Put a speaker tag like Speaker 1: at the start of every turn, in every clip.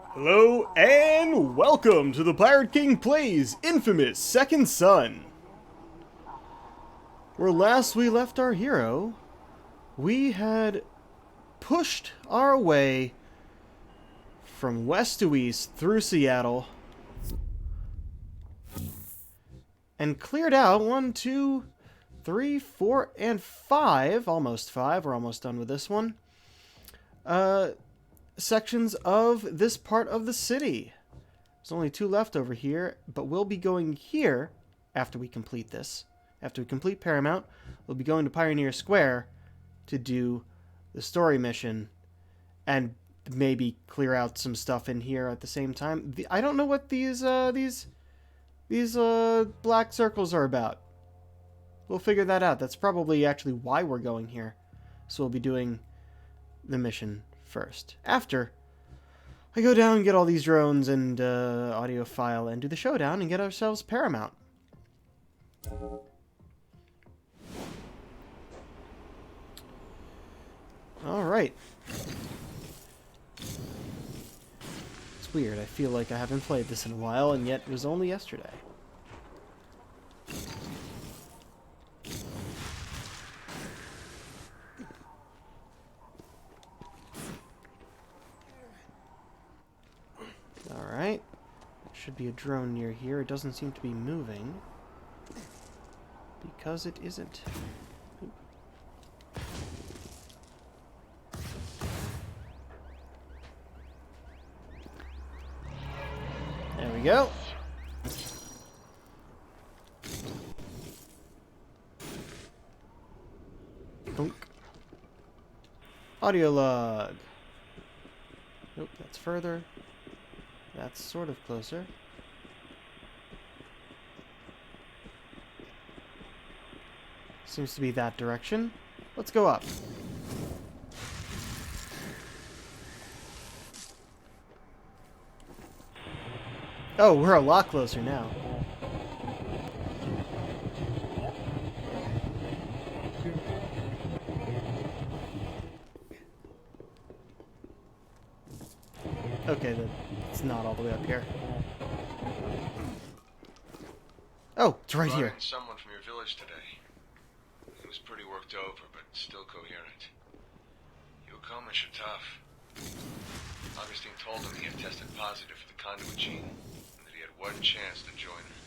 Speaker 1: Hello and welcome to the Pirate King Plays Infamous Second Son. Where last we left our hero, we had pushed our way from west to east through Seattle and cleared out 1, 2, 3, 4, and 5, almost 5, we're almost done with this one, sections of this part of the city. There's only 2 left over here, but we'll be going here after we complete this. After we complete Paramount, we'll be going to Pioneer Square to do the story mission and maybe clear out some stuff in here at the same time. I don't know what these black circles are about. We'll figure that out. That's probably actually why we're going here. So we'll be doing the mission first. After I go down and get all these drones and audio file and do the showdown and get ourselves Paramount. Alright. It's weird. I feel like I haven't played this in a while, and yet it was only yesterday. Alright. There should be a drone near here. It doesn't seem to be moving. Because it isn't. Oop. There we go. Boink. Audio log. Nope, that's further. That's sort of closer. Seems to be that direction. Let's go up. Oh, we're a lot closer now. Okay, it's not all the way up here. Oh, it's right here.
Speaker 2: Someone from your village today. He was pretty worked over, but still coherent. You Akomish are tough. Augustine told him he had tested positive for the conduit gene, and that he had one chance to join her.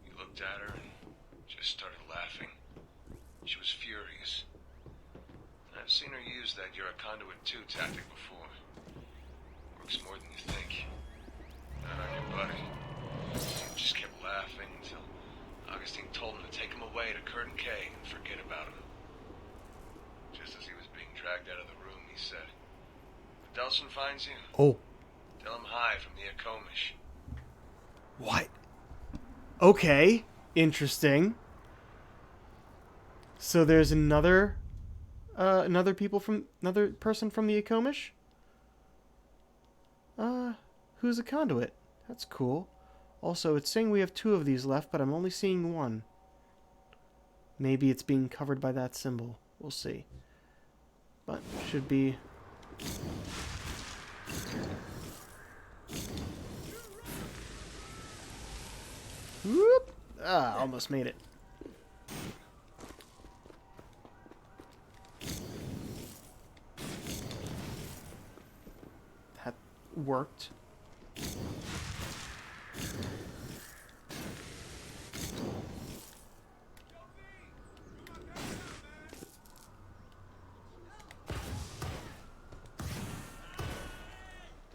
Speaker 2: He looked at her and just started laughing. She was furious. I've seen her use that "you're a conduit too" tactic before. Works more than you think. Not on your buddy. He just kept laughing until Augustine told him to take him away to Curtin K and forget about him. Just as he was being dragged out of the room, he said, "If Delson finds you, tell him hi from the Akomish."
Speaker 1: What? Okay. Interesting. So there's another person from the Akomish? Who's a conduit? That's cool. Also, it's saying we have 2 of these left, but I'm only seeing 1. Maybe it's being covered by that symbol. We'll see. But should be... Whoop! Ah, almost made it. That worked.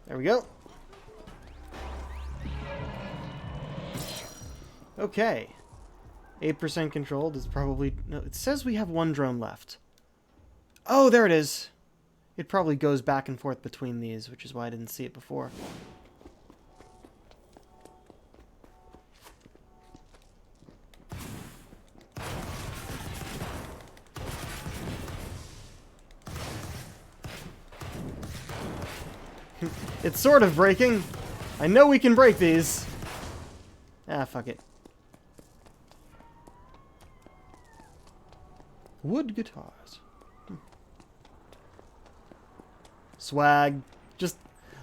Speaker 1: There we go. Okay. 8% controlled is probably... No, it says we have 1 drone left. Oh, there it is. It probably goes back and forth between these, which is why I didn't see it before. It's sort of breaking. I know we can break these. Ah, fuck it. Wood guitars. Swag.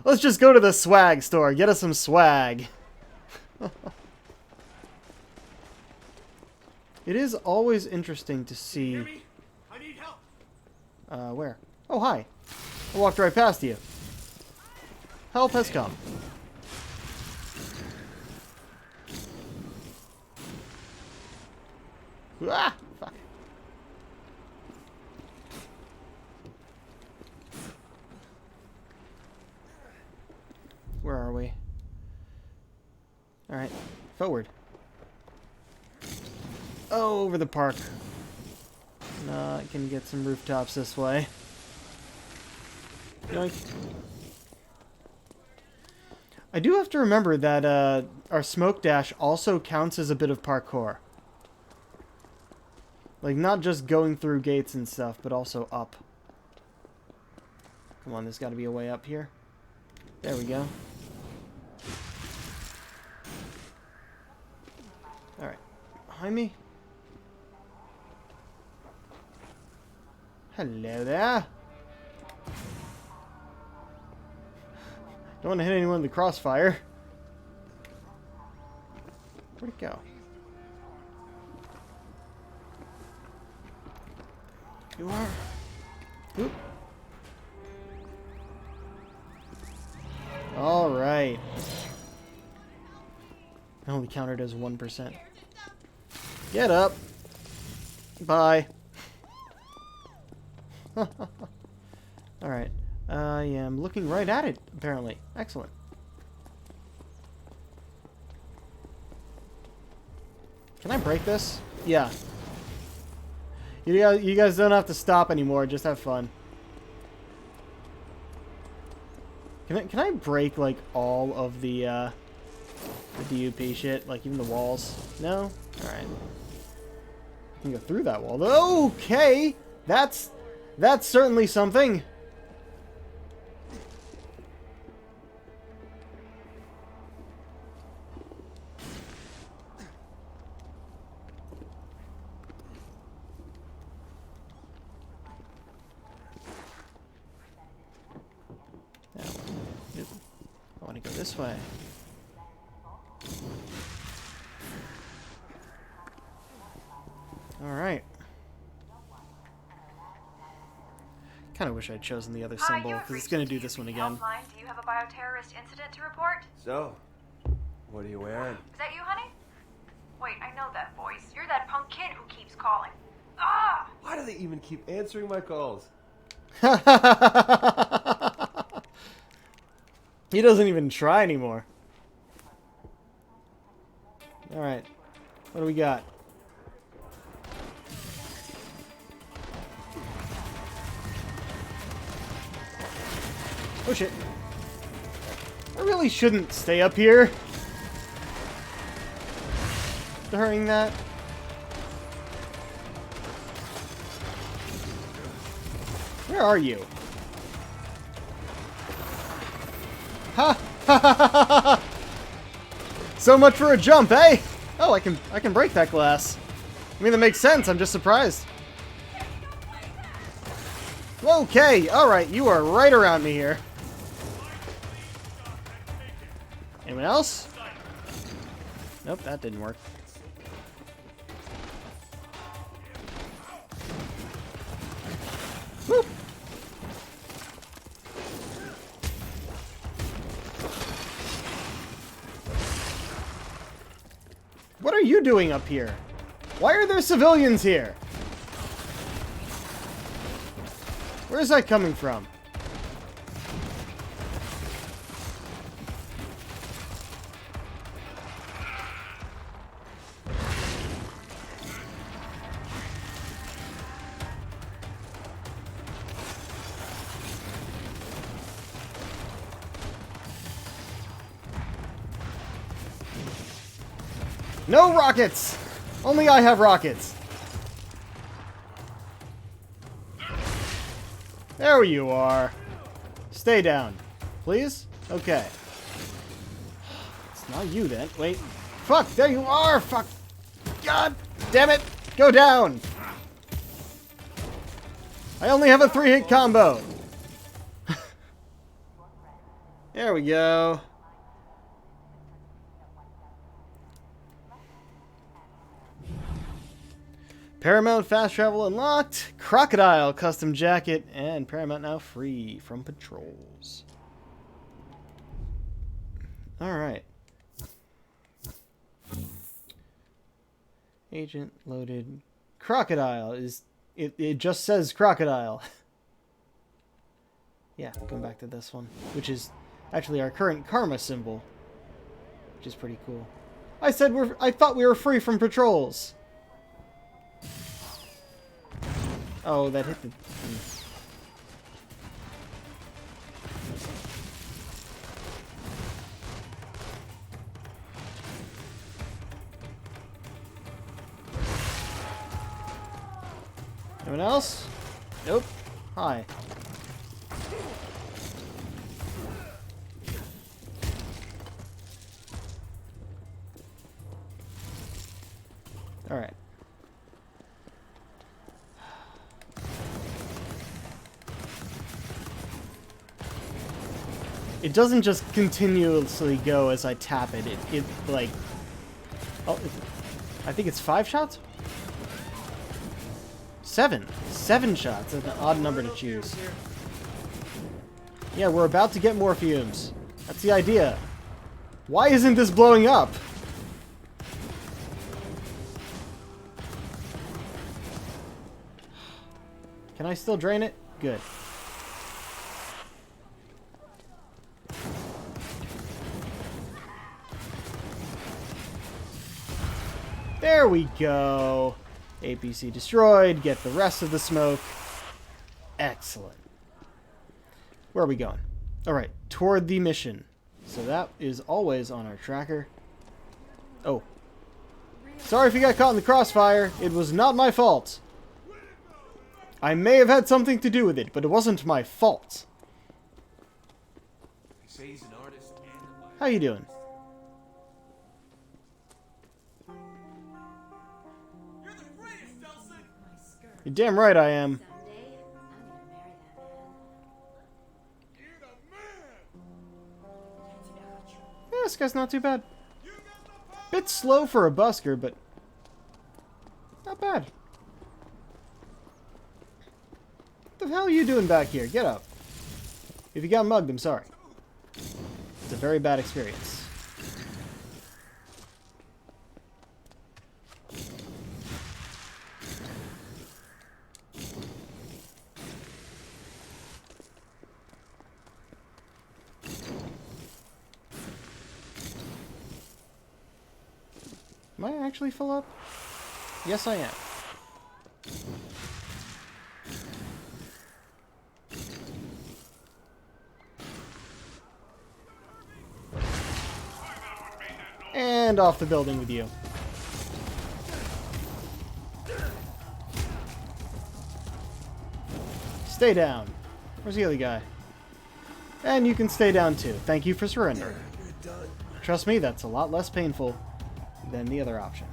Speaker 1: Let's just go to the swag store. Get us some swag. It is always interesting to see...
Speaker 3: I need help.
Speaker 1: Where? Oh, hi. I walked right past you. Help has come. Ah! Fuck. Where are we? Alright. Forward. Oh, over the park. No, I can get some rooftops this way. Yoink. I do have to remember that our smoke dash also counts as a bit of parkour. Like, not just going through gates and stuff, but also up. Come on, there's got to be a way up here. There we go. Alright. Behind me? Hello there. Don't want to hit anyone in the crossfire. Where'd it go? You are. Oop. All right. I only counted as 1%. Get up. Bye. Alright. I am looking right at it, apparently. Excellent. Can I break this? Yeah. You guys don't have to stop anymore. Just have fun. Can I break, like, all of the DUP shit? Like, even the walls? No? Alright. I can go through that wall. Okay! That's certainly something. I want to go this way. Alright. Kind of wish I'd chosen the other symbol, because it's going to do this one again.
Speaker 4: Do you have a bioterrorist incident to report?
Speaker 3: So, what are you wearing?
Speaker 4: Is that you, honey? Wait, I know that voice. You're that punk kid who keeps calling. Ah!
Speaker 3: Why do they even keep answering my calls?
Speaker 1: He doesn't even try anymore. Alright. What do we got? Oh shit. I really shouldn't stay up here during that. Where are you? Ha! Ha ha ha ha ha! So much for a jump, eh? Oh, I can break that glass. I mean, that makes sense. I'm just surprised. Okay, alright, you are right around me here. Anyone else? Nope, that didn't work. Whoop! What are you doing up here? Why are there civilians here? Where is that coming from? No rockets! Only I have rockets. There you are. Stay down. Please? Okay. It's not you then. Wait. Fuck! There you are! Fuck! God damn it! Go down! I only have a 3-hit combo. There we go. Paramount fast travel unlocked. Crocodile custom jacket. And Paramount now free from patrols. Alright. Agent loaded. Crocodile is... It just says crocodile. Yeah, going back to this one. Which is actually our current karma symbol. Which is pretty cool. I thought we were free from patrols. Oh, that hit the... Anyone else? Nope. Hi. Alright. It doesn't just continuously go as I tap it. It like... Oh, I think it's 5 shots? 7. 7 shots. That's an odd number to choose. Yeah, we're about to get more fumes. That's the idea. Why isn't this blowing up? Can I still drain it? Good. There we go. APC destroyed. Get the rest of the smoke. Excellent. Where are we going? Alright, toward the mission. So that is always on our tracker. Oh. Sorry if you got caught in the crossfire. It was not my fault. I may have had something to do with it, but it wasn't my fault. How you doing? You're damn right I am. Yeah, this guy's not too bad. Bit slow for a busker, but not bad. What the hell are you doing back here? Get up. If you got mugged, I'm sorry. It's a very bad experience. Am I actually full up? Yes, I am. And off the building with you. Stay down. Where's the other guy? And you can stay down too. Thank you for surrendering. Trust me, that's a lot less painful than the other option.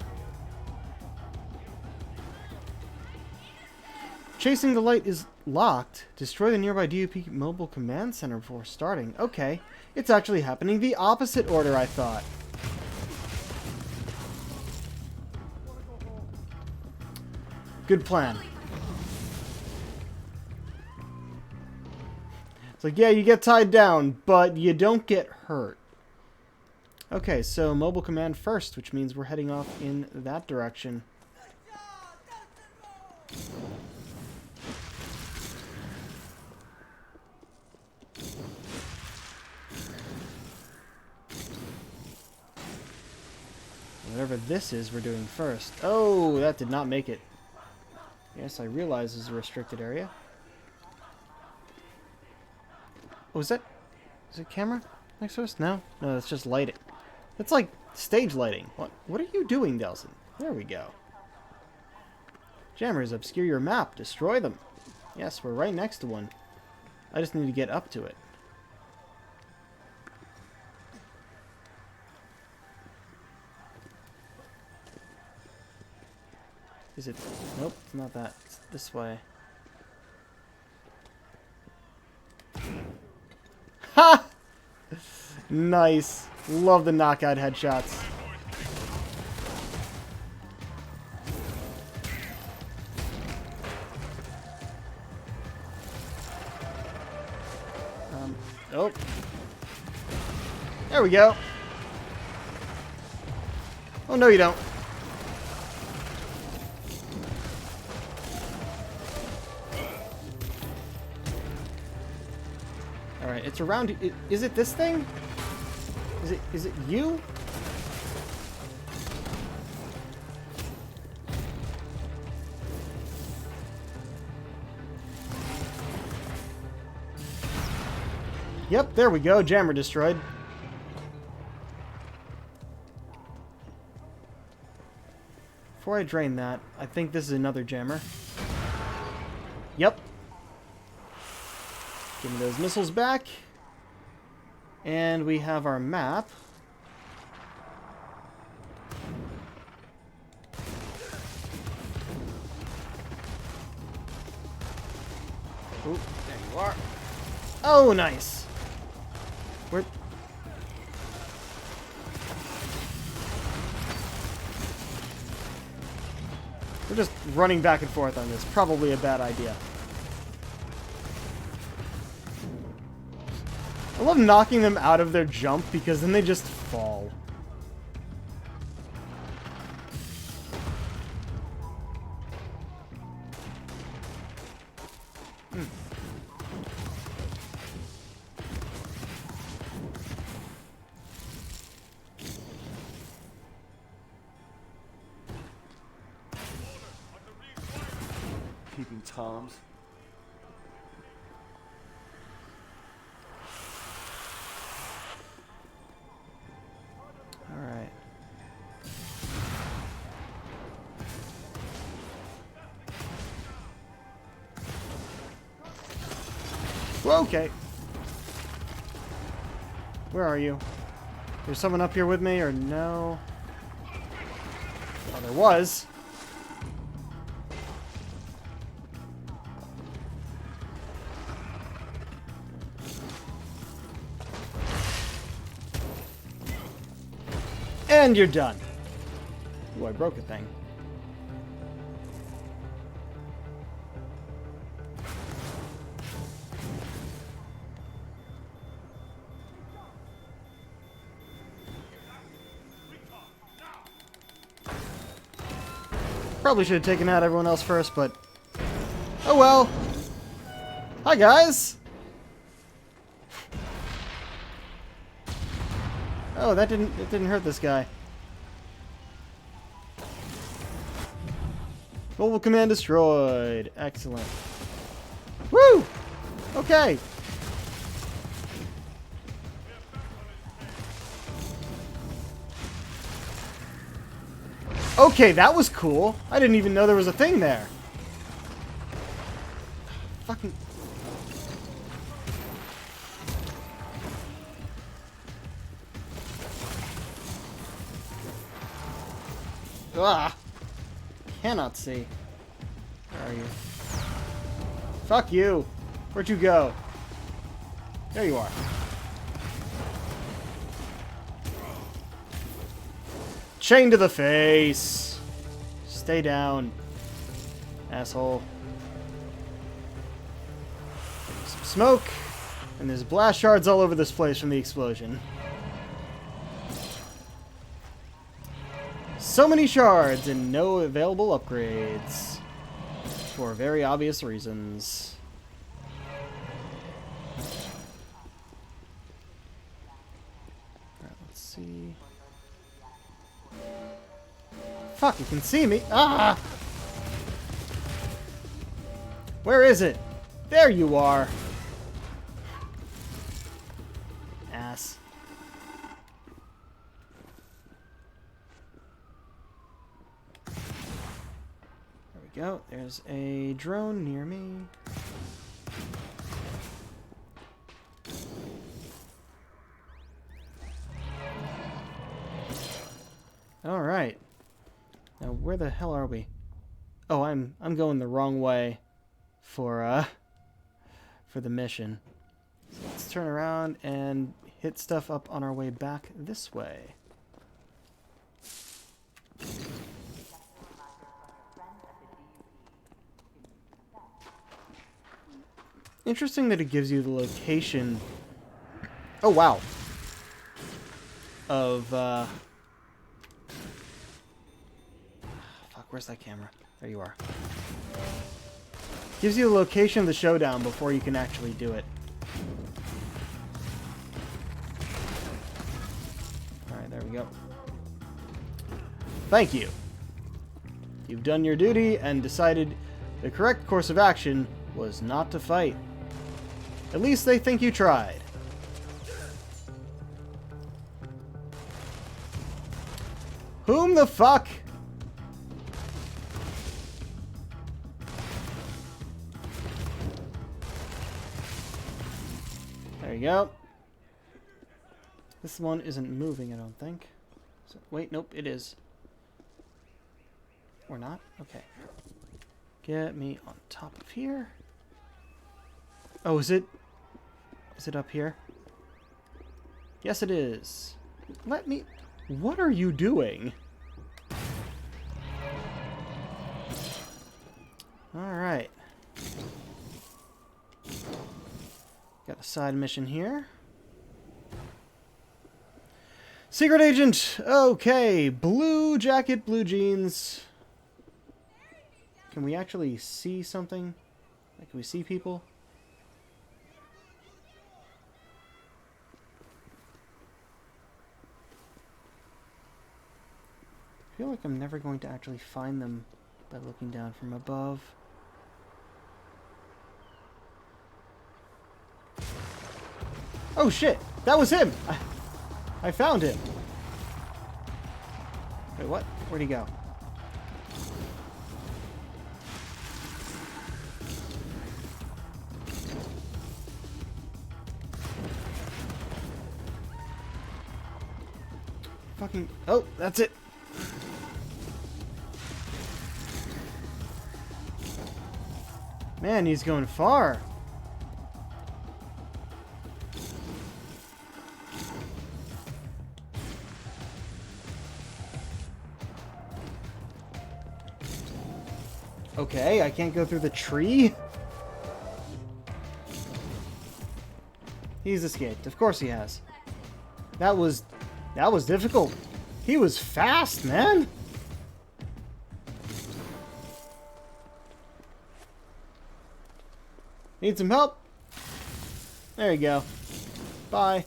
Speaker 1: Chasing the light is locked. Destroy the nearby DUP mobile command center before starting. Okay. It's actually happening the opposite order, I thought. Good plan. It's like, yeah, you get tied down, but you don't get hurt. Okay, so mobile command first, which means we're heading off in that direction. Whatever this is, we're doing first. Oh, that did not make it. Yes, I realize this is a restricted area. Oh, is it camera next to us? No? No, that's just lighting. It's like stage lighting. What are you doing, Delson? There we go. Jammers obscure your map. Destroy them. Yes, we're right next to one. I just need to get up to it. Is it? Nope, it's not that. It's this way. Ha! Nice. Love the knockout headshots. Oh. There we go. Oh, no, you don't. Alright, it's around... Is it this thing? Is it you? Yep, there we go. Jammer destroyed. Before I drain that, I think this is another jammer. Yep. Give me those missiles back. And we have our map. Oop, there you are. Oh, nice. Where... We're just running back and forth on this. Probably a bad idea. I love knocking them out of their jump because then they just fall.
Speaker 3: Keeping toms.
Speaker 1: All right. Well, okay. Where are you? There's someone up here with me, or no? Oh, there was. And you're done. Ooh, I broke a thing. Probably should have taken out everyone else first, but... Oh well. Hi, guys! Oh, it didn't hurt this guy. Mobile command destroyed. Excellent. Woo! Okay. Okay, that was cool. I didn't even know there was a thing there. Fucking... Ah! Cannot see. Where are you? Fuck you! Where'd you go? There you are. Chain to the face! Stay down. Asshole. Some smoke. And there's blast shards all over this place from the explosion. So many shards and no available upgrades. For very obvious reasons. Alright, let's see. Fuck, you can see me. Ah! Where is it? There you are. Ass. Go. There's a drone near me. All right. Now where the hell are we? Oh, I'm going the wrong way for the mission. So let's turn around and hit stuff up on our way back this way. Interesting that it gives you the location. Oh, wow. Of, fuck, where's that camera? There you are. Gives you the location of the showdown before you can actually do it. Alright, there we go. Thank you. You've done your duty and decided the correct course of action was not to fight. At least they think you tried. Whom the fuck? There you go. This one isn't moving, I don't think. So, wait, nope, it is. Or not? Okay. Get me on top of here. Oh, is it? Is it up here? Yes, it is. Let me... What are you doing? Alright. Got a side mission here. Secret agent! Okay. Blue jacket, blue jeans. Can we actually see something? Like, can we see people? I feel like I'm never going to actually find them by looking down from above. Oh shit! That was him! I found him! Wait, what? Where'd he go? Fucking... Oh, that's it! Man, he's going far. Okay, I can't go through the tree? He's escaped. Of course he has. That was difficult. He was fast, man. Need some help? There you go. Bye.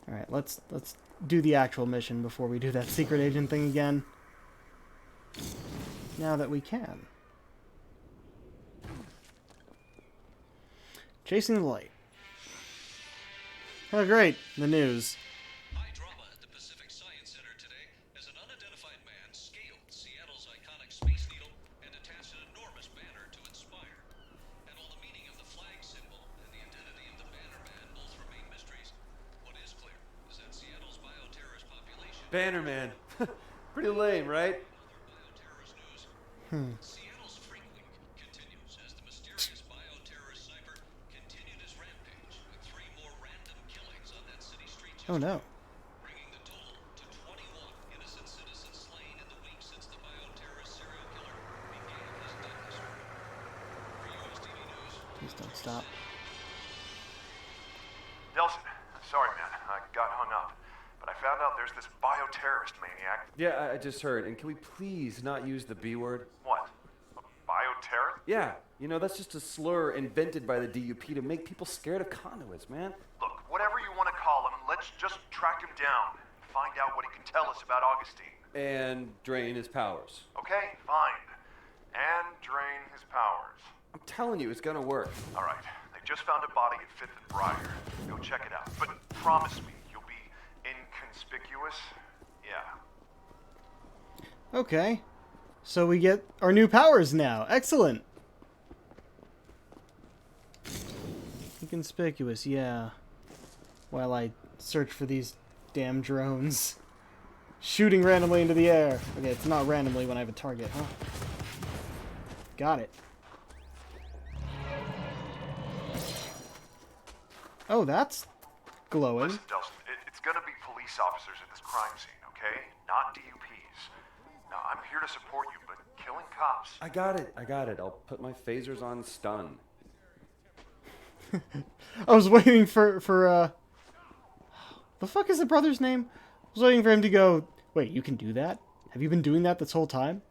Speaker 1: Alright, let's do the actual mission before we do that secret agent thing again. Now that we can. Chasing the light. Oh great, the news.
Speaker 5: High drama at the Pacific Science Center today as an unidentified man scaled Seattle's iconic Space Needle and attached an enormous banner to Inspire. And while the meaning of the flag symbol and the identity of the banner man both remain mysteries, what is clear is that Seattle's bioterrorist population...
Speaker 3: Banner Man. Pretty lame, right?
Speaker 5: Bioterrorist news. Seattle's Freak Week continues as the mysterious bioterrorist sniper continued his rampage with 3 more random killings on that city street
Speaker 1: Oh no.
Speaker 5: bringing the total to 21 innocent citizens slain in the week since the bioterrorist serial killer began his deadly streak. For USTV News,
Speaker 1: Please don't stop.
Speaker 6: Delson, sorry man, I got hung up. But I found out there's this bioterrorist maniac.
Speaker 3: Yeah, I just heard. And can we please not use the B word?
Speaker 6: What? A bioterrorist?
Speaker 3: Yeah, you know, that's just a slur invented by the DUP to make people scared of conduits, man.
Speaker 6: Look, whatever you want to call him, let's just track him down. Find out what he can tell us about Augustine.
Speaker 3: And drain his powers.
Speaker 6: Okay, fine. And drain his powers.
Speaker 3: I'm telling you, it's gonna work.
Speaker 6: Alright, they just found a body at 5th and Briar. Go check it out. But promise me you'll be inconspicuous. Yeah.
Speaker 1: Okay. So we get our new powers now. Excellent. Inconspicuous, yeah. While I search for these damn drones. Shooting randomly into the air. Okay, it's not randomly when I have a target, huh? Got it. Oh, that's glowing.
Speaker 6: Listen, Delson, it's gonna be police officers at this crime scene, okay? Not DUPs. Now, I'm here to support you, but killing cops...
Speaker 3: I got it. I'll put my phasers on stun.
Speaker 1: I was waiting for the fuck is the brother's name? I was waiting for him to go, wait, you can do that? Have you been doing that this whole time?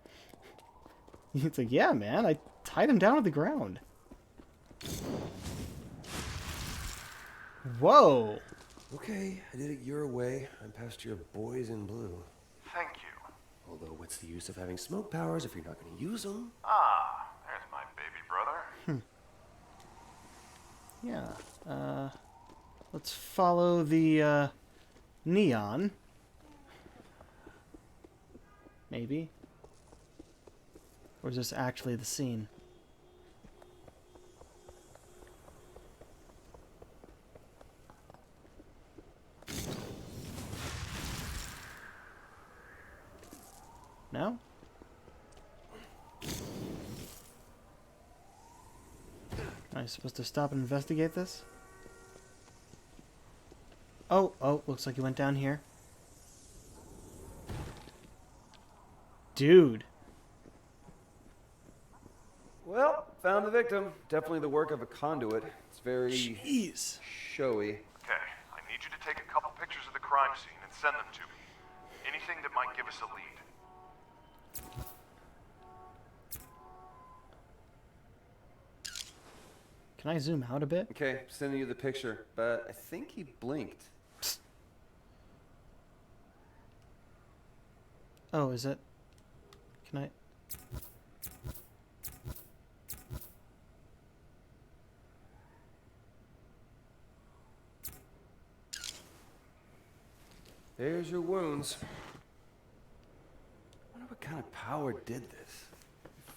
Speaker 1: It's like, yeah, man, I tied him down to the ground. Whoa.
Speaker 7: Okay, I did it your way. I'm past your boys in blue.
Speaker 6: Thank you.
Speaker 7: Although, what's the use of having smoke powers if you're not going to use them?
Speaker 6: Ah, there's my baby brother.
Speaker 1: Yeah, let's follow the, neon. Maybe. Or is this actually the scene? No? Am I supposed to stop and investigate this? Oh, looks like he went down here. Dude.
Speaker 3: Well, found the victim. Definitely the work of a conduit. It's very
Speaker 1: Jeez.
Speaker 3: showy.
Speaker 6: Okay, I need you to take a couple pictures of the crime scene and send them to me. Anything that might give us a lead.
Speaker 1: Can I zoom out a bit?
Speaker 3: Okay, sending you the picture, but I think he blinked.
Speaker 1: Oh, is it? Can I?
Speaker 3: There's your wounds. I wonder what kind of power did this?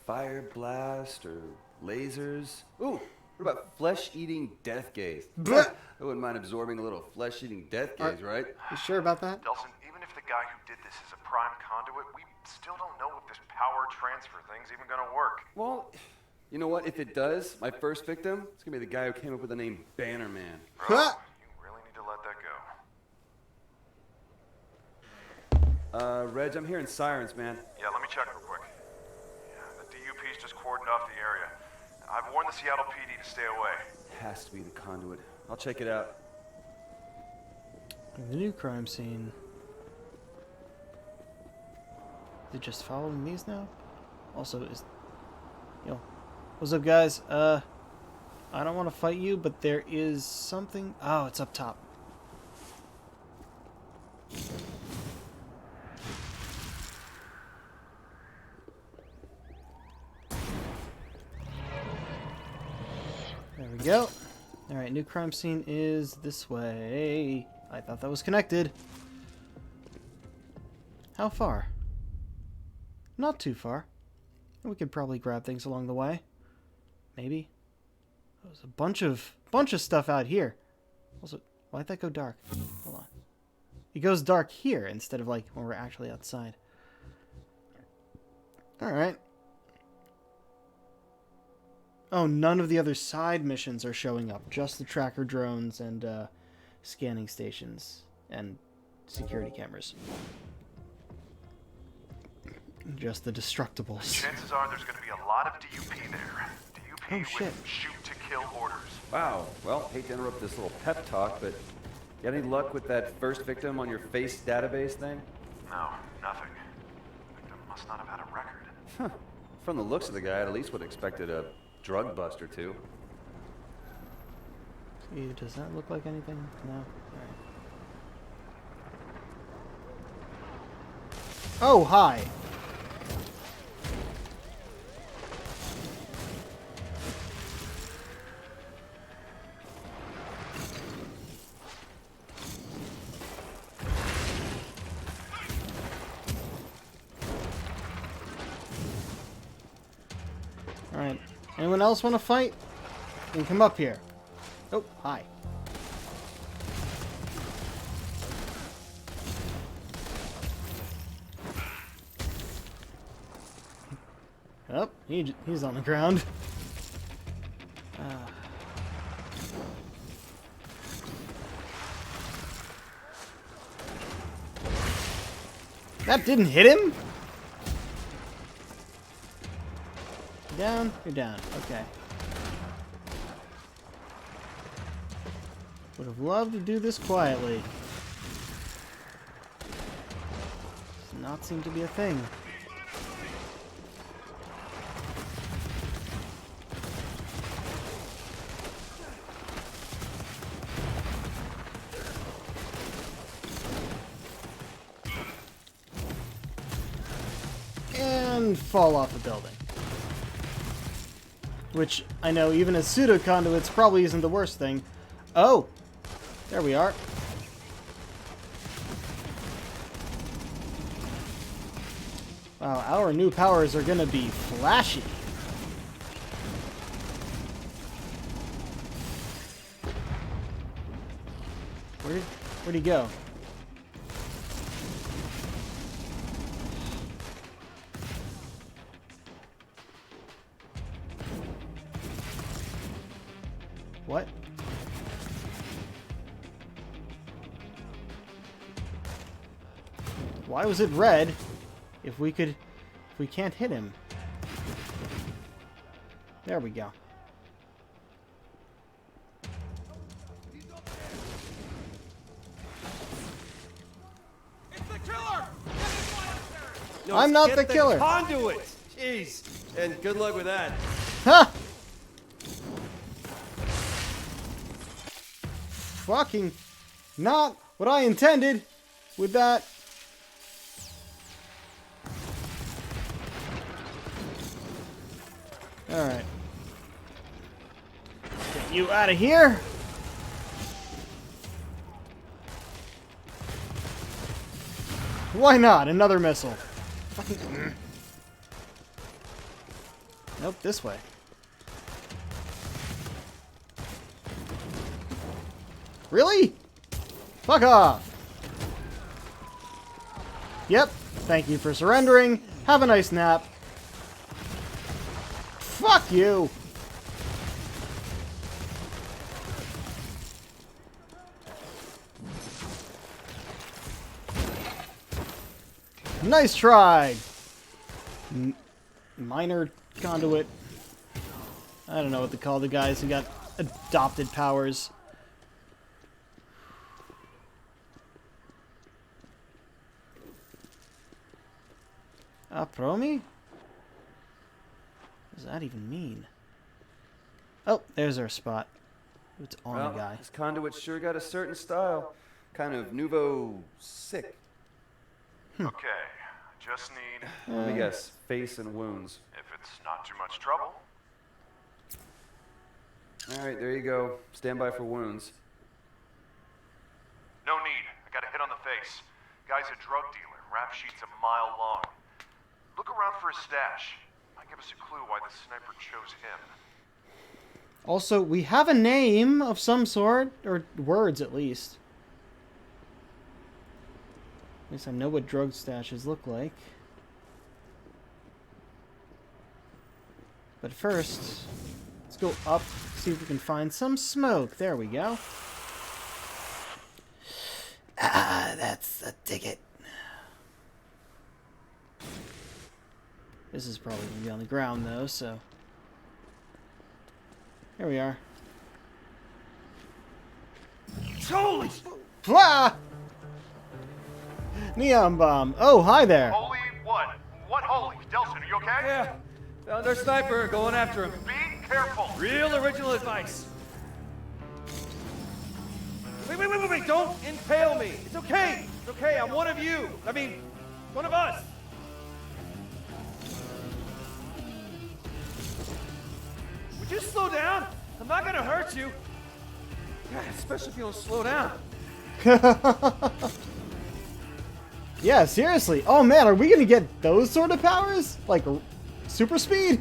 Speaker 3: Fire blast or lasers? Ooh, what about flesh-eating death gaze? I wouldn't mind absorbing a little flesh-eating death gaze, right?
Speaker 1: You sure about that?
Speaker 6: Delson, even if the guy who did this is a prime conduit, we still don't know if this power transfer thing's even gonna work.
Speaker 3: Well, you know what? If it does, my first victim, it's gonna be the guy who came up with the name Bannerman.
Speaker 6: Bro, you really need to let that go.
Speaker 3: Reg, I'm hearing sirens, man.
Speaker 6: Yeah, let me check real quick. Yeah, the DUP's just cordoned off the area. I've warned the Seattle PD to stay away.
Speaker 3: Has to be the conduit. I'll check it out.
Speaker 1: The new crime scene. Is it just following these now? Also, yo, what's up, guys? I don't want to fight you, but there is something. Oh, it's up top. There we go. Alright, new crime scene is this way. I thought that was connected. How far? Not too far. We could probably grab things along the way. Maybe. There's a bunch of stuff out here. Also, why'd that go dark? Hold on. It goes dark here instead of like when we're actually outside. Alright. Oh, none of the other side missions are showing up. Just the tracker drones and scanning stations and security cameras. Just the destructibles.
Speaker 6: Chances are there's gonna be a lot of DUP there. DUP
Speaker 1: Oh,
Speaker 6: with
Speaker 1: shit.
Speaker 6: shoot to kill orders.
Speaker 3: Wow. Well, hate to interrupt this little pep talk, but got any luck with that first victim on your face database thing?
Speaker 6: No, nothing. The victim must not have had a record.
Speaker 3: Huh. From the looks of the guy, I at least would have expected a drug bust or two.
Speaker 1: See, does that look like anything? No? Alright. Oh, hi! Alright. Anyone else want to fight? Then come up here. Oh, hi. Oh, he's on the ground. That didn't hit him? You down? You're down. Okay. Would have loved to do this quietly. Does not seem to be a thing. And fall off a building. Which, I know, even as pseudo-conduits probably isn't the worst thing. Oh! There we are. Wow, our new powers are gonna be flashy. Where'd he go? What? Why was it red if we can't hit him? There we go.
Speaker 7: It's the killer! No,
Speaker 1: I'm not
Speaker 7: get
Speaker 1: the killer.
Speaker 7: Conduit! Jeez. And good luck with that.
Speaker 1: Ha! Fucking not what I intended with that. Alright. Get you out of here. Why not? Another missile. Fucking. Nope, this way. Really? Fuck off! Yep, thank you for surrendering. Have a nice nap. Fuck you! Nice try! Minor conduit. I don't know what to call the guys who got adopted powers. Promi? What does that even mean? Oh, there's our spot. It's on the guy.
Speaker 3: This conduit sure got a certain style. Kind of nouveau sick.
Speaker 6: Okay, just need...
Speaker 3: Let me guess, face and wounds.
Speaker 6: if it's not too much trouble.
Speaker 3: Alright, there you go. Stand by for wounds.
Speaker 6: No need. I got a hit on the face. Guy's a drug dealer. Rap sheet's a mile long. Look around for his stash. Might give us a clue why the sniper chose him.
Speaker 1: Also, we have a name of some sort, or words at least. At least I know what drug stashes look like. But first, let's go up, see if we can find some smoke. There we go. Ah, that's a ticket. This is probably going to be on the ground, though, so... Here we are.
Speaker 7: Holy!
Speaker 1: Plah! Neon bomb. Oh, hi there.
Speaker 6: Holy what? What holy? Delson, are you okay?
Speaker 7: Yeah. Found our sniper. Going after him.
Speaker 6: Be careful.
Speaker 7: Real original advice. Wait. Don't impale me. It's okay. It's okay. I'm one of you. I mean, one of us. Would you slow down? I'm not gonna hurt you. God, especially if you don't slow down.
Speaker 1: Yeah, seriously. Oh man, are we gonna get those sort of powers? Like super speed?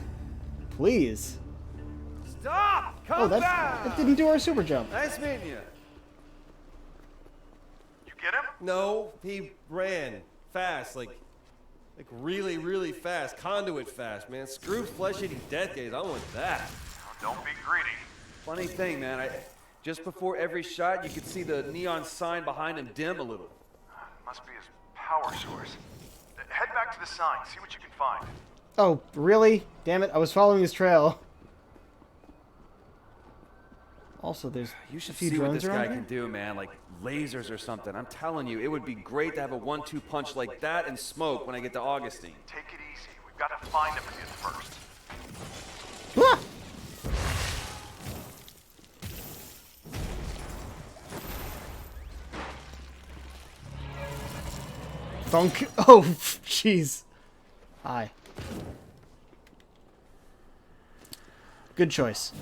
Speaker 1: Please.
Speaker 7: Stop! Come
Speaker 1: Oh,
Speaker 7: back!
Speaker 1: that didn't do our super jump.
Speaker 3: Nice meeting you.
Speaker 6: You get him?
Speaker 8: No, he ran fast, like really, really fast, conduit fast, man. Screw flesh-eating death gaze. I want that.
Speaker 6: Don't be greedy.
Speaker 3: Funny thing, man. Just before every shot, you could see the neon sign behind him dim a little.
Speaker 6: Must be his power source. Head back to the sign, see what you can find.
Speaker 1: Oh, really? Damn it, I was following his trail. Also, there's
Speaker 3: You should
Speaker 1: a few
Speaker 3: see what
Speaker 1: drones
Speaker 3: this guy
Speaker 1: around
Speaker 3: can do, man. Like lasers or something. I'm telling you, it would be great to have a 1-2 punch like that and smoke when I get to Augustine.
Speaker 6: Take it easy. We've got to find him again first.
Speaker 1: Ah! Thunk. Oh, jeez. Hi. Good choice.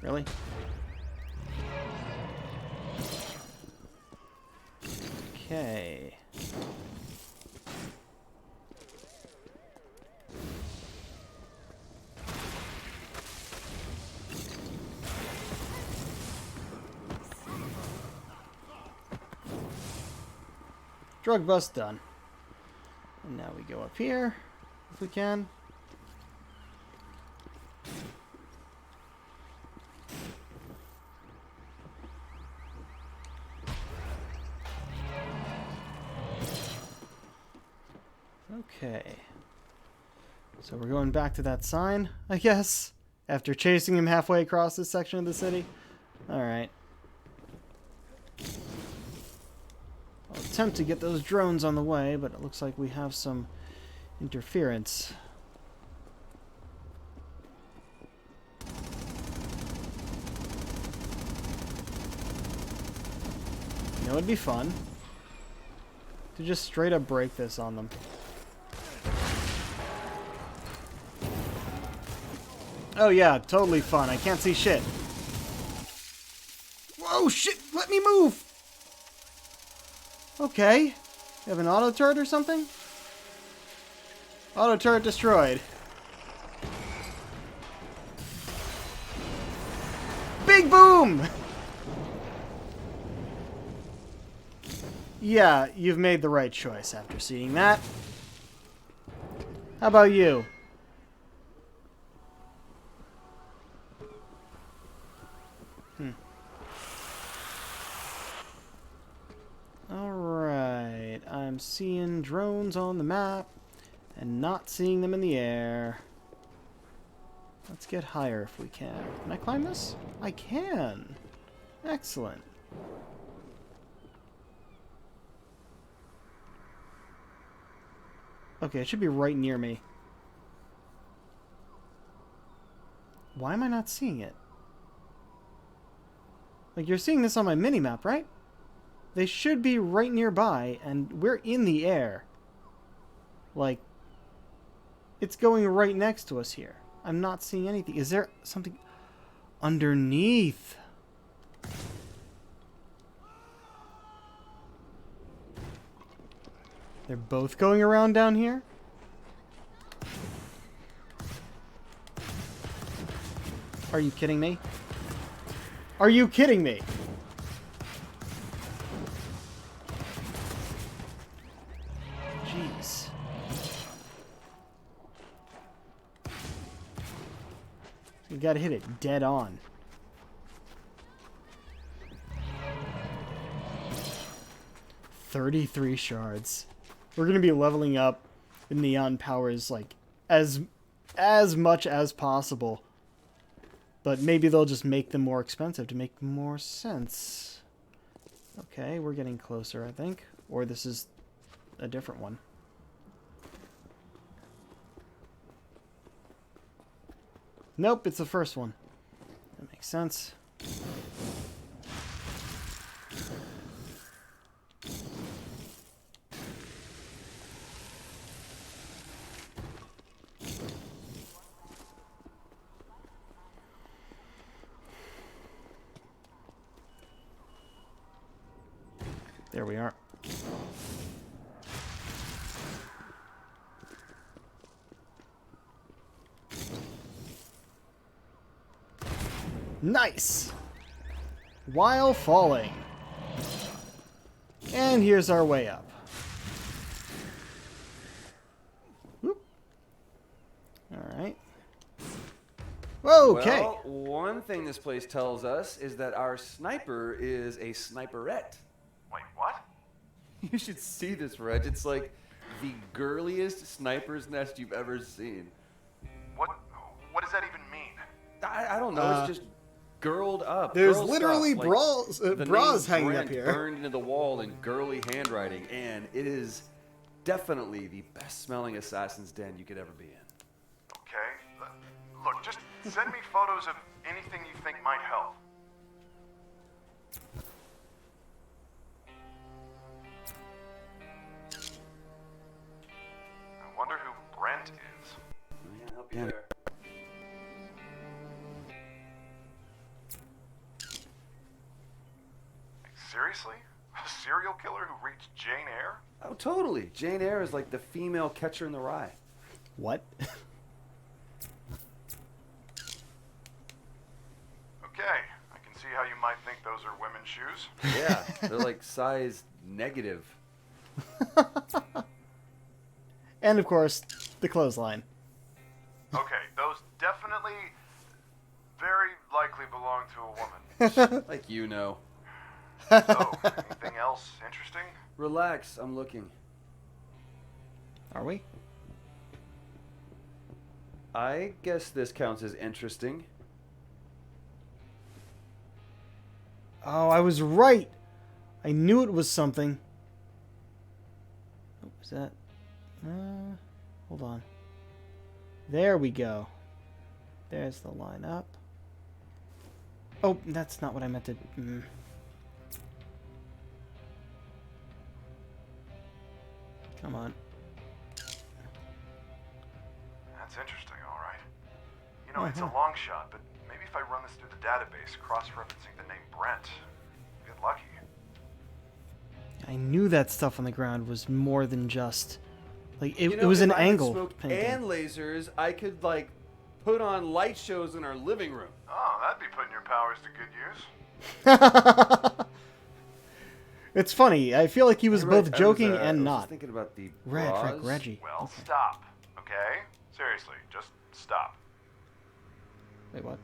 Speaker 1: Really? Okay. Drug bust done. And now we go up here, if we can. Okay. So we're going back to that sign, I guess, after chasing him halfway across this section of the city. Alright. I'll attempt to get those drones on the way, but it looks like we have some interference. You know, it'd be fun to just straight up break this on them. Oh yeah, totally fun. I can't see shit. Whoa, shit! Let me move! Okay. You have an auto turret or something? Auto turret destroyed. Big boom! Yeah, you've made the right choice after seeing that. How about you? Alright, I'm seeing drones on the map and not seeing them in the air. Let's get higher if we can. Can I climb this? I can! Excellent. Okay, it should be right near me. Why am I not seeing it? Like, you're seeing this on my mini-map, right? They should be right nearby, and we're in the air. Like, it's going right next to us here. I'm not seeing anything. Is there something underneath? They're both going around down here? Are you kidding me? Are you kidding me? Jeez. You gotta hit it dead on. $33 shards. We're gonna be leveling up the neon powers like as much as possible. But maybe they'll just make them more expensive to make more sense. Okay, we're getting closer, I think. Or this is a different one. Nope, it's the first one. That makes sense. There we are. Nice! While falling. And here's our way up. Whoop. Alright. Okay.
Speaker 3: Well, one thing this place tells us is that our sniper is a sniperette.
Speaker 6: Wait, what?
Speaker 3: You should see this, Reg. It's like the girliest sniper's nest you've ever seen.
Speaker 6: What does that even mean?
Speaker 3: I don't know. It's just girled up.
Speaker 1: There's
Speaker 3: girl
Speaker 1: literally
Speaker 3: stuff,
Speaker 1: bras,
Speaker 3: the
Speaker 1: bras
Speaker 3: name
Speaker 1: hanging
Speaker 3: Brent
Speaker 1: up here.
Speaker 3: burned into the wall in girly handwriting, and it is definitely the best smelling assassin's den you could ever be in.
Speaker 6: Okay. Look, just send me photos of anything you think might help. I wonder who Brent is.
Speaker 3: Yeah, help you there.
Speaker 6: Seriously? A serial killer who reached Jane Eyre?
Speaker 3: Oh, totally. Jane Eyre is like the female Catcher in the Rye.
Speaker 1: What?
Speaker 6: Okay, I can see how you might think those are women's shoes.
Speaker 3: Yeah, they're like size negative.
Speaker 1: And of course, the clothesline.
Speaker 6: Okay, those definitely very likely belong to a woman.
Speaker 3: Like you know.
Speaker 6: So, anything else interesting?
Speaker 3: Relax, I'm looking.
Speaker 1: Are we?
Speaker 3: I guess this counts as interesting.
Speaker 1: Oh, I was right. I knew it was something. Oh, is that? Hold on. There we go. There's the line up. Oh, that's not what I meant to... Come on.
Speaker 6: That's interesting, all right. You know, it's a long shot, but maybe if I run this through the database, cross-referencing the name Brent, I'll get lucky.
Speaker 1: I knew that stuff on the ground was more than just... Like, it,
Speaker 3: You know,
Speaker 1: it was
Speaker 3: if
Speaker 1: an
Speaker 3: I could
Speaker 1: angle
Speaker 3: smoke
Speaker 1: painting.
Speaker 3: and lasers, I could like put on light shows in our living room.
Speaker 6: Oh, that'd be putting your powers to good use.
Speaker 1: It's funny. I feel like he was both joking
Speaker 3: I
Speaker 1: and
Speaker 3: was
Speaker 1: not.
Speaker 3: just thinking about the
Speaker 1: Frank,
Speaker 3: bras.
Speaker 1: Reggie.
Speaker 6: Well,
Speaker 1: Okay.
Speaker 6: stop, okay? Seriously, just stop.
Speaker 1: Wait, what?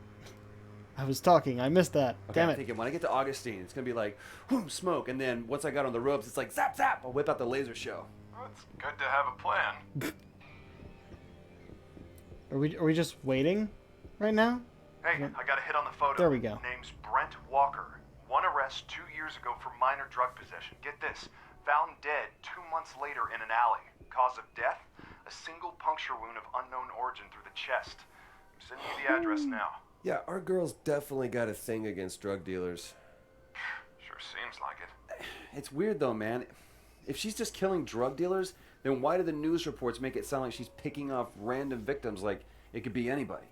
Speaker 1: I was talking. I missed that.
Speaker 3: Okay,
Speaker 1: Damn
Speaker 3: I'm
Speaker 1: it.
Speaker 3: thinking when I get to Augustine, it's gonna be like, whoom, smoke, and then once I got on the ropes, it's like zap zap. I'll whip out the laser show.
Speaker 6: Well, it's good to have a plan.
Speaker 1: Are we just waiting right now?
Speaker 6: Hey, I got a hit on the photo.
Speaker 1: There we go.
Speaker 6: Name's Brent Walker. One arrest 2 years ago for minor drug possession. Get this. Found dead 2 months later in an alley. Cause of death? A single puncture wound of unknown origin through the chest. I'm sending you the address now.
Speaker 8: Yeah, our girl's definitely got a thing against drug dealers.
Speaker 6: Sure seems like it.
Speaker 3: It's weird though, man. If she's just killing drug dealers, then why do the news reports make it sound like she's picking off random victims like it could be anybody?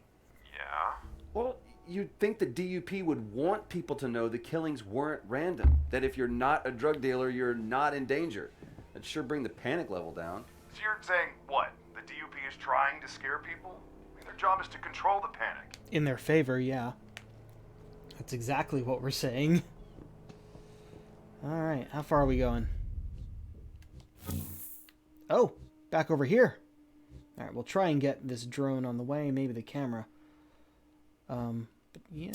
Speaker 6: Yeah?
Speaker 3: Well, you'd think the DUP would want people to know the killings weren't random. That if you're not a drug dealer, you're not in danger. That'd sure bring the panic level down.
Speaker 6: So you're saying what? The DUP is trying to scare people? I mean, their job is to control the panic.
Speaker 1: In their favor, yeah. That's exactly what we're saying. Alright, how far are we going? Oh, back over here. Alright, we'll try and get this drone on the way, maybe the camera. But yeah.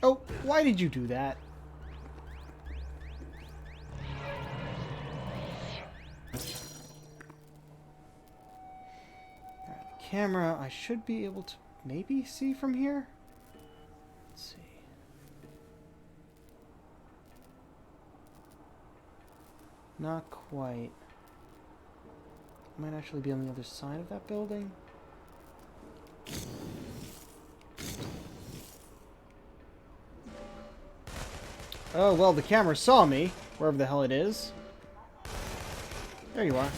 Speaker 1: Oh, why did you do that? Alright, the camera, I should be able to maybe see from here? Let's see. Not quite. Might actually be on the other side of that building. Oh, well, the camera saw me, wherever the hell it is. There you are.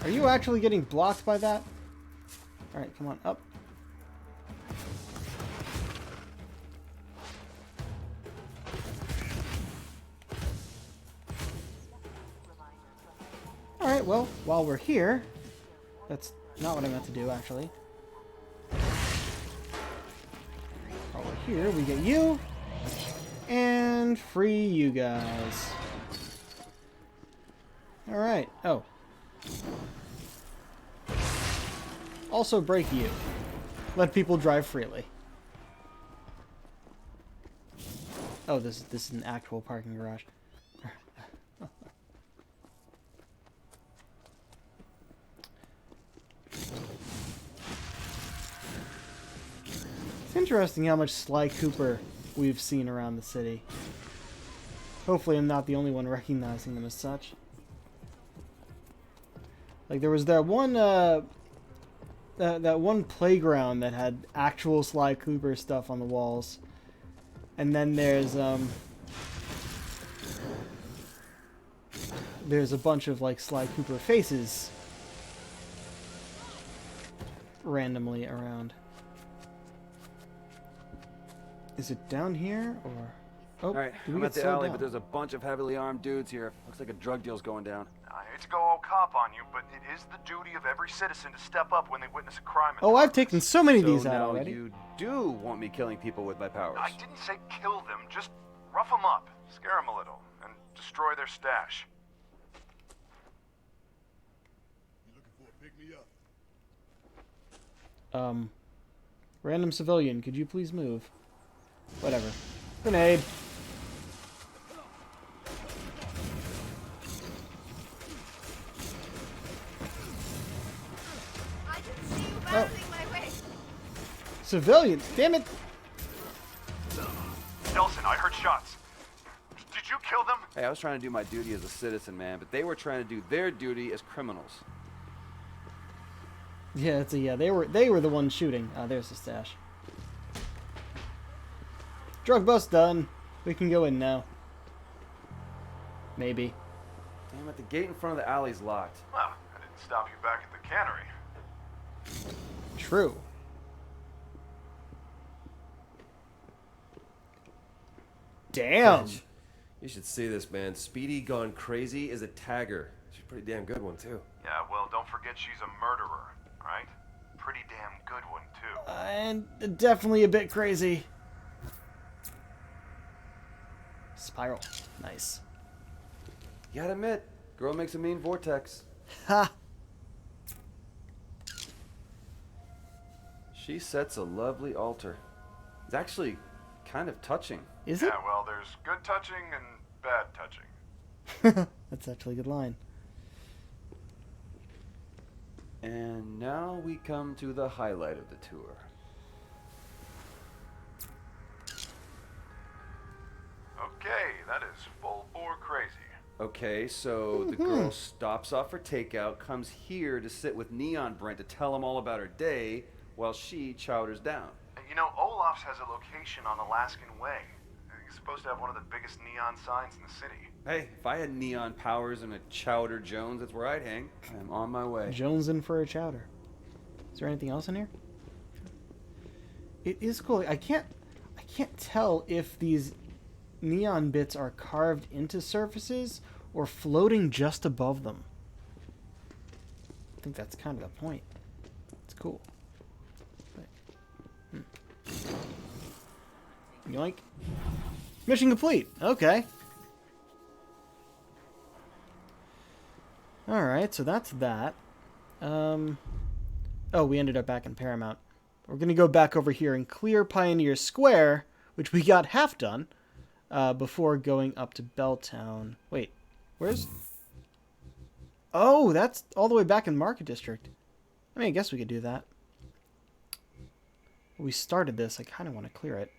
Speaker 1: Are you actually getting blocked by that? Alright, come on, up. Alright, well, while we're here... That's not what I meant to do, actually. While we're here, we get you. And free you guys. Alright, oh. Also break you. Let people drive freely. Oh, this is an actual parking garage. It's interesting how much Sly Cooper we've seen around the city. Hopefully I'm not the only one recognizing them as such. Like, there was that one, that one playground that had actual Sly Cooper stuff on the walls. And then there's a bunch of, like, Sly Cooper faces randomly around. Is it down here, or... Oh,
Speaker 3: Alright,
Speaker 1: did we
Speaker 3: I'm
Speaker 1: get
Speaker 3: at the
Speaker 1: slowed
Speaker 3: alley,
Speaker 1: down?
Speaker 3: but there's a bunch of heavily armed dudes here. Looks like a drug deal's going down.
Speaker 6: I hate to go all cop on you, but it is the duty of every citizen to step up when they witness a crime.
Speaker 1: Oh, I've taken so many of these
Speaker 3: So
Speaker 1: out
Speaker 3: now
Speaker 1: already.
Speaker 3: you do want me killing people with my powers.
Speaker 6: I didn't say kill them, just rough them up, scare them a little, and destroy their stash.
Speaker 1: Random civilian, could you please move? Whatever. Grenade.
Speaker 4: I didn't see you bouncing my way.
Speaker 1: Civilians, damn it!
Speaker 6: Nelson, I heard shots. Did you kill them?
Speaker 3: Hey, I was trying to do my duty as a citizen, man, but they were trying to do their duty as criminals.
Speaker 1: Yeah, they were the ones shooting. There's the stash. Drug bust done. We can go in now. Maybe.
Speaker 3: Damn it, the gate in front of the alley's locked.
Speaker 6: Well, I didn't stop you back at the cannery.
Speaker 1: True. Damn.
Speaker 8: Bitch. You should see this, man. Speedy Gone Crazy is a tagger. She's a pretty damn good one, too.
Speaker 6: Yeah, well, don't forget she's a murderer, right? Pretty damn good one, too.
Speaker 1: And definitely a bit crazy. Spiral. Nice.
Speaker 3: You gotta admit, girl makes a mean vortex.
Speaker 1: Ha!
Speaker 3: She sets a lovely altar. It's actually kind of touching.
Speaker 1: Is it?
Speaker 6: Yeah, well, there's good touching and bad touching.
Speaker 1: That's actually a good line.
Speaker 3: And now we come to the highlight of the tour.
Speaker 6: Okay, that is full bore crazy.
Speaker 3: Okay, so the girl stops off for takeout, comes here to sit with Neon Brent to tell him all about her day, while she chowders down.
Speaker 6: You know, Olaf's has a location on Alaskan Way. He's supposed to have one of the biggest neon signs in the city.
Speaker 3: Hey, if I had neon powers and a Chowder Jones, that's where I'd hang. I'm on my way.
Speaker 1: Jones in for a chowder. Is there anything else in here? It is cool. I can't tell if these neon bits are carved into surfaces or floating just above them. I think that's kind of the point. It's cool. Yoink. Mission complete. Okay. Alright, so that's that. Oh, we ended up back in Paramount. We're going to go back over here and clear Pioneer Square, which we got half done, before going up to Belltown. Wait, where's... Oh, that's all the way back in Market District. I mean, I guess we could do that. We started this. I kind of want to clear it.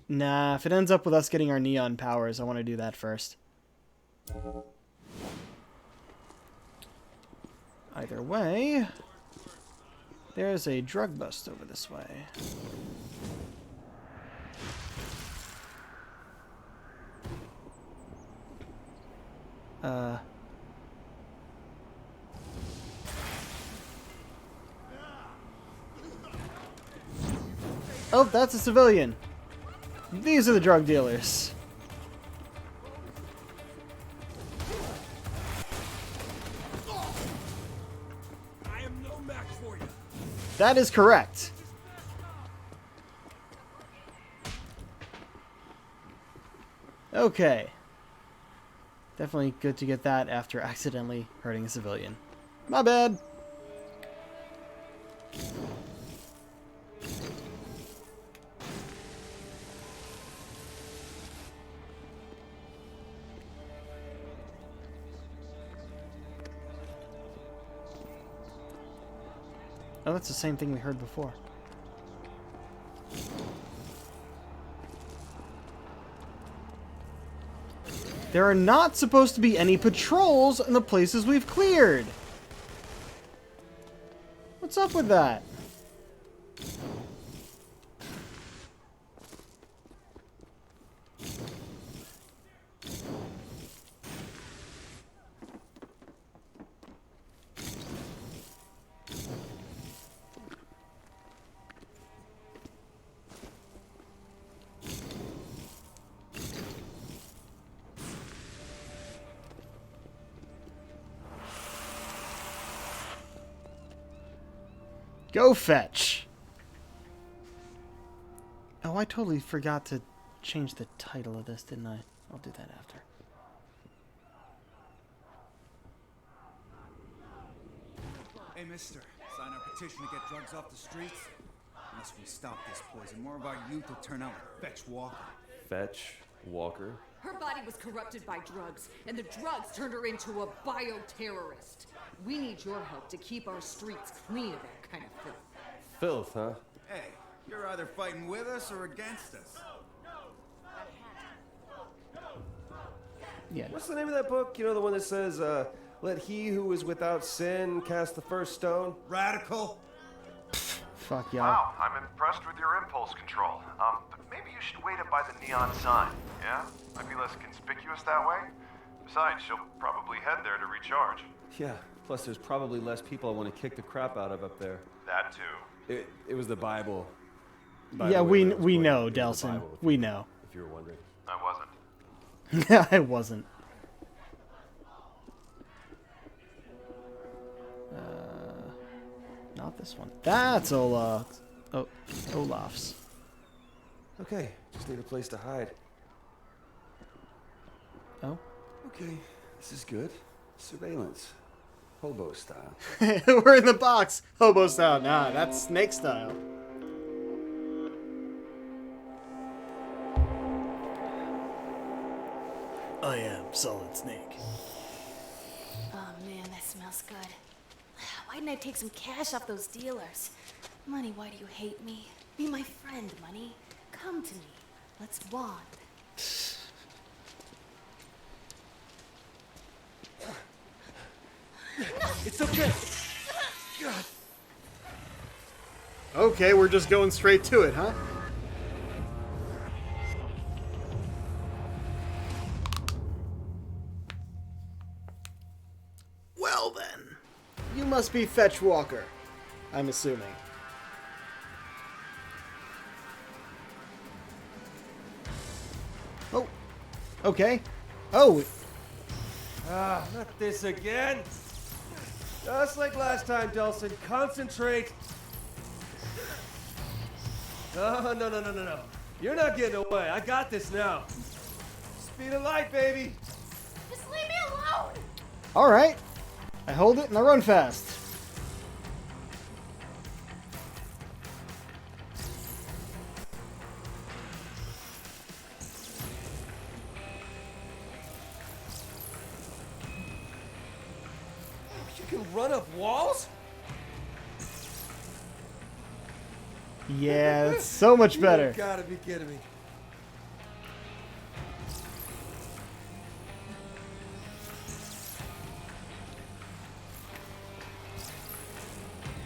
Speaker 1: Nah, if it ends up with us getting our neon powers, I want to do that first. Either way, there's a drug bust over this way. Oh, that's a civilian. These are the drug dealers.
Speaker 7: I am no match for you.
Speaker 1: That is correct. Okay. Definitely good to get that after accidentally hurting a civilian. My bad. Oh, that's the same thing we heard before. There are not supposed to be any patrols in the places we've cleared. What's up with that? Go fetch. Oh, I totally forgot to change the title of this, didn't I? I'll do that after.
Speaker 9: Hey, mister. Sign our petition to get drugs off the streets? Unless we stop this poison, more of our youth will turn out like Fetch Walker.
Speaker 8: Fetch Walker.
Speaker 10: Her body was corrupted by drugs, and the drugs turned her into a bioterrorist. We need your help to keep our streets clean of that kind of filth.
Speaker 8: Filth, huh?
Speaker 9: Hey, you're either fighting with us or against us.
Speaker 1: Yeah.
Speaker 8: What's the name of that book? You know, the one that says, let he who is without sin cast the first stone?
Speaker 9: Radical?
Speaker 1: Fuck y'all.
Speaker 6: Wow, I'm impressed with your impulse control. But maybe you should wait up by the neon sign, yeah? Might be less conspicuous that way. Besides, she'll probably head there to recharge.
Speaker 8: Yeah, plus there's probably less people I want to kick the crap out of up there.
Speaker 6: That too.
Speaker 8: It was the Bible. By
Speaker 1: Yeah,
Speaker 8: the way,
Speaker 1: we know,
Speaker 8: it was the
Speaker 1: Delson.
Speaker 8: Bible,
Speaker 1: We know.
Speaker 8: if you were wondering.
Speaker 6: I wasn't.
Speaker 1: Yeah, I wasn't. Not this one. That's Olaf's. Oh, Olaf's.
Speaker 8: Okay, just need a place to hide.
Speaker 1: Oh.
Speaker 3: Okay, this is good. Surveillance. Hobo style.
Speaker 1: We're in the box. Hobo style. Nah, that's snake style. I am Solid Snake.
Speaker 11: Oh man, that smells good. Why didn't I take some cash off those dealers? Money, why do you hate me? Be my friend, Money. Come to me. Let's bond.
Speaker 7: It's okay.
Speaker 9: God.
Speaker 1: Okay, we're just going straight to it, huh? Well then. You must be Fetch Walker, I'm assuming. Oh. Okay. Oh.
Speaker 8: Ah, not this again. Just like last time, Delson. Concentrate. No. You're not getting away. I got this now. Speed of light, baby.
Speaker 11: Just leave me alone!
Speaker 1: Alright. I hold it and I run fast.
Speaker 8: You can run up walls?
Speaker 1: Yeah, it's so much better.
Speaker 8: You gotta be kidding me.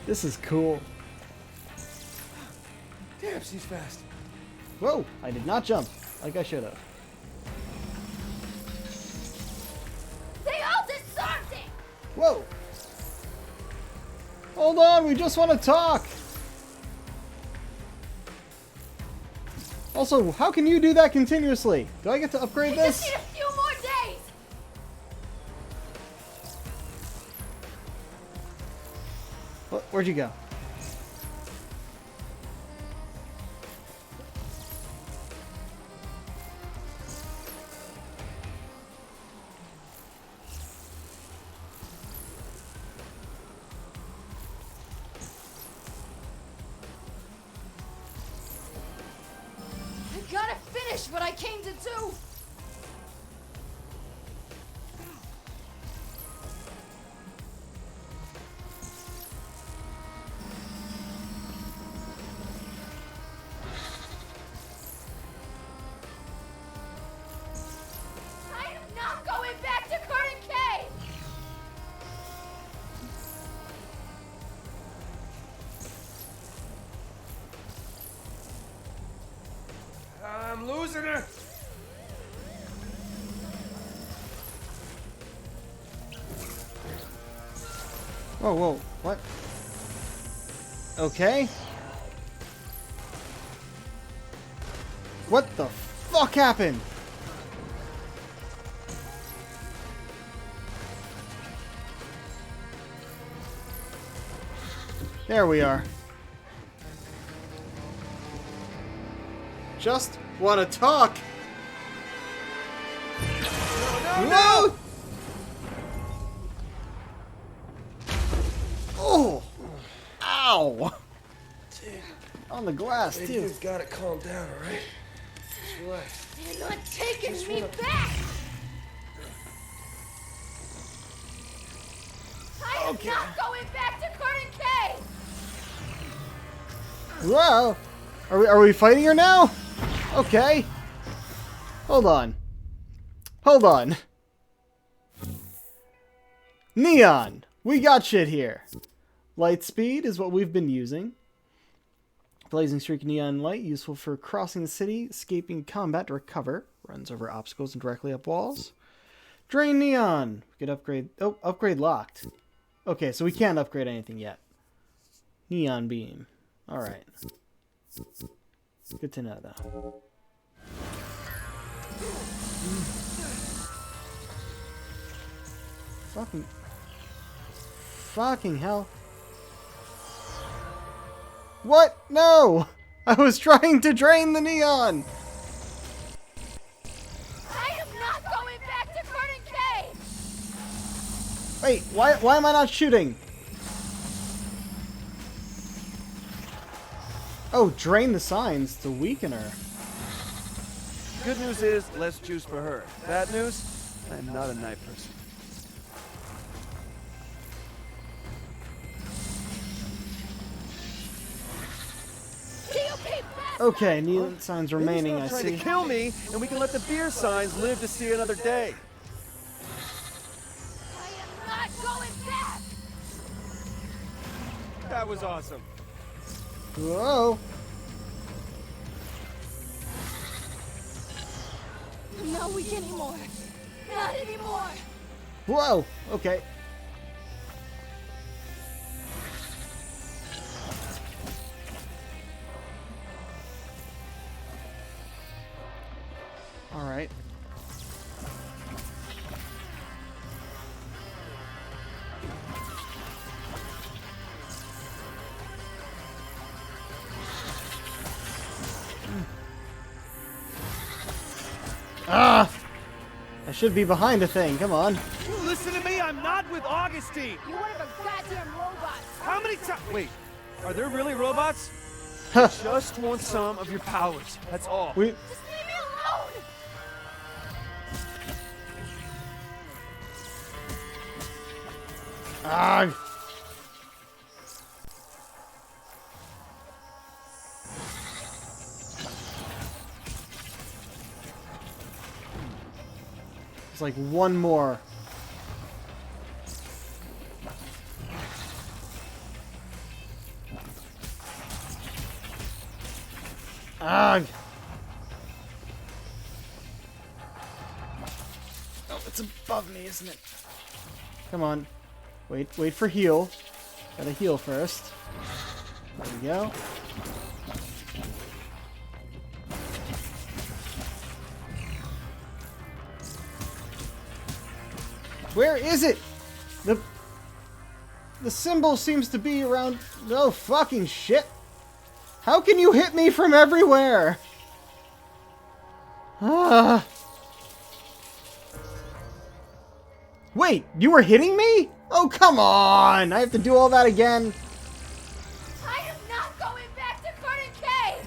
Speaker 1: This is cool.
Speaker 8: Damn, she's fast.
Speaker 1: Whoa, I did not jump like I should have.
Speaker 11: They all disarmed it!
Speaker 1: Whoa! Hold on, we just want to talk! Also, how can you do that continuously? Do I get to upgrade
Speaker 11: I just
Speaker 1: this?
Speaker 11: need a few more days!
Speaker 1: Where'd you go?
Speaker 11: I gotta finish what I came to do! I am not going back to Curtin Cave!
Speaker 8: I'm losing her.
Speaker 1: Whoa, whoa, what? Okay. What the fuck happened? There we are. Just want to talk. No! Oh! Ow! On the glass,
Speaker 8: Hey,
Speaker 1: too.
Speaker 8: you've got to calm down, all right? Just relax.
Speaker 11: They're not taking me back! I am not going back to Curtin Cave!
Speaker 1: Whoa! Are we fighting her now? Okay. Hold on. Hold on. Neon! We got shit here. Light speed is what we've been using. Blazing streak neon light, useful for crossing the city, escaping combat to recover. Runs over obstacles and directly up walls. Drain neon! We could upgrade... Oh, upgrade locked. Okay, so we can't upgrade anything yet. Neon beam. Alright. Good to know, though. Fucking hell. What? No! I was trying to drain the neon!
Speaker 11: I am not going back to Curtin Cave!
Speaker 1: Wait, why am I not shooting? Oh, drain the signs to weaken her.
Speaker 7: Good news is, less juice for her. Bad news, I'm not a night person.
Speaker 1: Okay, neon signs remaining, I
Speaker 7: Trying
Speaker 1: see.
Speaker 7: to kill me, and we can let the beer signs live to see another day.
Speaker 11: I am not going back!
Speaker 8: That was awesome.
Speaker 1: Whoa!
Speaker 11: I'm not weak anymore. Not anymore.
Speaker 1: Whoa! Okay. Alright. Ah! I should be behind a thing, come on.
Speaker 7: You listen to me, I'm not with Augustine.
Speaker 11: You one of a goddamn robot.
Speaker 7: How many times? Wait, are there really robots?
Speaker 1: Huh.
Speaker 7: Just want some of your powers, that's all.
Speaker 1: We...
Speaker 11: Just leave me alone!
Speaker 1: Ah! It's like one more. Ugh. Oh, it's above me, isn't it? Come on. Wait for heal. Gotta heal first. There we go. Where is it? The symbol seems to be around... No fucking shit. How can you hit me from everywhere? Ah. Wait, you were hitting me? Oh, come on! I have to do all that again?
Speaker 11: I am not going back to Garden Cave!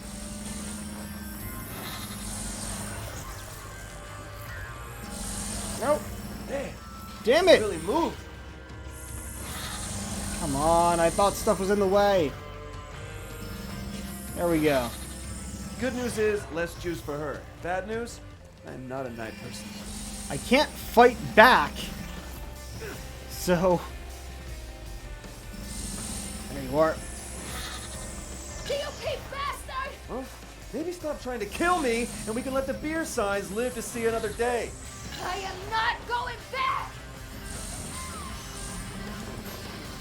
Speaker 1: Nope.
Speaker 8: Man,
Speaker 1: Damn it!
Speaker 8: really moved.
Speaker 1: Come on, I thought stuff was in the way. There we go.
Speaker 8: Good news is less juice for her. Bad news, I'm not a night person.
Speaker 1: I can't fight back. So... There you are.
Speaker 11: GOP bastard!
Speaker 8: Well, maybe stop trying to kill me, and we can let the beer signs live to see another day.
Speaker 11: I am not going back!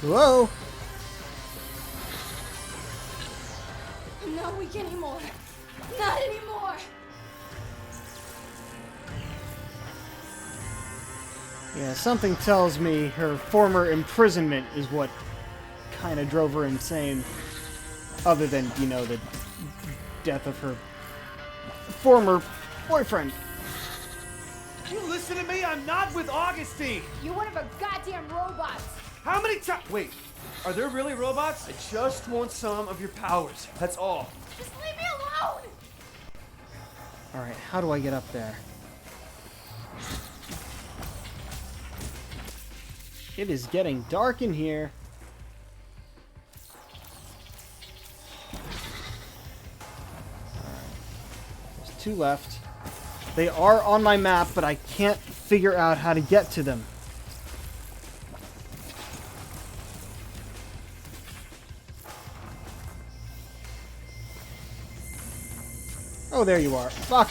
Speaker 1: Whoa!
Speaker 11: Not weak anymore. Not anymore.
Speaker 1: Yeah, something tells me her former imprisonment is what kind of drove her insane. Other than, you know, the death of her former boyfriend.
Speaker 7: You listen to me? I'm not with Augustine.
Speaker 11: You're one of her goddamn robots.
Speaker 7: How many times? Wait, are there really robots?
Speaker 8: I just want some of your powers. That's all.
Speaker 11: Just leave me alone.
Speaker 1: Alright, how do I get up there? It is getting dark in here. There's 2 left. They are on my map, but I can't figure out how to get to them. Oh, there you are. Fuck.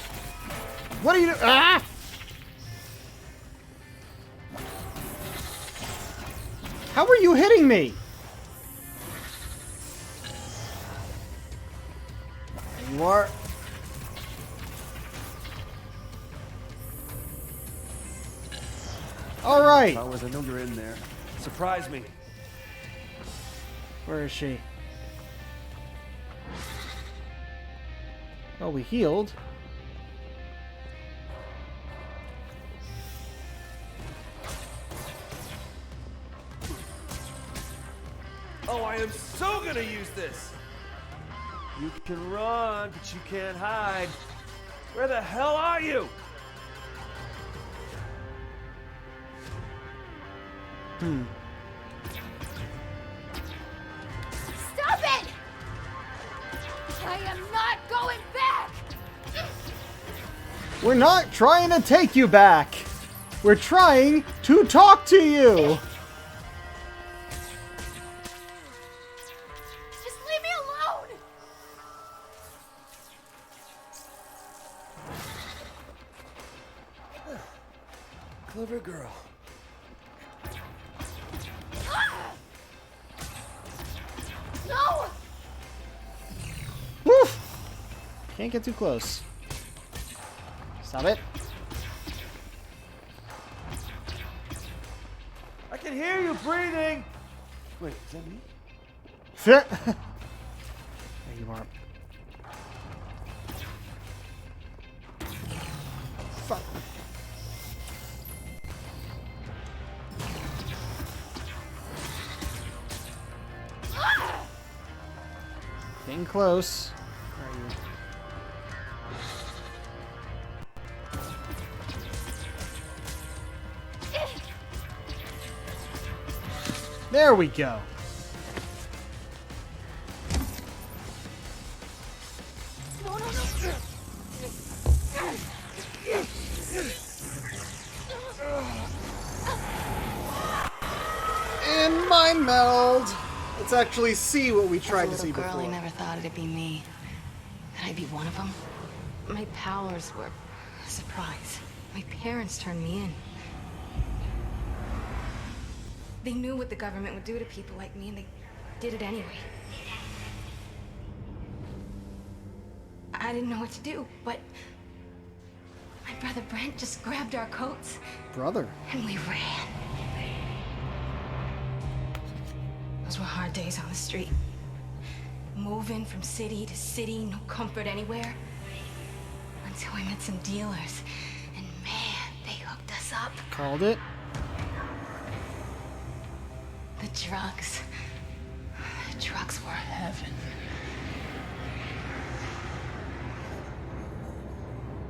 Speaker 1: What are you doing? Ah! How are you hitting me? There you are. All right.
Speaker 3: Powers, I know you're in there.
Speaker 8: Surprise me.
Speaker 1: Where is she? Oh, we healed.
Speaker 8: Oh, I am so gonna use this. You can run, but you can't hide. Where the hell are you?
Speaker 11: Stop it! I am not going back.
Speaker 1: We're not trying to take you back. We're trying to talk to you.
Speaker 11: Just leave me alone.
Speaker 8: Clever girl.
Speaker 11: No!
Speaker 1: Woof! Can't get too close. Stop it.
Speaker 8: I can hear you breathing. Wait, is that me?
Speaker 1: There you are. Fuck. Getting close. Where are you? There we go.
Speaker 11: No, no, no.
Speaker 1: And mind meld. Let's actually see what we tried to
Speaker 11: As a
Speaker 1: see
Speaker 11: little girl,
Speaker 1: before.
Speaker 11: I never thought it'd be me. Could I be one of them? My powers were a surprise. My parents turned me in. They knew what the government would do to people like me, and they did it anyway. I didn't know what to do, but my brother Brent just grabbed our coats,
Speaker 1: Brother.
Speaker 11: and we ran. Those were hard days on the street. Moving from city to city, no comfort anywhere. Until we met some dealers, and man, they hooked us up.
Speaker 1: Called it.
Speaker 11: The drugs. The drugs were heaven.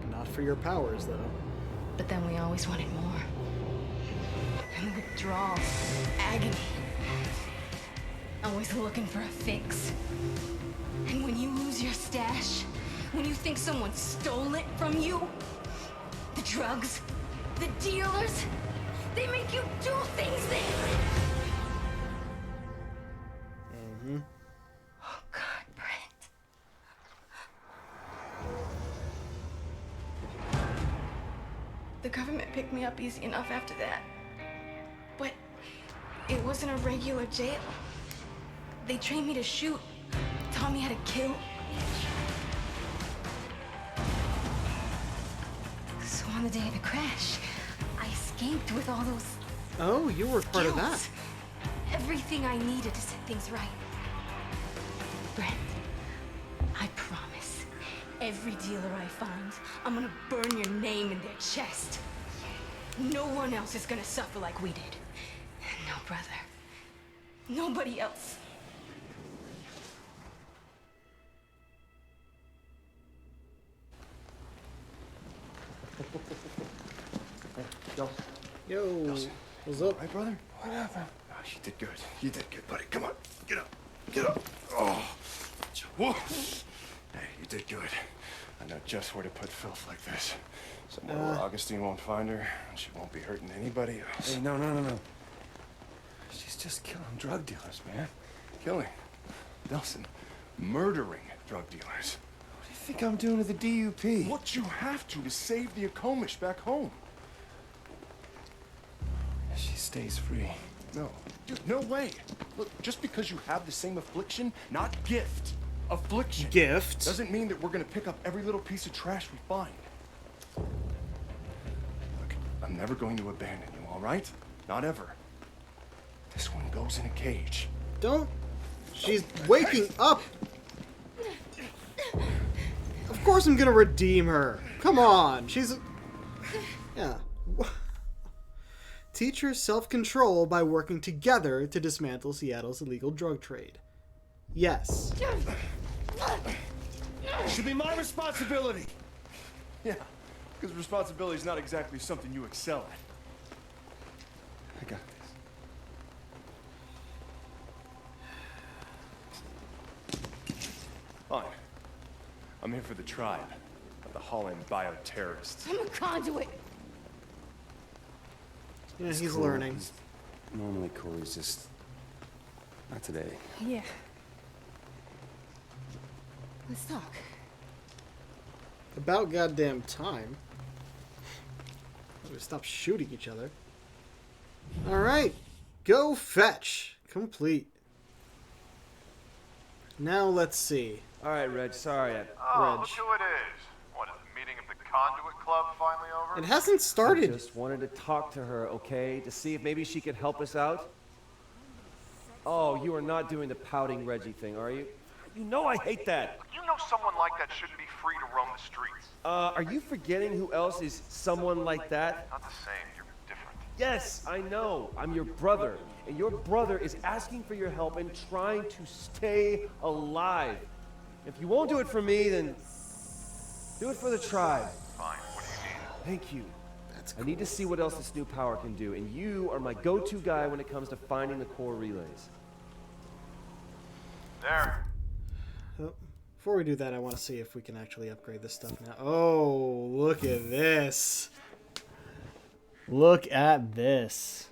Speaker 1: Not for your powers, though.
Speaker 11: But then we always wanted more. And the withdrawal, agony. Always looking for a fix. And when you lose your stash, when you think someone stole it from you, the drugs, the dealers, they make you do things then. Oh God, Brent. The government picked me up easy enough after that. But it wasn't a regular jail. They trained me to shoot, taught me how to kill. So on the day of the crash, I escaped with all those
Speaker 1: Oh, you were part of that.
Speaker 11: skills. Everything I needed to set things right. Brent, I promise, every dealer I find, I'm gonna burn your name in their chest. No one else is gonna suffer like we did. No brother. Nobody else.
Speaker 1: Yo. What's up?
Speaker 6: Right, brother? What happened? Oh, you did good. You did good, buddy. Come on. Get up. Get up. Oh. Whoa. Hey, you did good. I know just where to put filth like this. Somewhere where Augustine won't find her, and she won't be hurting anybody else.
Speaker 3: Hey, no. She's just killing drug dealers, man.
Speaker 6: Killing. Nelson. Murdering drug dealers.
Speaker 3: What do you think I'm doing to the DUP?
Speaker 6: What you have to save the Akomish back home.
Speaker 3: She stays free.
Speaker 6: No. Dude, no way. Look, just because you have the same affliction, not gift, affliction.
Speaker 1: Gift.
Speaker 6: Doesn't mean that we're gonna pick up every little piece of trash we find. Look, I'm never going to abandon you, all right? Not ever. This one goes in a cage.
Speaker 1: Don't. She's waking up. Of course I'm gonna redeem her. Come on. She's... Yeah. Teach self-control by working together to dismantle Seattle's illegal drug trade. Yes.
Speaker 6: It should be my responsibility. Yeah, because responsibility is not exactly something you excel at.
Speaker 3: I got this.
Speaker 6: Fine. I'm here for the tribe of the Holland bioterrorists.
Speaker 11: I'm a conduit.
Speaker 1: Yeah,
Speaker 3: It's
Speaker 1: he's
Speaker 3: cool.
Speaker 1: learning.
Speaker 3: Normally Corey's just... not today.
Speaker 11: Yeah. Let's talk.
Speaker 1: About goddamn time. We stop shooting each other. Alright. Go fetch. Complete. Now let's see.
Speaker 8: All right, Reg, sorry.
Speaker 6: Oh, look who it is. What, is the meeting of the Conduit Club finally over?
Speaker 1: It hasn't
Speaker 8: I
Speaker 1: started.
Speaker 8: just wanted to talk to her, okay? To see if maybe she could help us out. Oh, you are not doing the pouting Reggie thing, are you? You know I hate that.
Speaker 6: You know someone like that shouldn't be free to roam the streets.
Speaker 8: Are you forgetting who else is someone like that?
Speaker 6: Not the same, you're different.
Speaker 8: Yes, I know. I'm your brother. And your brother is asking for your help and trying to stay alive. If you won't do it for me, then do it for the tribe.
Speaker 6: Fine, what do you need?
Speaker 8: Thank you. I need to see what else this new power can do, and you are my go-to guy when it comes to finding the core relays.
Speaker 6: There.
Speaker 1: Oh, before we do that, I want to see if we can actually upgrade this stuff now. Oh, look at this. Look at this.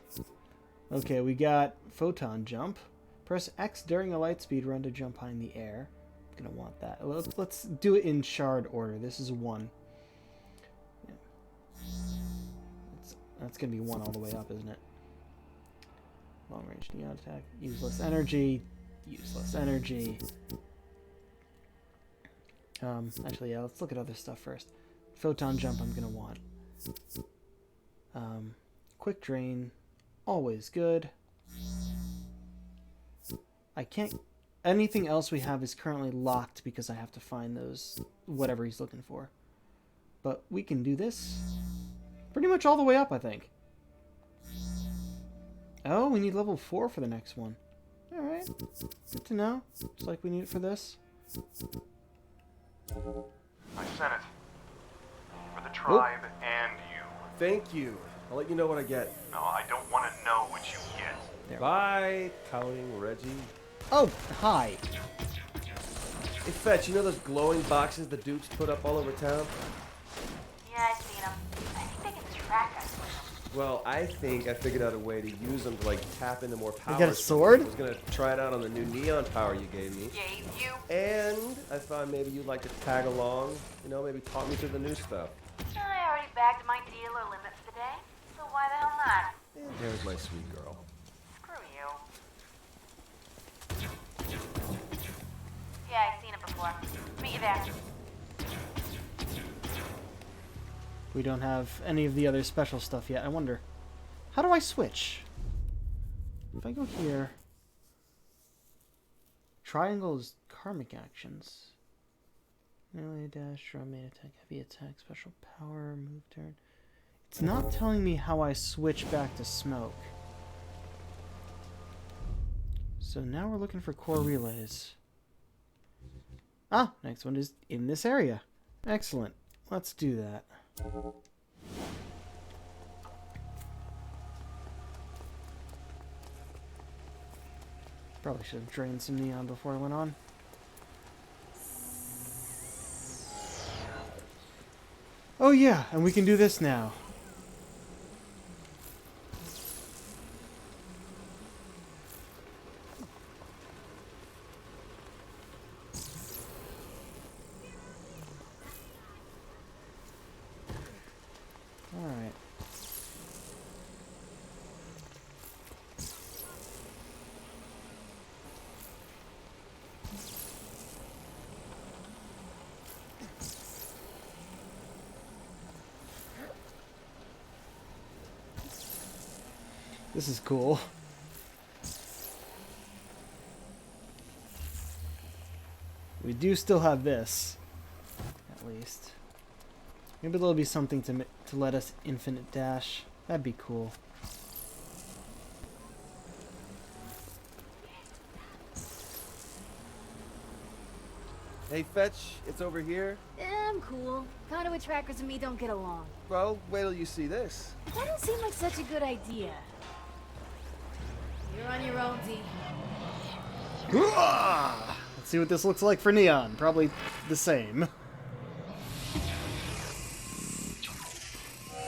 Speaker 1: Okay, we got Photon Jump. Press X during a light speed run to jump high in the air. I'm going to want that. Let's do it in shard order. This is 1. Yeah. That's going to be 1 all the way up, isn't it? Long range neon attack. Use less energy. Use less energy. Actually, yeah, let's look at other stuff first. Photon Jump I'm going to want. Quick Drain. Always good. I can't... Anything else we have is currently locked because I have to find those... whatever he's looking for. But we can do this pretty much all the way up, I think. Oh, we need level 4 for the next one. Alright. Good to know. Just like we need it for this.
Speaker 6: I sent it. For the tribe and you.
Speaker 8: Thank you. I'll let you know what I get.
Speaker 6: No, I don't want to know what you get.
Speaker 1: There.
Speaker 8: Bye, pouting Reggie.
Speaker 1: Oh, hi.
Speaker 8: Hey, Fetch, you know those glowing boxes the dupes put up all over town?
Speaker 4: Yeah, I've seen them. I think they can track us.
Speaker 8: Well, I think I figured out a way to use them to, like, tap into more power.
Speaker 1: You got a sword?
Speaker 8: I was gonna try it out on the new neon power you gave me.
Speaker 4: Gave you?
Speaker 8: And I thought maybe you'd like to tag along. You know, maybe talk me through the new stuff.
Speaker 4: I already bagged my dealer limit for the day, so why the hell not?
Speaker 8: And there's my sweet girl.
Speaker 4: Screw you. Yeah, I've seen it before. Meet you there.
Speaker 1: We don't have any of the other special stuff yet. I wonder, how do I switch? If I go here, triangle is karmic actions. Melee dash, drum main attack, heavy attack, special power, move turn. It's not telling me how I switch back to smoke. So now we're looking for core relays. Ah, next one is in this area. Excellent. Let's do that. Probably should have drained some neon before I went on. Oh yeah, and we can do this now. Alright. This is cool. We do still have this, at least. Maybe there'll be something to let us infinite dash. That'd be cool.
Speaker 8: Hey, Fetch, it's over here.
Speaker 11: I'm cool. Conduit trackers and me don't get along.
Speaker 8: Well, wait till you see this.
Speaker 11: That don't seem like such a good idea. You're on your own, D.
Speaker 1: Let's see what this looks like for neon. Probably the same.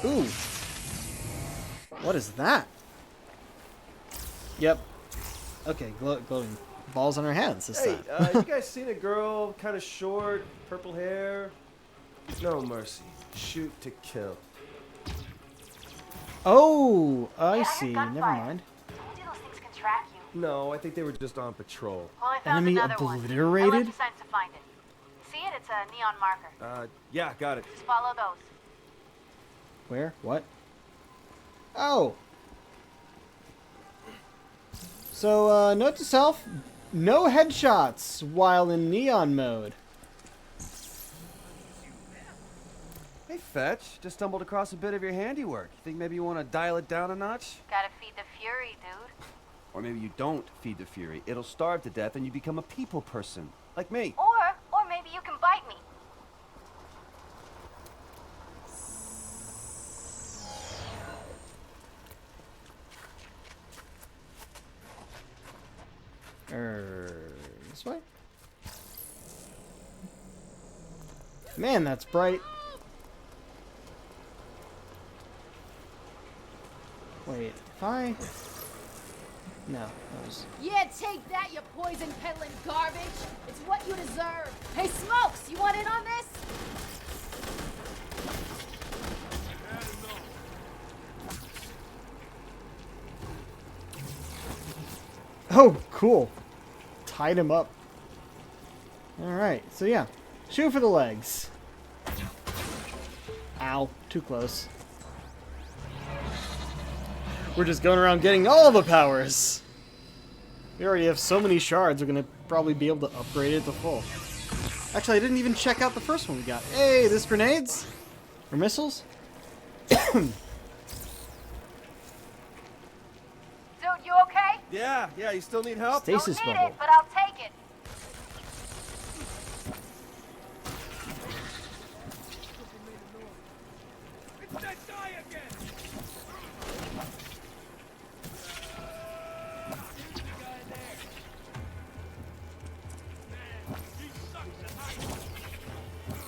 Speaker 1: Ooh. What is that? Yep. Okay, glowing balls on her hands this
Speaker 8: Hey,
Speaker 1: time.
Speaker 8: you guys seen a girl, kind of short, purple hair? No mercy. Shoot to kill.
Speaker 1: Oh, I
Speaker 4: Yeah,
Speaker 1: see.
Speaker 4: gunfire.
Speaker 1: Never mind.
Speaker 4: So do those things can track you?
Speaker 8: No, I think they were just on patrol.
Speaker 4: Well, I found
Speaker 1: Enemy
Speaker 4: another one. I
Speaker 1: obliterated?
Speaker 4: left a sign to find it. See it? It's a neon marker.
Speaker 8: Yeah, got it.
Speaker 4: Just follow those.
Speaker 1: Where? What? Oh. So, note to self, no headshots while in neon mode.
Speaker 3: Hey, Fetch, just stumbled across a bit of your handiwork. You think maybe you want to dial it down a notch?
Speaker 4: Gotta feed the fury, dude.
Speaker 3: Or maybe you don't feed the fury. It'll starve to death and you become a people person, like me.
Speaker 4: Or maybe you can bite me.
Speaker 1: This way? Man, that's bright. Wait, if I... No, that was...
Speaker 11: Yeah, take that, you poison peddling garbage. It's what you deserve. Hey, Smokes, you want in on this?
Speaker 1: Oh, cool. Tied him up. Alright, so yeah. Shoot for the legs. Ow, too close. We're just going around getting all the powers. We already have so many shards, we're going to probably be able to upgrade it to full. Actually, I didn't even check out the first one we got. Hey, this grenades? Or missiles?
Speaker 4: Dude, you okay?
Speaker 8: Yeah, you still need help?
Speaker 1: Stasis
Speaker 4: Don't need
Speaker 1: Bubble.
Speaker 4: it, but I'll take it.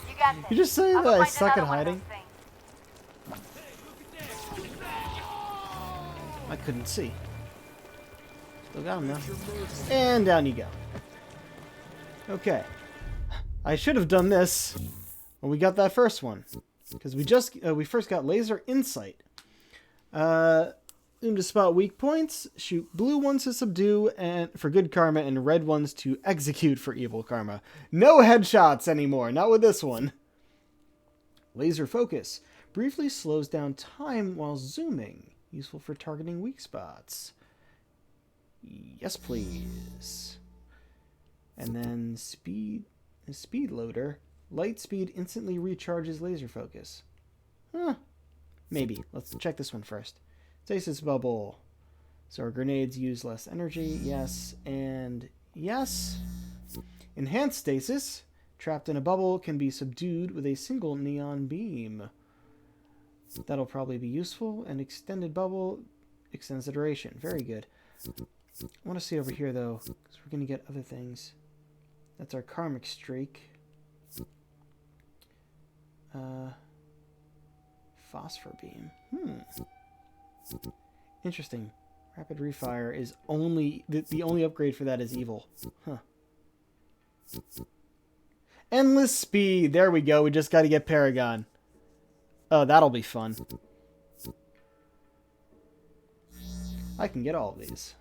Speaker 4: You got this.
Speaker 1: You just say
Speaker 4: I'll
Speaker 1: that
Speaker 4: go
Speaker 1: I
Speaker 4: find
Speaker 1: suck at
Speaker 4: another one of
Speaker 1: hiding?
Speaker 4: those things.
Speaker 1: I couldn't see. Still got him though. And down you go. Okay. I should have done this when we got that first one. Because we first got laser insight. Zoom to spot weak points, shoot blue ones to subdue and for good karma, and red ones to execute for evil karma. No headshots anymore, not with this one. Laser focus briefly slows down time while zooming, useful for targeting weak spots. Yes, please. And then speed loader, light speed instantly recharges laser focus. Huh. Maybe. Let's check this one first. Stasis Bubble. So our grenades use less energy. Yes. And yes. Enhanced stasis. Trapped in a bubble can be subdued with a single neon beam. That'll probably be useful. And extended bubble extends the duration. Very good. I want to see over here, though, because we're going to get other things. That's our karmic streak. Phosphor beam. Interesting. Rapid refire is only... The only upgrade for that is evil. Huh. Endless speed. There we go. We just got to get Paragon. Oh, that'll be fun. I can get all of these.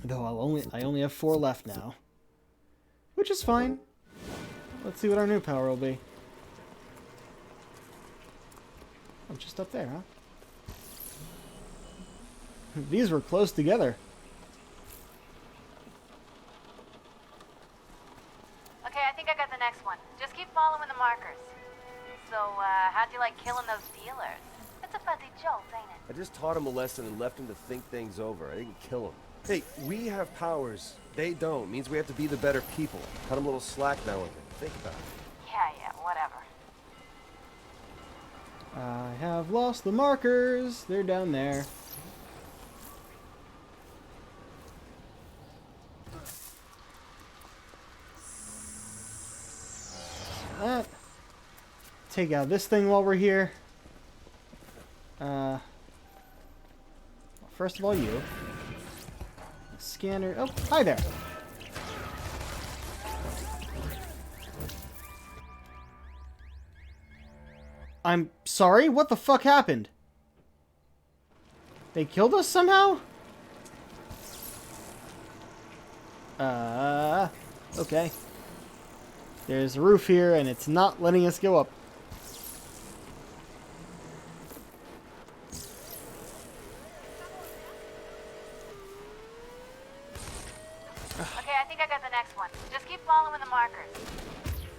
Speaker 1: Though I only have 4 left now. Which is fine. Let's see what our new power will be. Oh, just up there, huh? These were close together.
Speaker 4: Okay, I think I got the next one. Just keep following the markers. So, how'd you like killing those dealers? It's a fuzzy jolt, ain't it?
Speaker 8: I just taught him a lesson and left him to think things over. I didn't kill him. Hey, we have powers. They don't. Means we have to be the better people. Cut him a little slack now and then. Think about it.
Speaker 4: Yeah, whatever.
Speaker 1: I have lost the markers. They're down there. That. Take out this thing while we're here. First of all, you. Scanner. Oh, hi there. I'm sorry? What the fuck happened? They killed us somehow? Okay. There's a roof here, and it's not letting us go up.
Speaker 4: Okay, I think I got the next one. Just keep following the markers.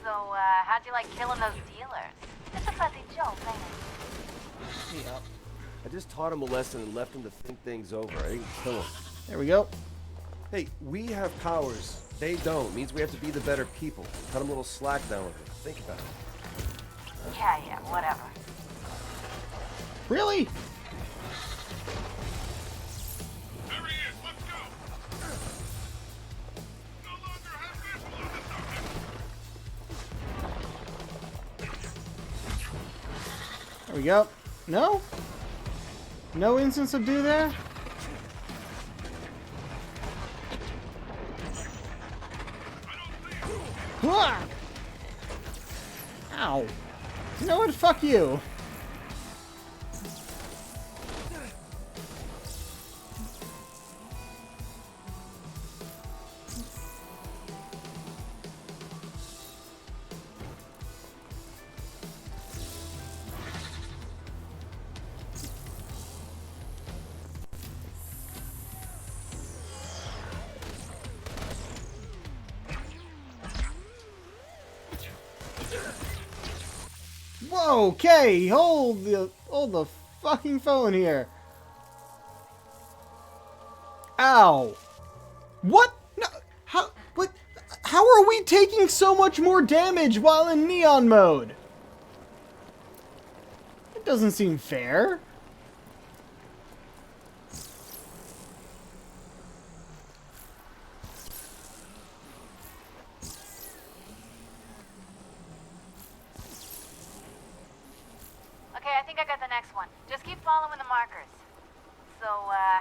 Speaker 4: So, how'd you like killing those dealers? It's a fuzzy jolt, ain't it?
Speaker 1: Yep.
Speaker 8: I just taught him a lesson and left him to think things over. I didn't kill him.
Speaker 1: There we go.
Speaker 8: Hey, we have powers. They don't. Means we have to be the better people. Cut him a little slack now and then. Think about it.
Speaker 4: Yeah, whatever.
Speaker 1: Really?
Speaker 2: There he is. Let's go.
Speaker 1: There we go. No? No instant subdue there? Hua! Ow. You know what? Fuck you. Whoa, okay, hold the fucking phone here. Ow. What? No, how are we taking so much more damage while in neon mode? It doesn't seem fair.
Speaker 4: Okay, I think I got the next one. Just keep following the markers. So,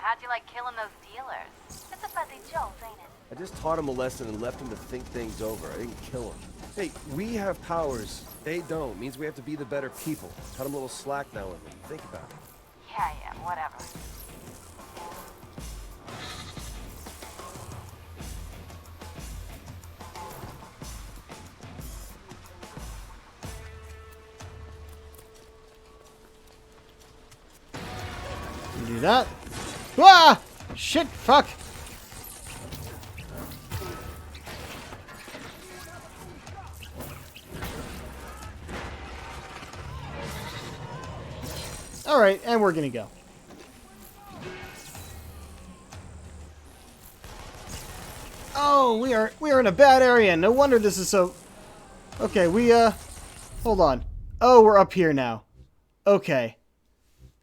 Speaker 4: how'd you like killing those dealers? It's a fuzzy joke, ain't it?
Speaker 8: I just taught him a lesson and left him to think things over. I didn't kill him. Hey, we have powers. They don't. Means we have to be the better people. Cut him a little slack now and then. Think about it.
Speaker 4: Yeah, whatever.
Speaker 1: Do that. Ah! Shit, fuck. Alright, and we're gonna go. Oh, we are in a bad area. No wonder this is so... Okay, hold on. Oh, we're up here now. Okay.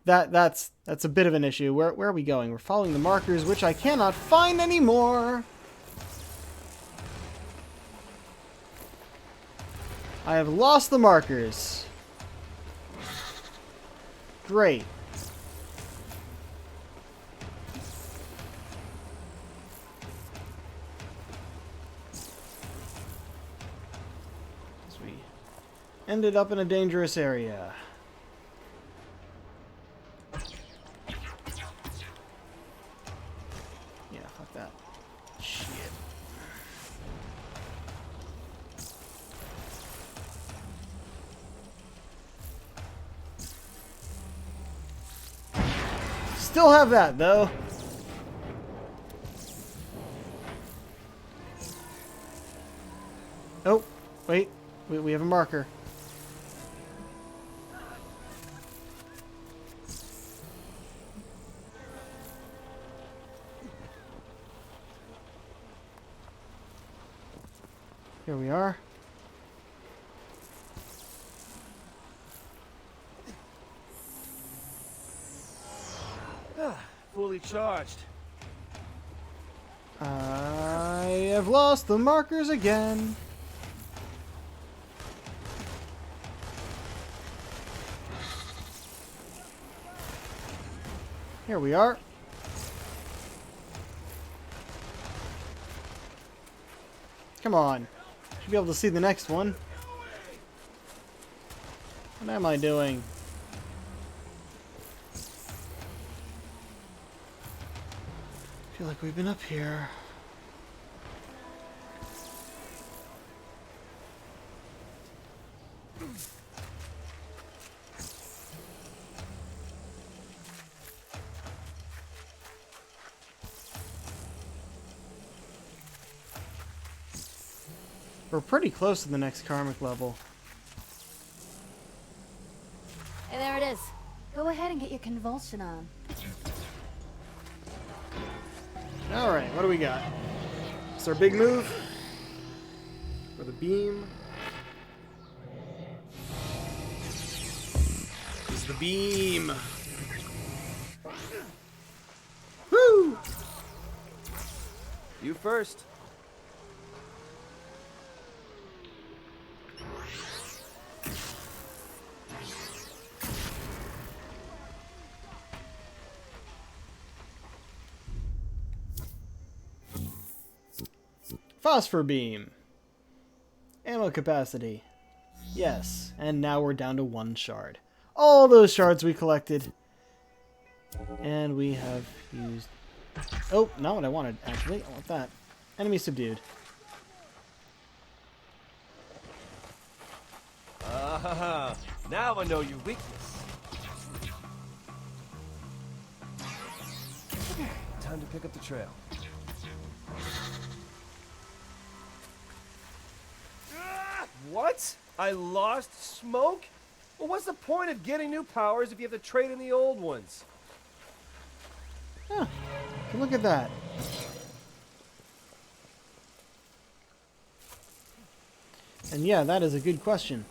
Speaker 1: That's a bit of an issue. Where are we going? We're following the markers, which I cannot find anymore. I have lost the markers. Great. So we ended up in a dangerous area. Yeah, fuck that. Shit. Still have that, though. Oh, wait. We have a marker. Here we are.
Speaker 8: Fully charged.
Speaker 1: I have lost the markers again. Here we are. Come on. Should be able to see the next one. What am I doing? I feel like we've been up here. We're pretty close to the next karmic level.
Speaker 11: Hey, there it is. Go ahead and get your convulsion on.
Speaker 1: Alright, what do we got? Is our big move? Or the beam? Is the beam. Woo!
Speaker 8: You first.
Speaker 1: Phosphor beam. Ammo capacity. Yes. And now we're down to 1 shard. All those shards we collected. And we have used... Oh, not what I wanted, actually. I want that. Enemy subdued.
Speaker 8: Now I know your weakness. Okay, time to pick up the trail. What? I lost smoke? Well, what's the point of getting new powers if you have to trade in the old ones?
Speaker 1: Huh. Look at that. And yeah, that is a good question.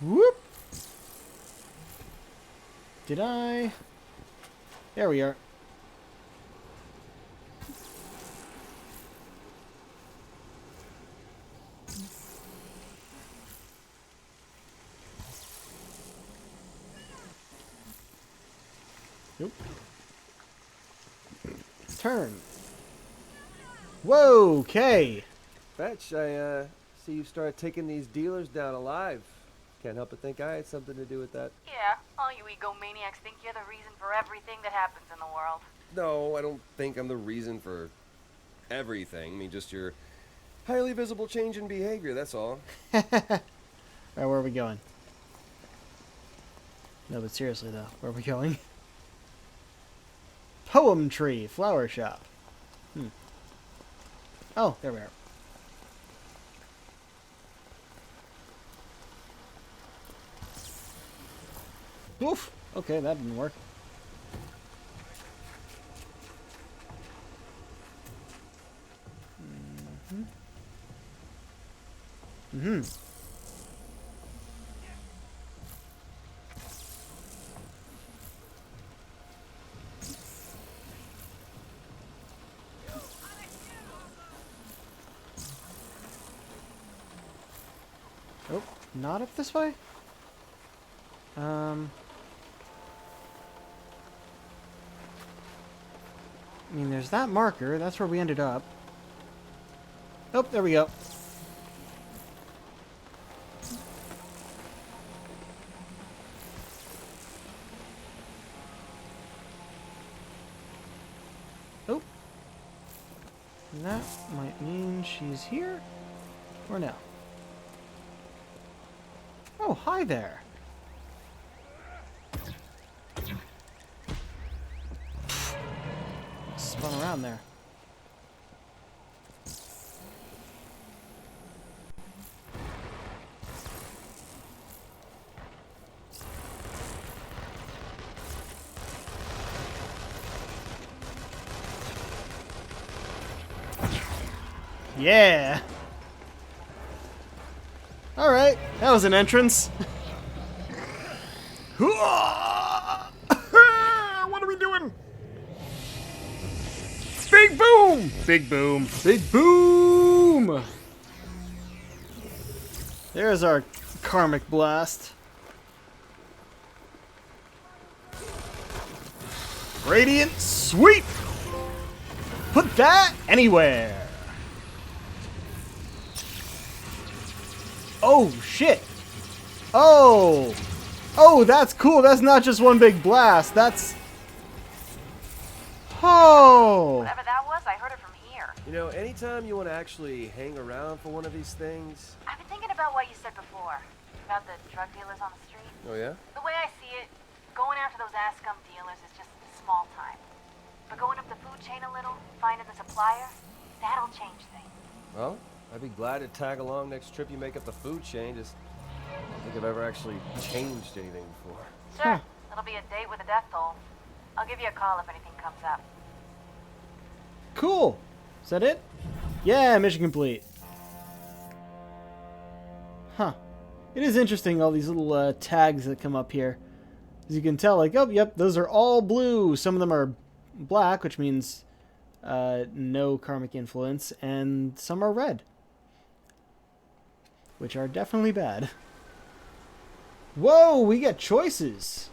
Speaker 1: Whoop! Did I? There we are. Nope. Turn. Whoa, okay.
Speaker 8: Fetch, I see you started taking these dealers down alive. Can't help but think I had something to do with that.
Speaker 4: Yeah, all you egomaniacs think you're the reason for everything that happens in the world.
Speaker 8: No, I don't think I'm the reason for everything. I mean, just your highly visible change in behavior, that's all.
Speaker 1: Alright, where are we going? No, but seriously though, where are we going? Poem Tree Flower Shop. Oh, there we are. Oof! Okay, that didn't work. Oh, not up this way? I mean, there's that marker. That's where we ended up. Oh, there we go. Oh. And that might mean she's here? Or no? Oh, hi there. Spun around there. Yeah. All right, that was an entrance. What are we doing? Big boom! Big boom! Big boom! There's our karmic blast. Radiant sweep! Put that anywhere! Oh, shit! Oh! Oh, that's cool! That's not just one big blast, that's... Oh!
Speaker 4: Whatever that was, I heard it from here.
Speaker 8: You know, anytime you want to actually hang around for one of these things...
Speaker 4: I've been thinking about what you said before, about the drug dealers on the street.
Speaker 8: Oh, yeah?
Speaker 4: The way I see it, going after those ass-scum dealers is just small time. But going up the food chain a little, finding the supplier, that'll change things.
Speaker 8: Well, I'd be glad to tag along next trip you make up the food chain. Just I don't think I've ever actually changed anything before.
Speaker 4: Sure. It'll be a date with a death toll. I'll give you a call if anything comes up.
Speaker 1: Cool. Is that it? Yeah, mission complete. Huh. It is interesting, all these little tags that come up here. As you can tell, like, oh, yep, those are all blue. Some of them are black, which means no karmic influence, and some are red, which are definitely bad. Whoa, we get choices.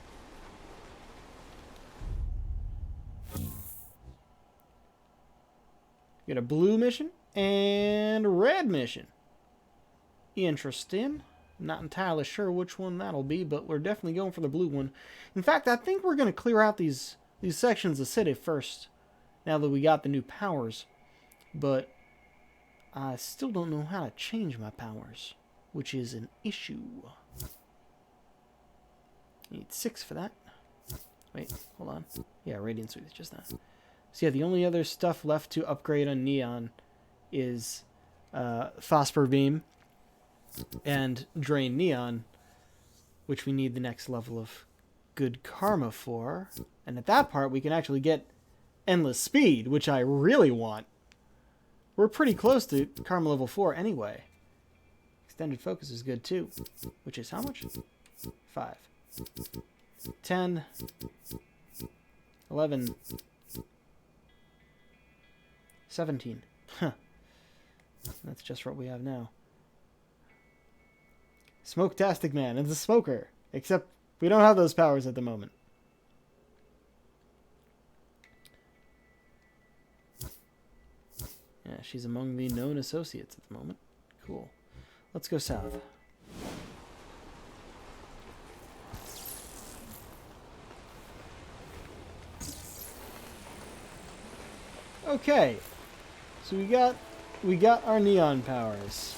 Speaker 1: We got a blue mission and a red mission. Interesting. Not entirely sure which one that'll be, but we're definitely going for the blue one. In fact, I think we're going to clear out these sections of city first, now that we got the new powers. But I still don't know how to change my powers, which is an issue. Need 6 for that. Wait, hold on. Yeah, Radiant Suite is just that. So yeah, the only other stuff left to upgrade on Neon is Phosphor Beam and Drain Neon, which we need the next level of good karma for. And at that part, we can actually get Endless Speed, which I really want. We're pretty close to karma level 4 anyway. Extended Focus is good too, which is how much? 5. 10. 11. 17. Huh. That's just what we have now. Smoke-tastic Man and the Smoker. Except we don't have those powers at the moment. Yeah, she's among the known associates at the moment. Cool. Let's go south. Okay. So we got our neon powers.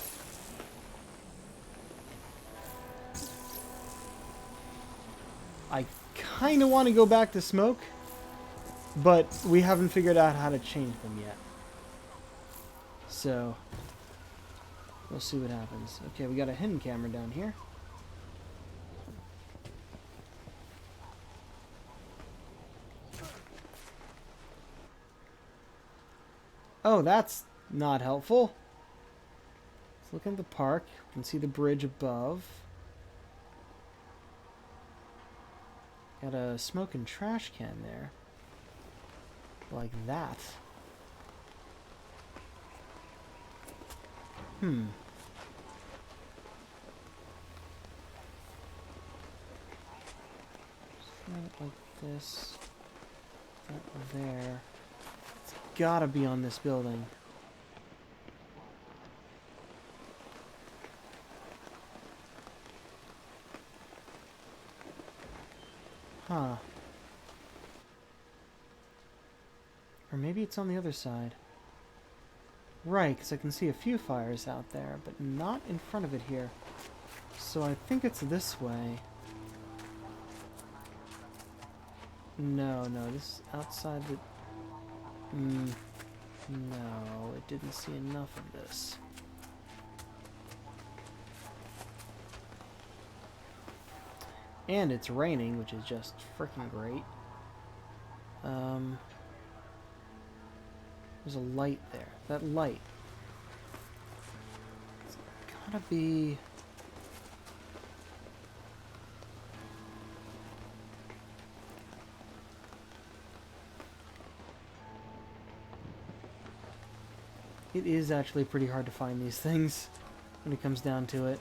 Speaker 1: I kind of want to go back to smoke, but we haven't figured out how to change them yet. So we'll see what happens. Okay, we got a hidden camera down here. Oh, that's not helpful. Let's look at the park. You can see the bridge above. Got a smoking trash can there. Like that. Like this. That there. It's gotta be on this building. Huh. Or maybe it's on the other side. Right, because I can see a few fires out there, but not in front of it here. So I think it's this way. No, this is outside the... no, it didn't see enough of this. And it's raining, which is just freaking great. There's a light there. That light. It's gotta be... It is actually pretty hard to find these things when it comes down to it.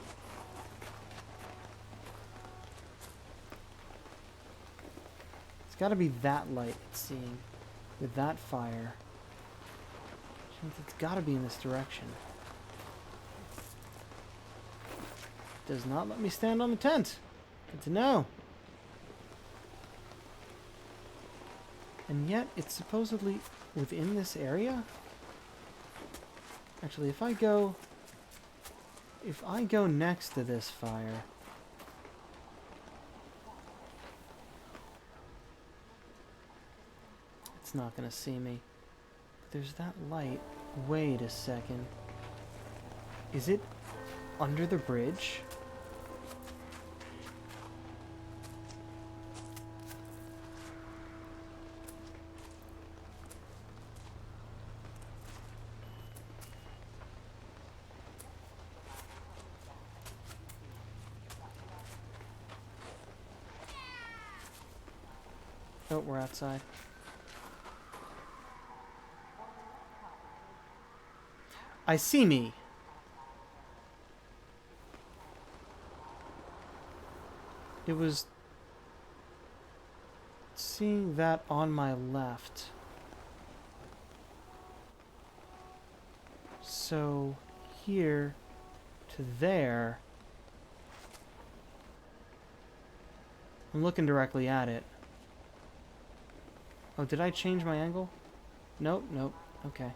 Speaker 1: It's gotta be that light it's seeing with that fire. It's gotta be in this direction. Does not let me stand on the tent. Good to know. And yet it's supposedly within this area? Actually, if I go next to this fire, it's not gonna see me. There's that light. Wait a second. Is it under the bridge? Oh, we're outside. I see me. It was seeing that on my left. So here to there. I'm looking directly at it. Oh, did I change my angle? Nope, nope. Okay.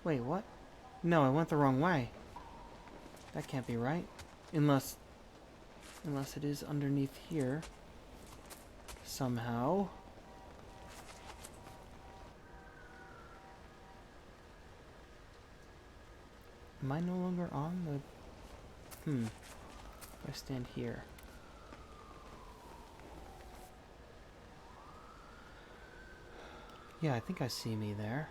Speaker 1: Wait, what? No, I went the wrong way. That can't be right. Unless it is underneath here. Somehow. Am I no longer on the... I stand here. Yeah, I think I see me there.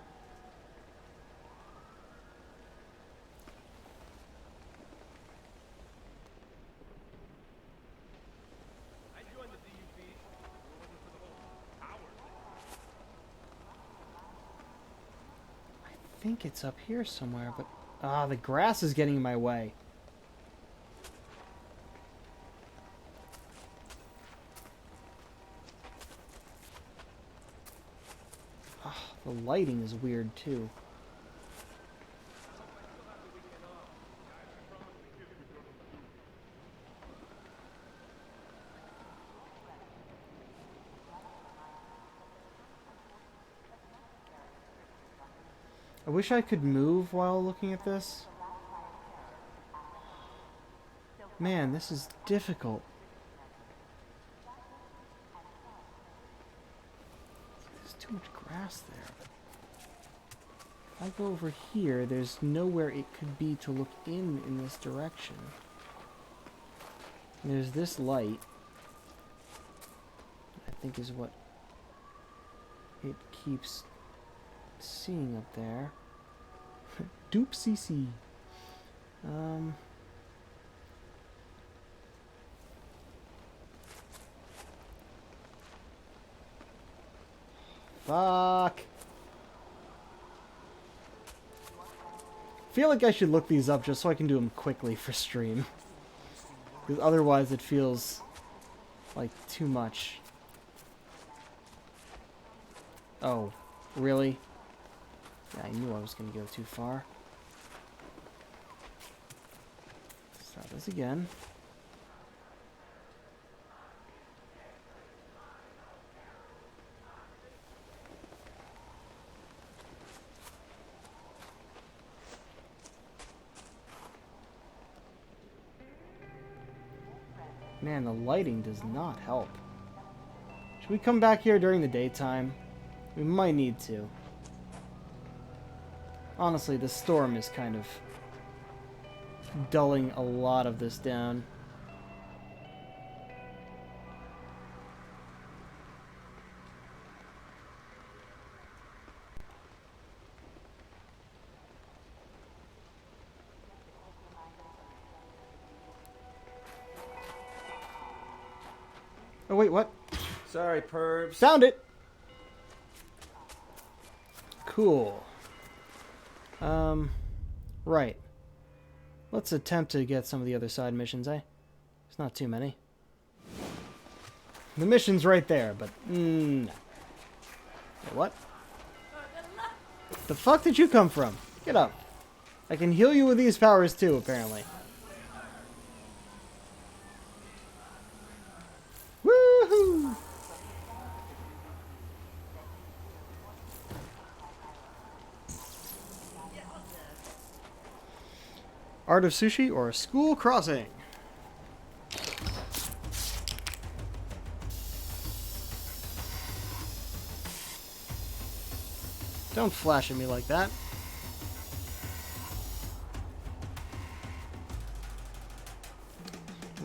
Speaker 1: I think it's up here somewhere, but... Ah, the grass is getting in my way. Ah, the lighting is weird, too. I wish I could move while looking at this. Man, this is difficult. There's too much grass there. If I go over here, there's nowhere it could be to look in this direction. And there's this light. I think is what it keeps seeing up there. Doop CC. Fuck. Feel like I should look these up just so I can do them quickly for stream. Because otherwise it feels like too much. Oh, really? Yeah, I knew I was going to go too far. Let's try this again. Man, the lighting does not help. Should we come back here during the daytime? We might need to. Honestly, the storm is kind of dulling a lot of this down. Oh, wait, what?
Speaker 8: Sorry, pervs.
Speaker 1: Found it! Cool. Right. Let's attempt to get some of the other side missions, eh? There's not too many. The mission's right there, but... no. Wait, what? The fuck did you come from? Get up. I can heal you with these powers too, apparently. Woohoo! Art of Sushi or School Crossing? Don't flash at me like that.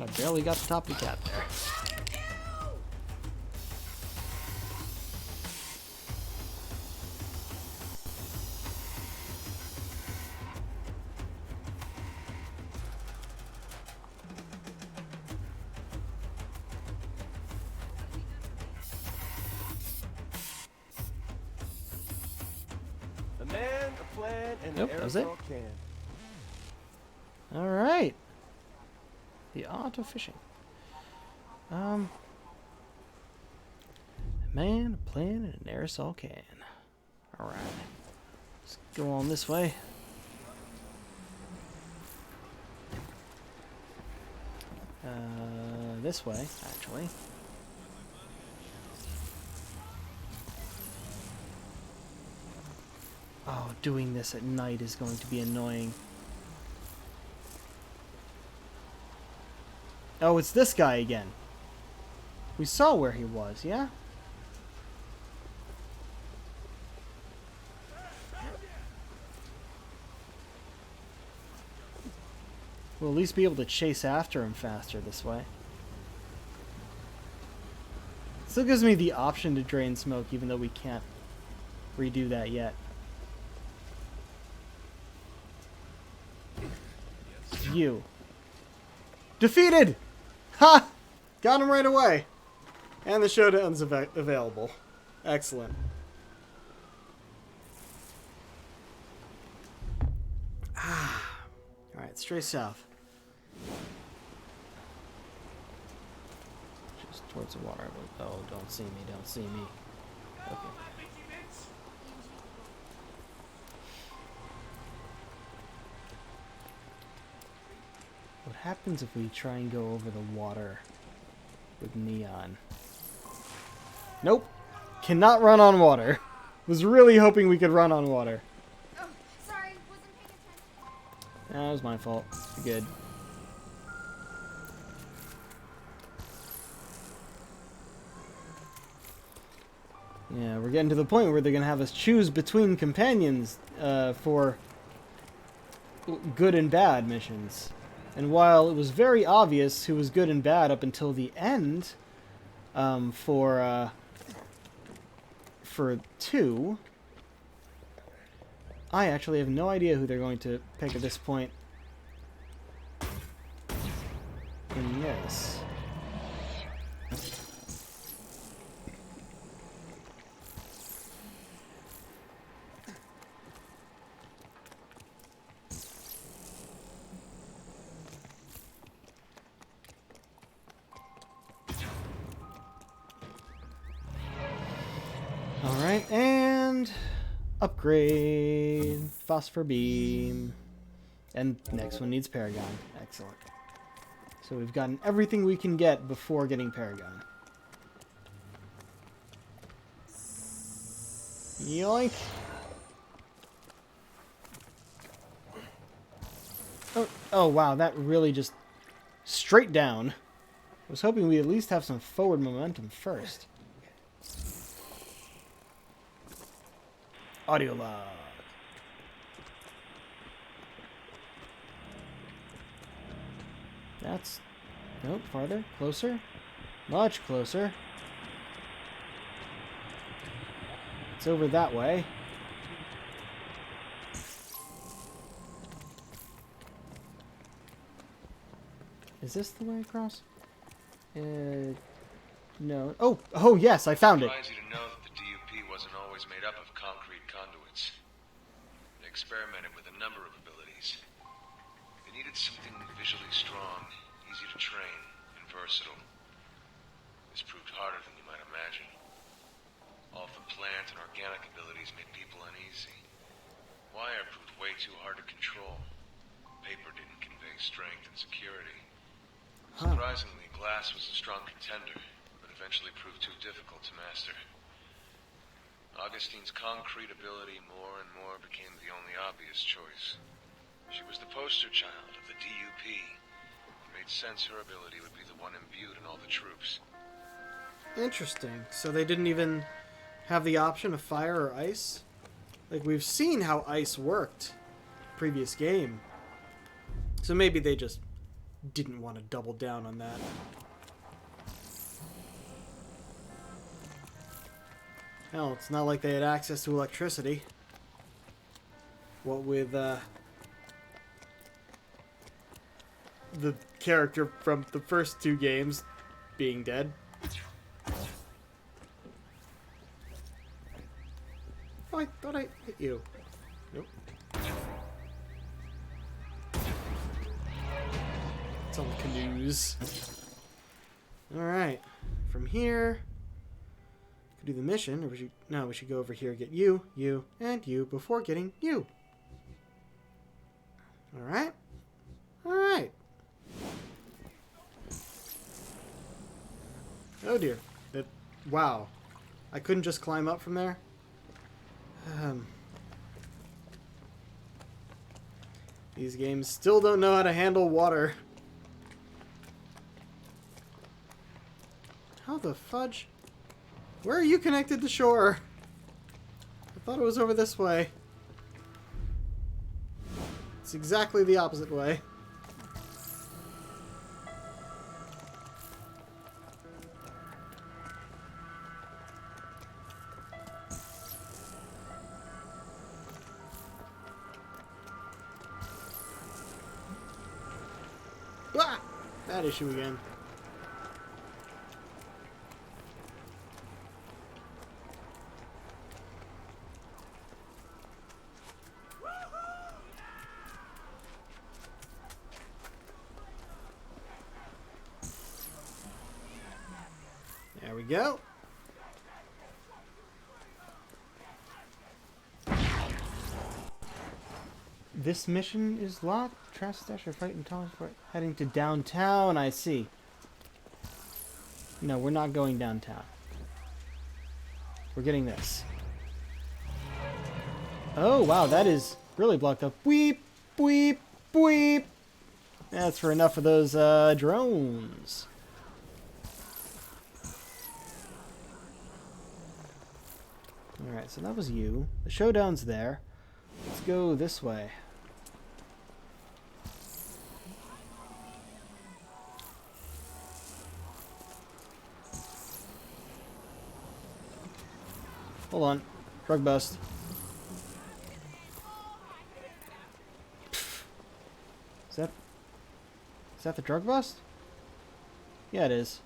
Speaker 1: I barely got the top of the cat there.
Speaker 8: A man, a plan, and
Speaker 1: Nope,
Speaker 8: an
Speaker 1: that was it.
Speaker 8: aerosol can.
Speaker 1: Alright. The art of fishing. Man, a plan, and an aerosol can. Alright. Let's go on this way. This way, actually. Oh, doing this at night is going to be annoying. Oh, it's this guy again. We saw where he was, yeah? We'll at least be able to chase after him faster this way. Still gives me the option to drain smoke, even though we can't redo that yet. You. Defeated! Ha! Got him right away. And the showdown's available. Excellent. Alright, straight south. Just towards the water. Oh, don't see me, don't see me. Okay. What happens if we try and go over the water with neon? Nope. Cannot run on water. Was really hoping we could run on water.
Speaker 11: Oh, sorry, wasn't paying attention.
Speaker 1: That was my fault. You're good. Yeah, we're getting to the point where they're gonna have us choose between companions for good and bad missions. And while it was very obvious who was good and bad up until the end, for 2, I actually have no idea who they're going to pick at this point in this. Alright, and upgrade, phosphor beam, and next one needs Paragon. Excellent. So we've gotten everything we can get before getting Paragon. Yoink! Oh wow, that really just straight down. I was hoping we'd at least have some forward momentum first. Audio log. That's... Nope, farther, closer. Much closer. It's over that way. Is this the way across? No. Oh yes, I found it.
Speaker 2: Surprised you to know that the DUP wasn't always made up of concrete conduits. They experimented with a number of abilities. They needed something visually strong, easy to train, and versatile. This proved harder than you might imagine. All of the plant and organic abilities made people uneasy. Wire proved way too hard to control. Paper didn't convey strength and security. Surprisingly, glass was a strong contender, but eventually proved too difficult to master. Augustine's concrete ability more and more became the only obvious choice. She was the poster child of the DUP. It made sense her ability would be the one imbued in all the troops.
Speaker 1: Interesting. So they didn't even have the option of fire or ice? Like, we've seen how ice worked previous game. So maybe they just didn't want to double down on that. Hell, it's not like they had access to electricity. What with the character from the first 2 games being dead. Oh, I thought I hit you. Nope. It's all canoes. Alright. From here, we could do the mission, or we should go over here, get you, and you before getting you. Alright. Alright. Oh dear. Wow. I couldn't just climb up from there? These games still don't know how to handle water. How the fudge? Where are you connected to shore? I thought it was over this way. It's exactly the opposite way. Ah! That issue again. There we go. This mission is locked. Trash stash or fight and teleport. Heading to downtown, I see. No, we're not going downtown. We're getting this. Oh, wow, that is really blocked up. Weep, weep, weep. That's for enough of those drones. Alright, so that was you. The showdown's there. Let's go this way. Hold on. Drug bust. Is that the drug bust? Yeah, it is.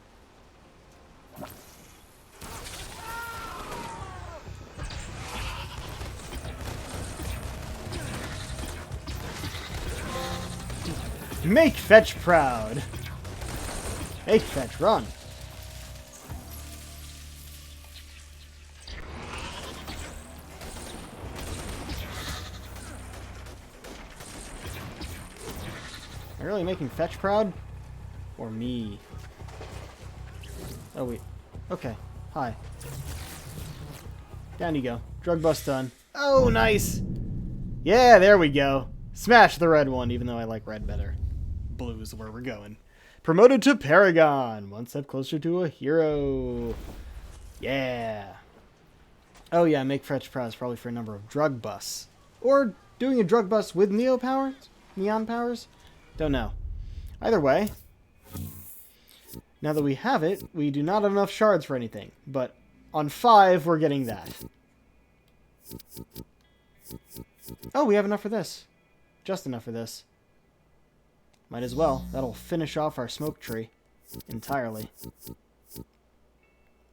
Speaker 1: Make Fetch proud. Make Fetch run. Am I really making Fetch proud? Or me? Oh wait. Okay. Hi. Down you go. Drug bust done. Oh, nice! Yeah, there we go. Smash the red one, even though I like red better. Blue is where we're going. Promoted to Paragon. One step closer to a hero. Yeah. Oh yeah, make Fetch proud is probably for a number of drug busts. Or doing a drug bust with Neon powers? Don't know. Either way, now that we have it, we do not have enough shards for anything. But on 5, we're getting that. Oh, we have enough for this. Just enough for this. Might as well. That'll finish off our smoke tree entirely.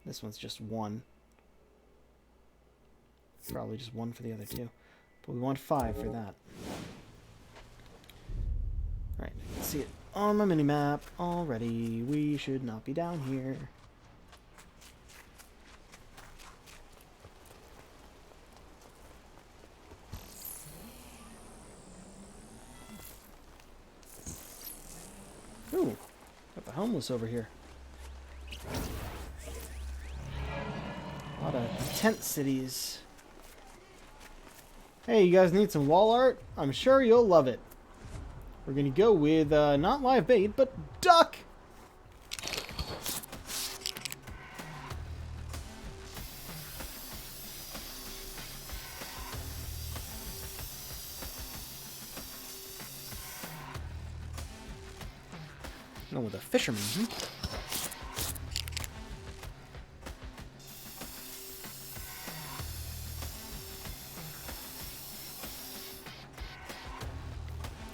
Speaker 1: This one's just 1. Probably just 1 for the other 2. But we want 5 for that. Right, I can see it on my minimap already. We should not be down here. Ooh, got the homeless over here. A lot of tent cities. Hey, you guys need some wall art? I'm sure you'll love it. We're gonna go with, not live bait, but duck! No, with a fisherman,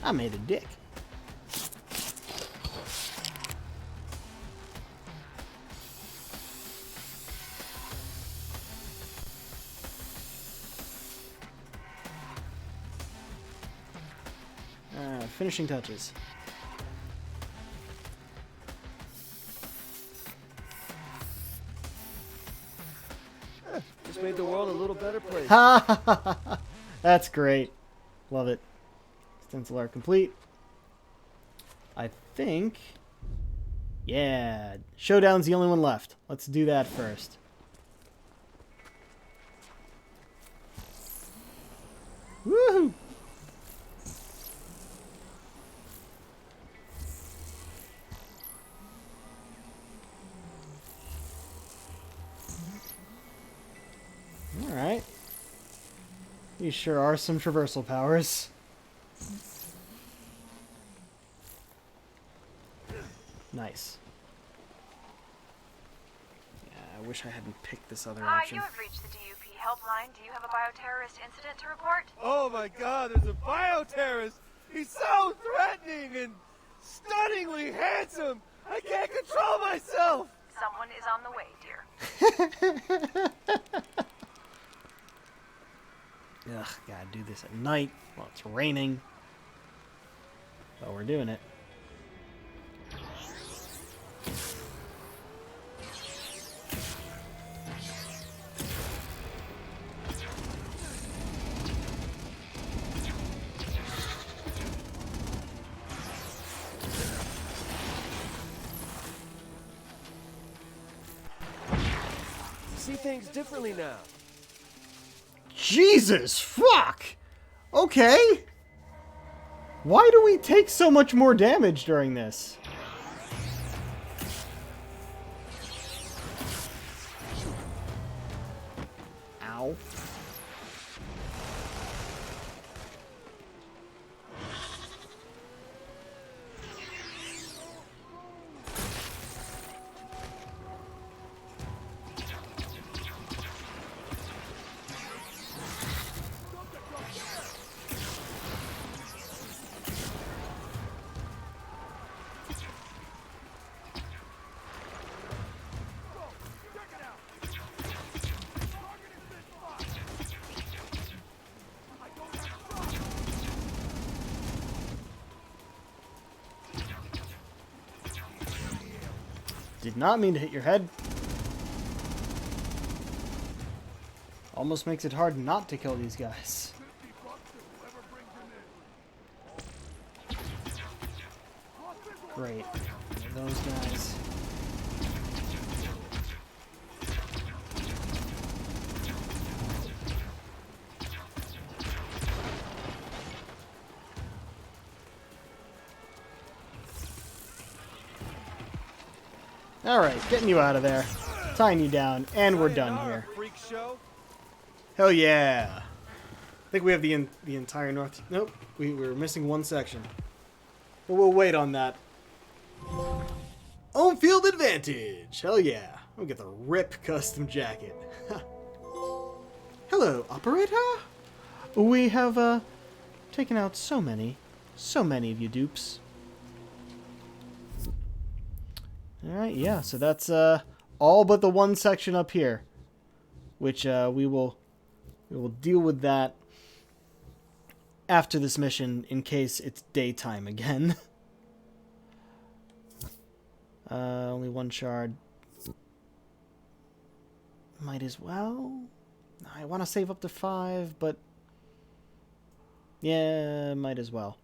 Speaker 1: I made a dick. Finishing touches.
Speaker 8: Just made the world a little better place.
Speaker 1: Ha ha ha ha! That's great. Love it. Stencil art complete. I think... Yeah. Showdown's the only one left. Let's do that first. Woohoo! Alright. These sure are some traversal powers. Nice. Yeah, I wish I hadn't picked this other
Speaker 4: Hi,
Speaker 1: option.
Speaker 4: you have reached the DUP helpline. Do you have a bioterrorist incident to report?
Speaker 7: Oh my god, there's a bioterrorist! He's so threatening and stunningly handsome! I can't control myself!
Speaker 4: Someone is on the way, dear.
Speaker 1: Ugh, gotta do this at night while it's raining. But we're doing it.
Speaker 8: See things differently now.
Speaker 1: Jesus, fuck! Okay. Why do we take so much more damage during this? Ow. Did not mean to hit your head. Almost makes it hard not to kill these guys. Great. Those guys. Alright, getting you out of there. Tying you down, and we're done here.
Speaker 7: Freak show?
Speaker 1: Hell yeah! I think we have the entire north... Nope, we were missing one section. But we'll wait on that. Home field advantage! Hell yeah! We'll get the RIP custom jacket. Hello, operator! We have, taken out so many of you dupes. Alright, yeah, so that's all but the one section up here. Which we will deal with that after this mission in case it's daytime again. Only one shard. Might as well. I want to save up to 5, but yeah, might as well.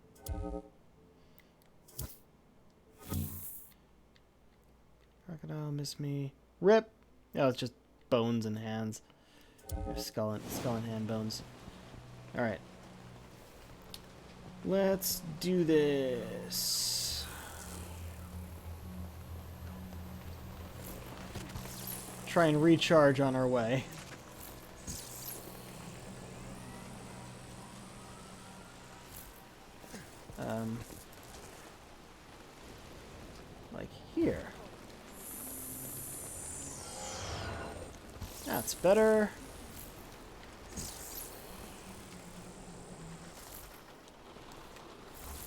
Speaker 1: Crocodile, miss me. RIP! Oh, it's just bones and hands. Skull and hand bones. Alright. Let's do this. Try and recharge on our way. Like here. That's better.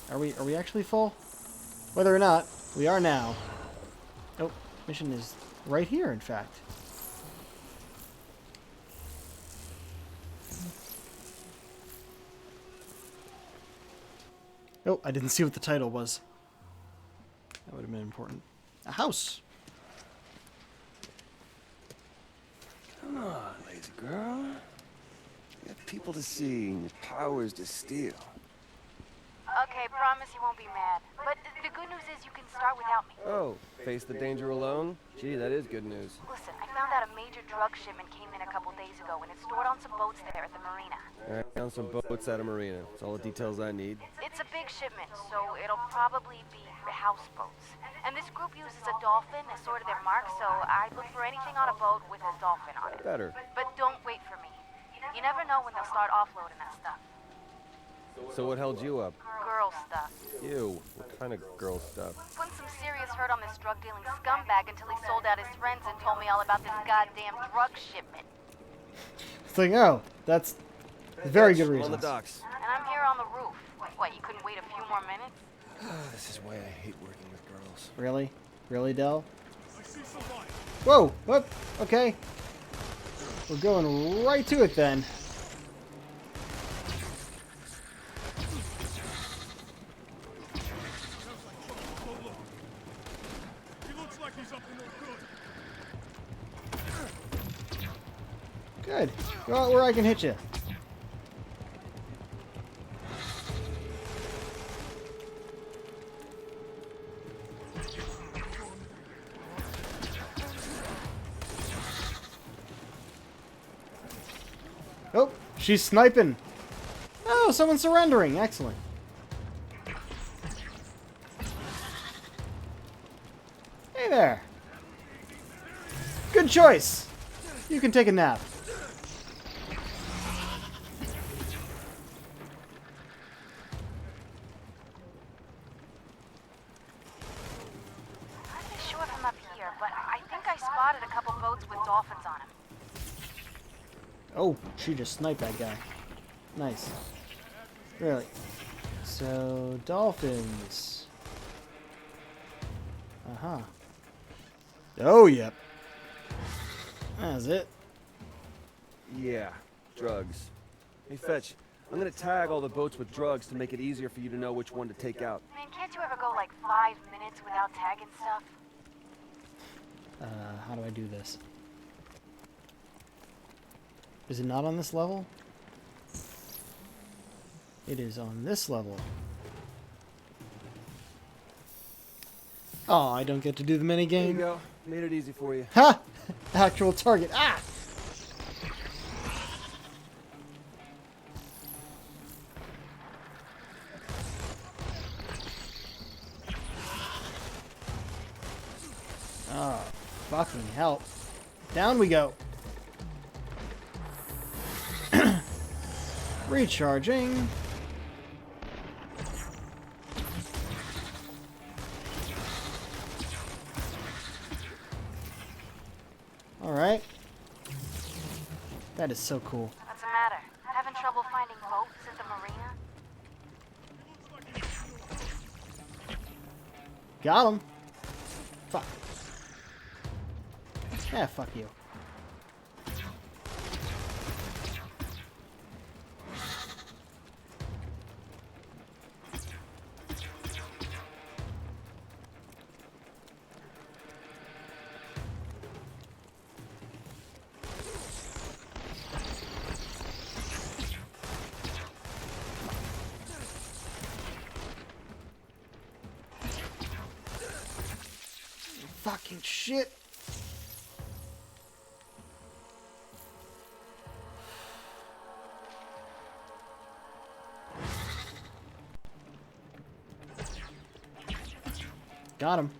Speaker 1: Are we actually full? Whether or not, we are now. Oh, mission is right here, in fact. Oh, I didn't see what the title was. That would have been important. A house.
Speaker 3: Come on, ladies is, girl. You have people to see and your powers to steal.
Speaker 4: Okay, promise you won't be mad. But the good news is you can start without me.
Speaker 8: Oh, face the danger alone? Gee, that is good news.
Speaker 4: Listen, I found out a major drug shipment came in a couple days ago, and it's stored on some boats there at the marina.
Speaker 8: Alright, on some boats at a marina. That's all the details I need.
Speaker 4: It's a big shipment, so it'll probably be houseboats. And this group uses a dolphin as sort of their mark, so I'd look for anything on a boat with a dolphin on it.
Speaker 8: Better.
Speaker 4: But don't wait for me. You never know when they'll start offloading that stuff.
Speaker 8: So what held you up?
Speaker 4: Girl stuff.
Speaker 8: Ew, what kind of girl stuff?
Speaker 4: Put some serious hurt on this drug-dealing scumbag until he sold out his friends and told me all about this goddamn drug shipment.
Speaker 1: It's like, oh, that's very good
Speaker 8: On
Speaker 1: reason.
Speaker 8: the docks.
Speaker 4: And I'm here on the roof. What, you couldn't wait a few more minutes?
Speaker 8: This is why I hate working with girls.
Speaker 1: Really? Really, Del? Whoa! Whoop! Okay. We're going right to it then. Good. Go out where I can hit you. Oh, she's sniping. Oh, someone's surrendering. Excellent. Hey there. Good choice. You can take a nap.
Speaker 4: I'm not sure if I'm up here, but I think I spotted a couple boats with dolphins on them.
Speaker 1: Oh, she just sniped that guy. Nice. Really. So, dolphins. Uh-huh. Oh, yep. That's it.
Speaker 8: Yeah, drugs. Hey, Fetch, I'm gonna tag all the boats with drugs to make it easier for you to know which one to take out.
Speaker 4: Man, can't you ever go like 5 minutes without tagging stuff?
Speaker 1: How do I do this? Is it not on this level? It is on this level. Oh, I don't get to do the mini
Speaker 8: There you
Speaker 1: game.
Speaker 8: go. Made it easy for you.
Speaker 1: Ha! Actual target. Ah! Oh, fucking hell. Down we go. Recharging. Alright. That is so cool.
Speaker 4: What's the matter? Having trouble finding boats at the marina?
Speaker 1: Got him. Fuck. Yeah, fuck you. Fucking shit. Got him.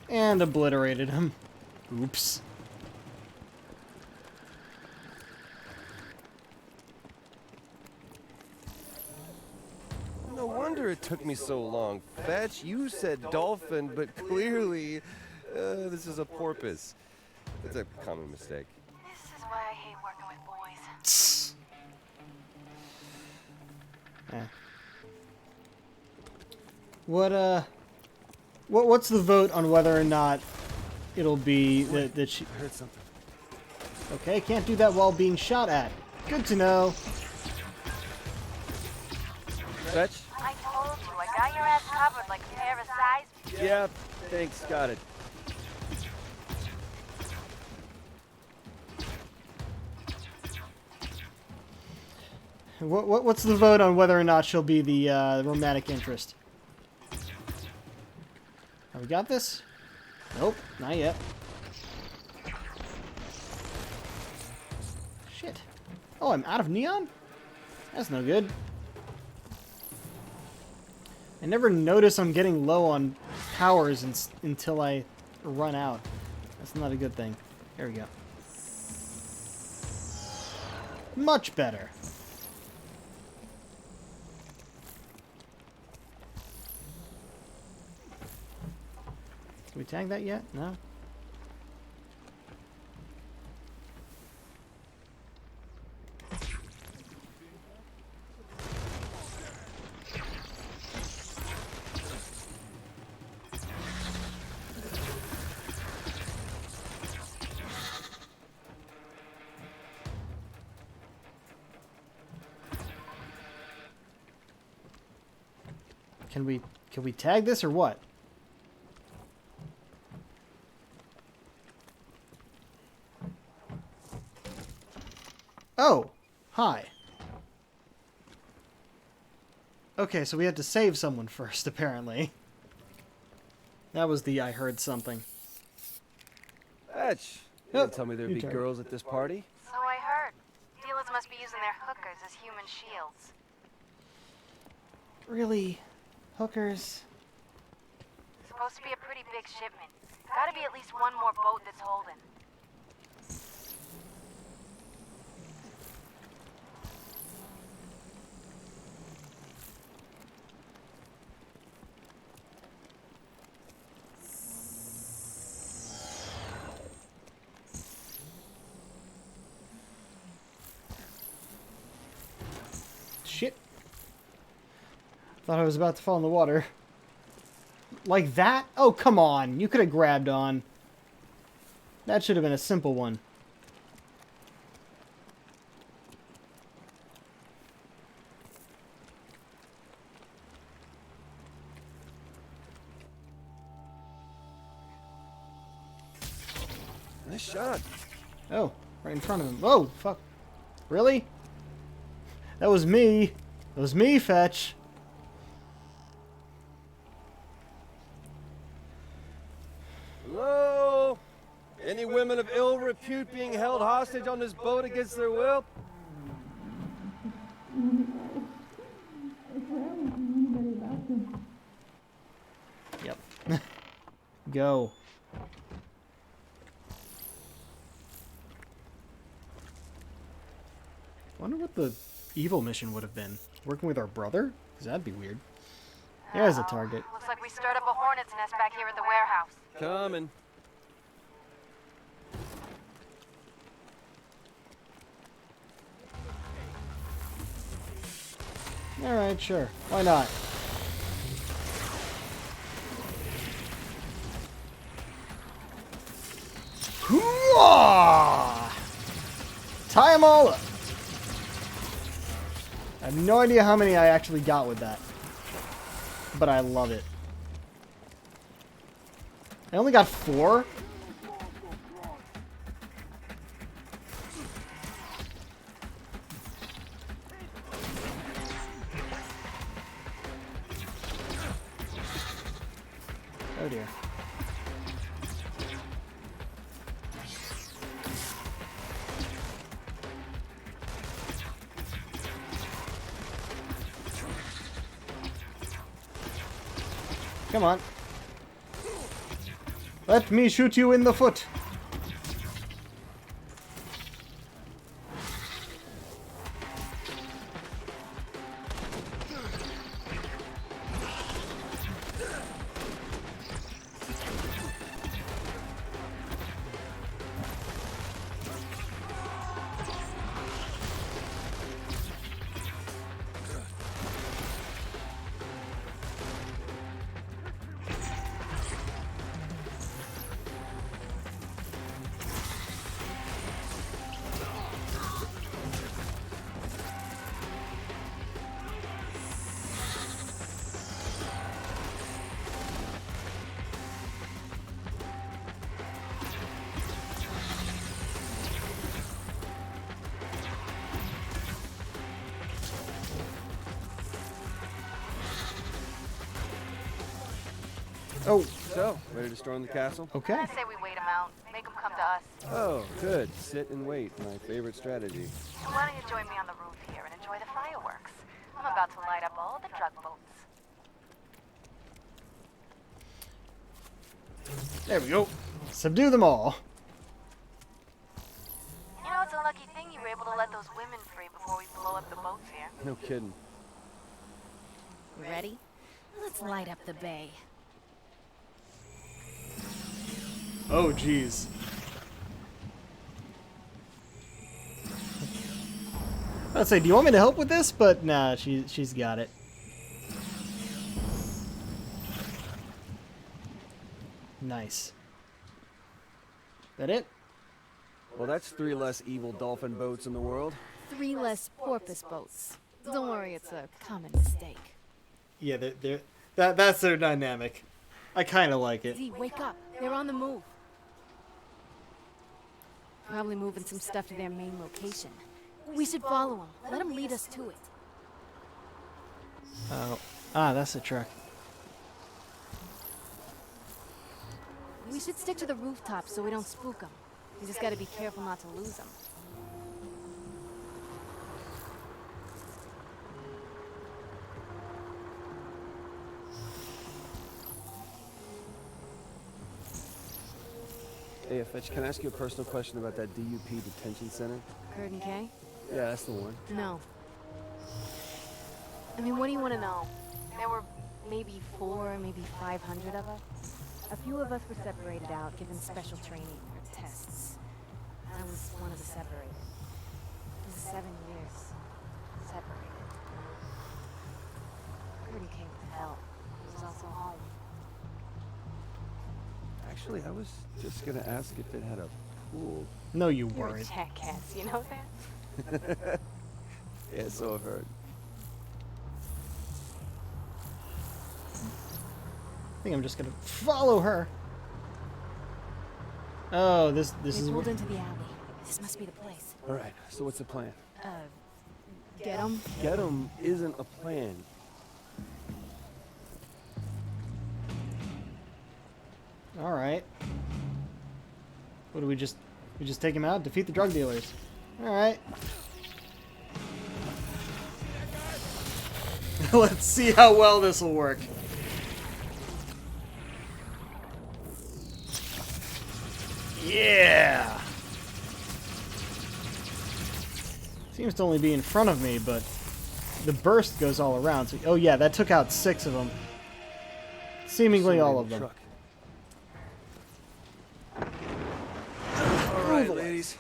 Speaker 1: And obliterated him. Oops.
Speaker 8: No wonder it took me so long. Fetch, you said dolphin, but clearly this is a porpoise. It's a common mistake.
Speaker 4: This is why I hate working with boys.
Speaker 1: What's the vote on whether or not it'll be that she...
Speaker 8: I heard something.
Speaker 1: Okay, can't do that while being shot at. Good to know.
Speaker 8: Fetch?
Speaker 4: I told you, I got your ass covered like a pair of size.
Speaker 8: Yeah, thanks, got it.
Speaker 1: What's the vote on whether or not she'll be the romantic interest? Have we got this? Nope, not yet. Shit. Oh, I'm out of neon? That's no good. I never notice I'm getting low on powers until I run out. That's not a good thing. There we go. Much better. Can we tag that yet? No? Can we tag this or what? Oh, hi. Okay, so we had to save someone first, apparently. That was the I heard something.
Speaker 8: Fetch. You didn't tell me there'd be girls at this party.
Speaker 4: So I heard. Dealers must be using their hookers as human shields.
Speaker 1: Really? Hookers?
Speaker 4: Supposed to be a pretty big shipment. Gotta be at least one more boat that's holding.
Speaker 1: Shit. Thought I was about to fall in the water. Like that? Oh, come on. You could have grabbed on. That should have been a simple one.
Speaker 8: Nice shot.
Speaker 1: Oh, right in front of him. Oh, fuck. Really? That was me. That was me, Fetch.
Speaker 8: Hello? Any women of ill repute being held hostage on this boat against their will?
Speaker 1: Yep. Go. Wonder what the evil mission would have been. Working with our brother? Because that'd be weird. There's a target.
Speaker 4: Looks like we stirred up a hornet's nest back here at the warehouse.
Speaker 8: Coming.
Speaker 1: Alright, sure. Why not? Hoo-ah! Tie them all up. I have no idea how many I actually got with that. But I love it. I only got 4? Oh dear. Come on. Let me shoot you in the foot. Oh,
Speaker 8: So, ready to storm the castle?
Speaker 1: okay.
Speaker 4: I say we wait them out. Make them come to us.
Speaker 8: Oh, good. Sit and wait. My favorite strategy.
Speaker 4: So why don't you join me on the roof here and enjoy the fireworks? I'm about to light up all the drug boats.
Speaker 1: There we go. Subdue them all.
Speaker 4: You know, it's a lucky thing you were able to let those women free before we blow up the boats here.
Speaker 8: No kidding.
Speaker 11: Ready? Let's light up the bay.
Speaker 1: Oh, jeez. I'd say, do you want me to help with this? But nah, she's got it. Nice. That it?
Speaker 8: Well, that's 3 less evil dolphin boats in the world.
Speaker 11: 3 less porpoise boats. Don't worry, it's a common mistake.
Speaker 1: Yeah, that's their dynamic. I kind of like it.
Speaker 11: Z, wake up. They're on the move. Probably moving some stuff to their main location. We should follow them. Let them lead us to it.
Speaker 1: Oh, that's the truck.
Speaker 11: We should stick to the rooftop so we don't spook them. We just gotta be careful not to lose them.
Speaker 8: Hey, Fetch, can I ask you a personal question about that DUP detention center?
Speaker 11: Curtin K?
Speaker 8: Yeah, that's the one.
Speaker 11: No. I mean, what do you want to know? There were maybe 4, maybe 500 of us. A few of us were separated out, given special training or tests. I was one of the separated. It was 7 years. Separated. Curtin K was hell. It was also home.
Speaker 8: Actually, I was just gonna ask if it had a pool.
Speaker 1: No, you
Speaker 11: You're a
Speaker 1: weren't.
Speaker 11: jackass, you know that?
Speaker 8: Yeah, so I've heard.
Speaker 1: I think I'm just gonna follow her. Oh, this
Speaker 11: They
Speaker 1: is
Speaker 11: pulled into the alley. This must be the place.
Speaker 8: All right, so what's the plan?
Speaker 11: Get them?
Speaker 8: Get 'em isn't a plan.
Speaker 1: all right. What do we just take him out? Defeat the drug dealers. All right. Let's see how well this will work. Yeah. Seems to only be in front of me, but the burst goes all around. So, oh yeah, that took out 6 of them. Seemingly all of them.
Speaker 8: Truck. All right, ladies.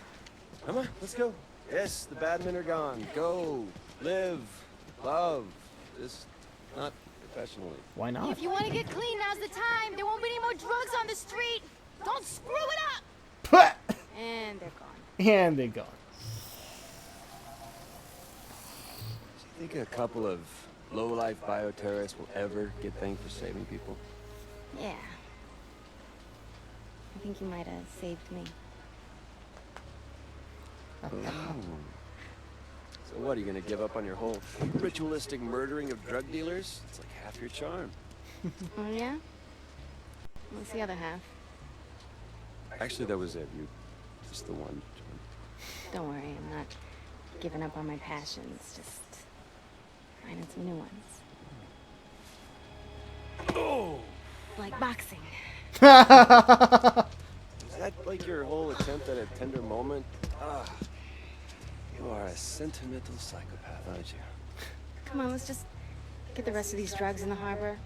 Speaker 8: Come on, let's go. Yes, the bad men are gone. Go, live, love. Just not professionally.
Speaker 1: Why not?
Speaker 11: If you want to get clean, now's the time. There won't be any more drugs on the street. Don't screw it up.
Speaker 1: Put!
Speaker 11: And they're gone.
Speaker 1: And they gone.
Speaker 8: Do you think a couple of low-life bioterrorists will ever get thanked for saving people?
Speaker 11: Yeah. I think you might have saved me.
Speaker 8: So what, are you gonna give up on your whole ritualistic murdering of drug dealers? It's like half your charm.
Speaker 11: Oh, yeah? What's the other half?
Speaker 8: Actually, that was it. You just the one.
Speaker 11: Don't worry, I'm not giving up on my passions. Just finding some new ones.
Speaker 8: Oh!
Speaker 11: Like boxing.
Speaker 8: Is that like your whole attempt at a tender moment? Ah, you are a sentimental psychopath, aren't you?
Speaker 11: Come on, let's just get the rest of these drugs in the harbor.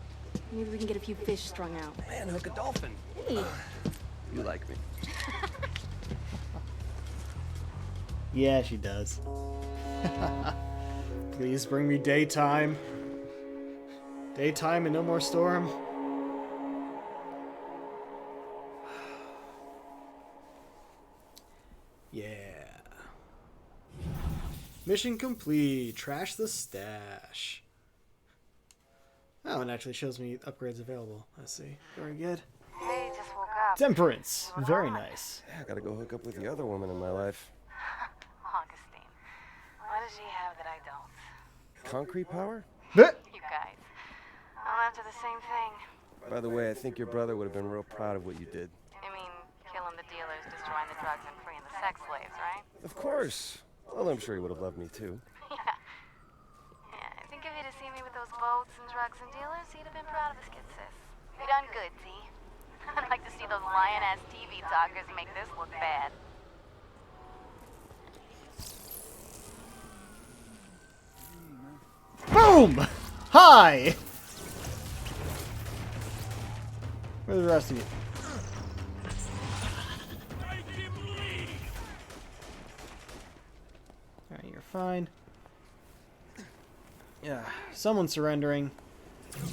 Speaker 11: Maybe we can get a few fish strung out.
Speaker 8: Man, hook a dolphin.
Speaker 11: Hey.
Speaker 8: You like me.
Speaker 1: Yeah, she does. Please bring me daytime. Daytime and no more storm. Yeah. Mission complete. Trash the stash. Oh, it actually shows me upgrades available. Let's see. Very good.
Speaker 4: Hey, just woke up.
Speaker 1: Temperance. Very nice.
Speaker 8: Yeah, I gotta go hook up with the other woman in my life.
Speaker 4: Augustine. What does she have that I don't?
Speaker 8: Concrete power?
Speaker 1: Bleh.
Speaker 4: You guys. I'm after the same thing.
Speaker 8: By the way, I think your brother would have been real proud of what you did.
Speaker 4: You mean killing the dealers, destroying the drugs, and freeing the sex slaves, right?
Speaker 8: Of course. Well, I'm sure he would have loved me too.
Speaker 4: Yeah, I think if he'd have seen me with those boats and drugs and dealers, he'd have been proud of his kid, sis. You done good, Z. I'd like to see those lion-ass TV talkers make this look bad.
Speaker 1: Boom! Hi! Where's the rest of you? Alright, you're fine. Yeah, someone surrendering.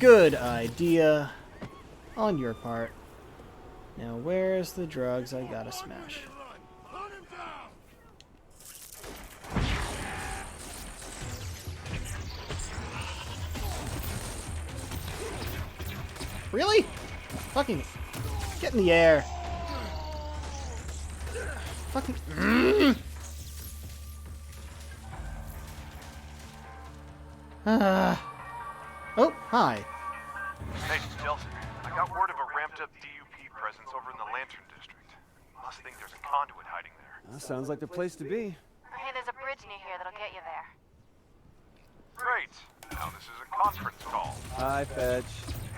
Speaker 1: Good idea on your part. Now, where's the drugs I gotta smash? Really? Fucking get in the air. Fucking. Oh, hi.
Speaker 6: Hey, Delson, I got word of a ramped-up DUP presence over in the Lantern District. Must think there's a conduit hiding there.
Speaker 3: That sounds like the place to be.
Speaker 4: Hey, there's a bridge near here that'll get you there.
Speaker 6: Great. Now this is a conference call.
Speaker 3: Hi, Fetch.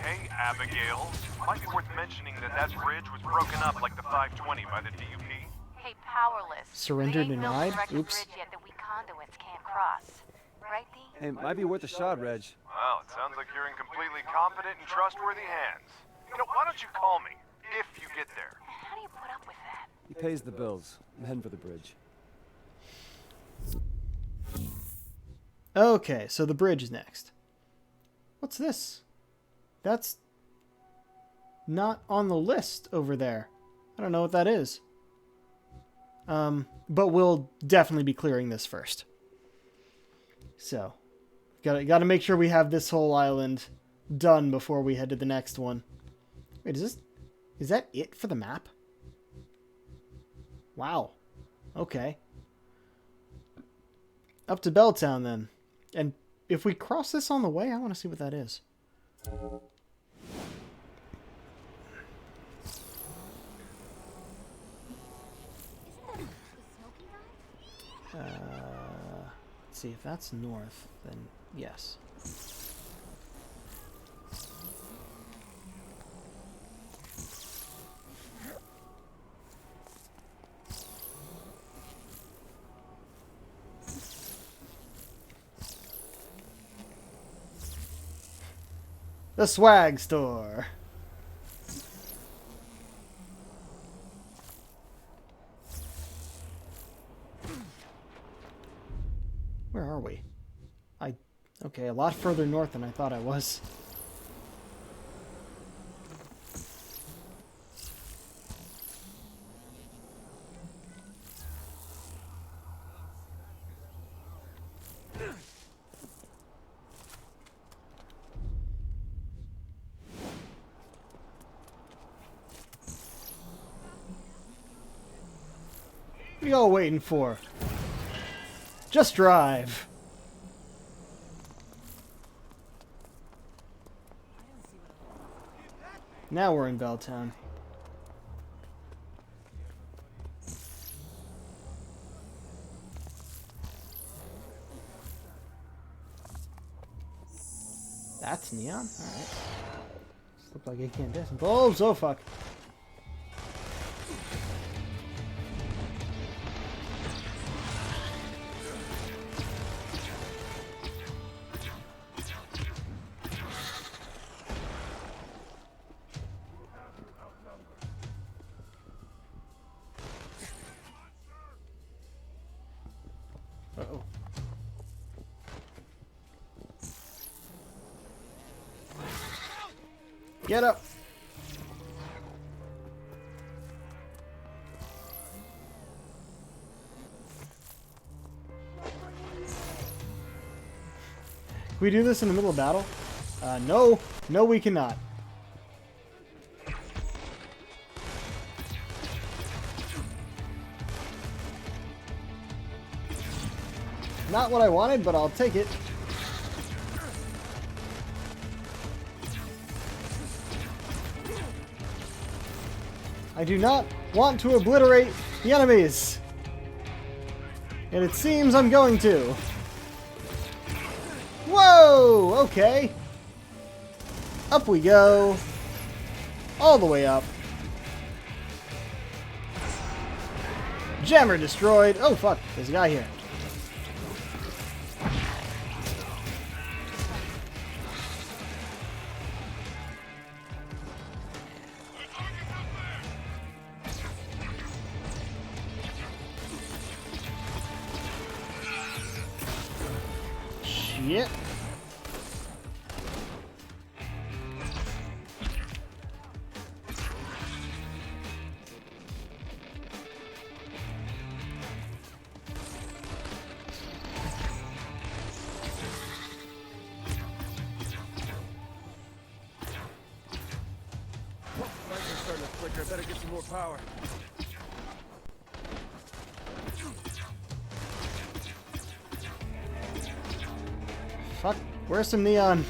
Speaker 6: Hey, Abigail. Might be worth mentioning that that bridge was broken up like the 520 by the DUP.
Speaker 4: Hey, Powerless.
Speaker 1: Surrender
Speaker 4: We ain't built
Speaker 1: denied?
Speaker 4: a direct
Speaker 1: Oops.
Speaker 4: bridge yet that we conduits can't cross. Right, Dee?
Speaker 3: Hey, might be worth a shot, Reg.
Speaker 6: Well, it sounds like you're in completely competent and trustworthy hands. You know, why don't you call me if you get there?
Speaker 4: How do you put up with that?
Speaker 3: He pays the bills. I'm heading for the bridge.
Speaker 1: Okay, so the bridge is next. What's this? That's not on the list over there. I don't know what that is. But we'll definitely be clearing this first. So, gotta make sure we have this whole island done before we head to the next one. Wait, is that it for the map? Wow. Okay. Up to Belltown then. And if we cross this on the way, I want to see what that is. Let's see if that's north, then yes. The swag store. Where are we? Okay, a lot further north than I thought I was. What are y'all waiting for? Just drive. Now we're in Belltown. That's neon? Alright. Look like incandescent bulbs. Oh fuck. Uh-oh. Get up! Can we do this in the middle of battle? No. No, we cannot. Not what I wanted, but I'll take it. I do not want to obliterate the enemies. And it seems I'm going to. Whoa! Okay. Up we go. All the way up. Jammer destroyed. Oh, fuck. There's a guy here. Shit.
Speaker 7: Lights are starting to flicker. Better get some more power.
Speaker 1: Fuck. Where's some neon?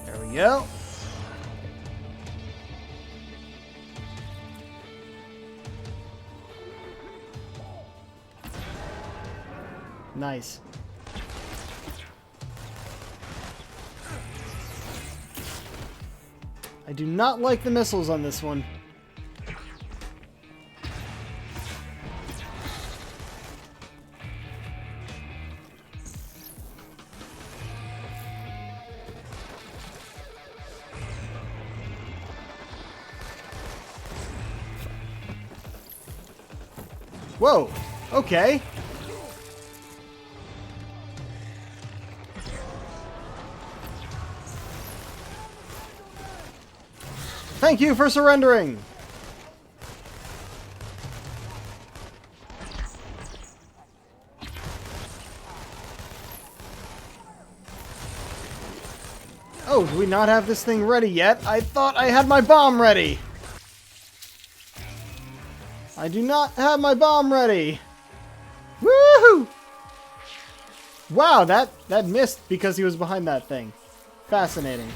Speaker 1: There we go. Nice. I do not like the missiles on this one. Whoa, okay. Thank you for surrendering. Oh, do we not have this thing ready yet? I thought I had my bomb ready. I do not have my bomb ready. Woohoo! Wow, that missed because he was behind that thing. Fascinating.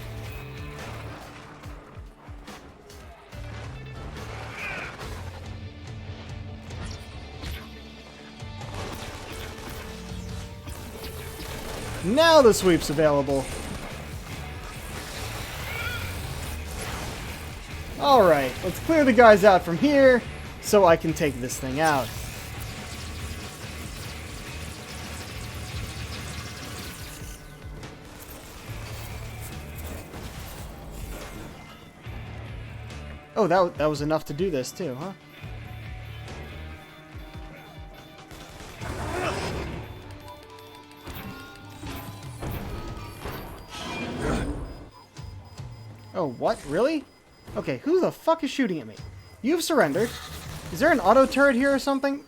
Speaker 1: Now the sweep's available. Alright, let's clear the guys out from here so I can take this thing out. Oh, that was enough to do this too, huh? Oh, what? Really? Okay, who the fuck is shooting at me? You've surrendered. Is there an auto turret here or something?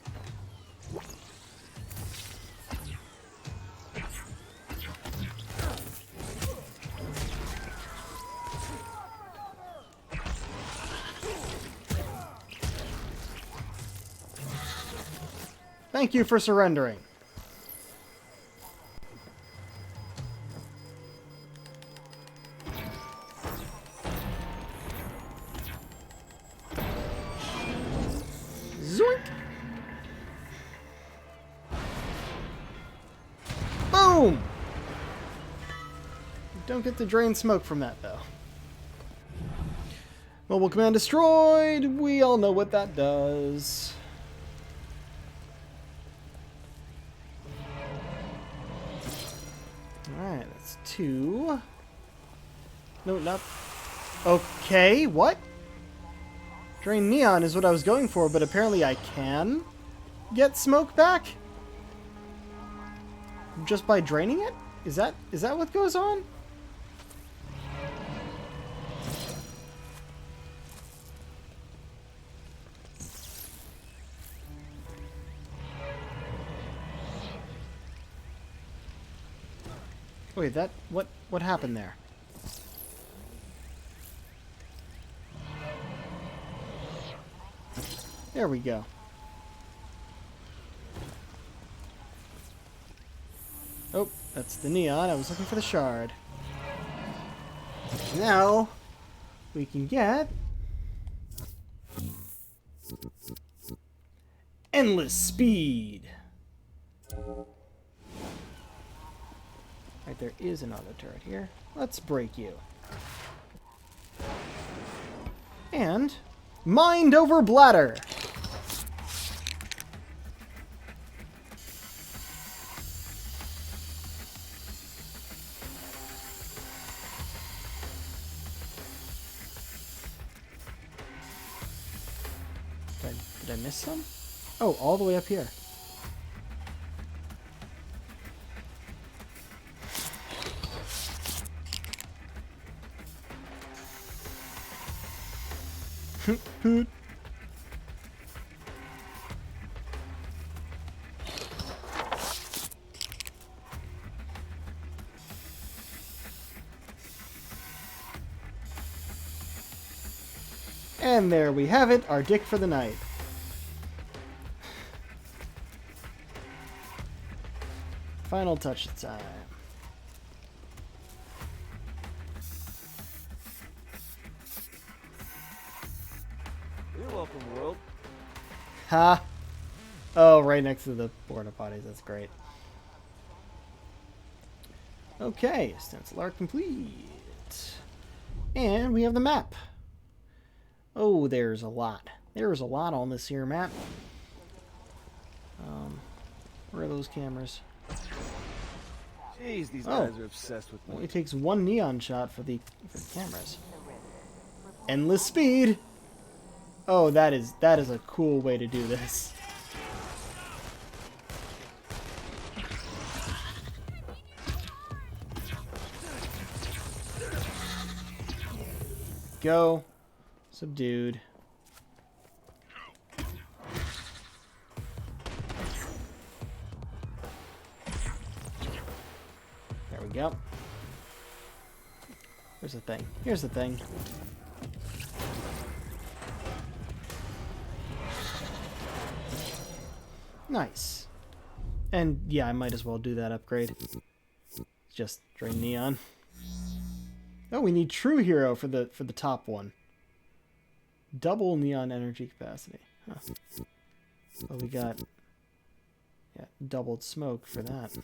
Speaker 1: Thank you for surrendering. Zoink! Boom! Don't get to drain smoke from that, though. Mobile command destroyed. We all know what that does. Alright, that's 2. No, not... Okay, what? Drain neon is what I was going for, but apparently I can get smoke back? Just by draining it? Is that what goes on? Wait, what happened there? There we go. Oh, that's the neon. I was looking for the shard. Now we can get endless speed. Right, there is another turret here. Let's break you. And mind over bladder. Did I miss some? Oh, all the way up here. Poot. And there we have it, our dick for the night. Final touch time.
Speaker 8: You're welcome, world.
Speaker 1: Ha! Oh, right next to the porta potties. That's great. Okay, stencil art complete. And we have the map. Oh, there's a lot. There's a lot on this here map. Where are those cameras?
Speaker 8: Jeez, these guys are obsessed with me.
Speaker 1: Only takes one neon shot for the cameras. Endless speed. Oh, that is a cool way to do this. Go. Subdued. There we go. Where's the thing? Here's the thing. Nice. And yeah, I might as well do that upgrade. Just drain neon. Oh, we need true hero for the top one. Double neon energy capacity. Huh. Well, we got doubled smoke for that.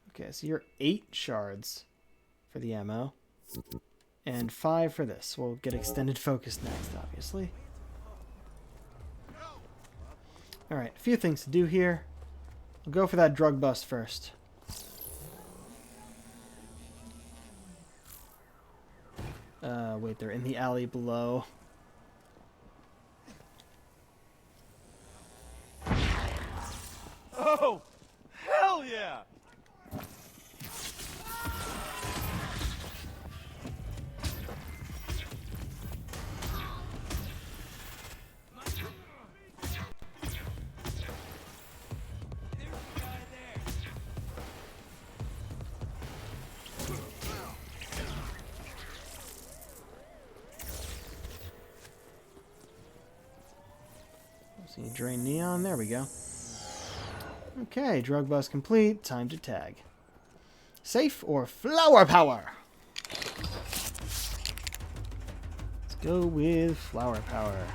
Speaker 1: Okay, so you're 8 shards for the ammo. And 5 for this. We'll get extended focus next, obviously. Alright, a few things to do here. We'll go for that drug bust first. Wait, they're in the alley below.
Speaker 7: Oh, hell yeah!
Speaker 1: So you drain neon. There we go. Okay, drug bust complete. Time to tag. Safe or flower power? Let's go with flower power.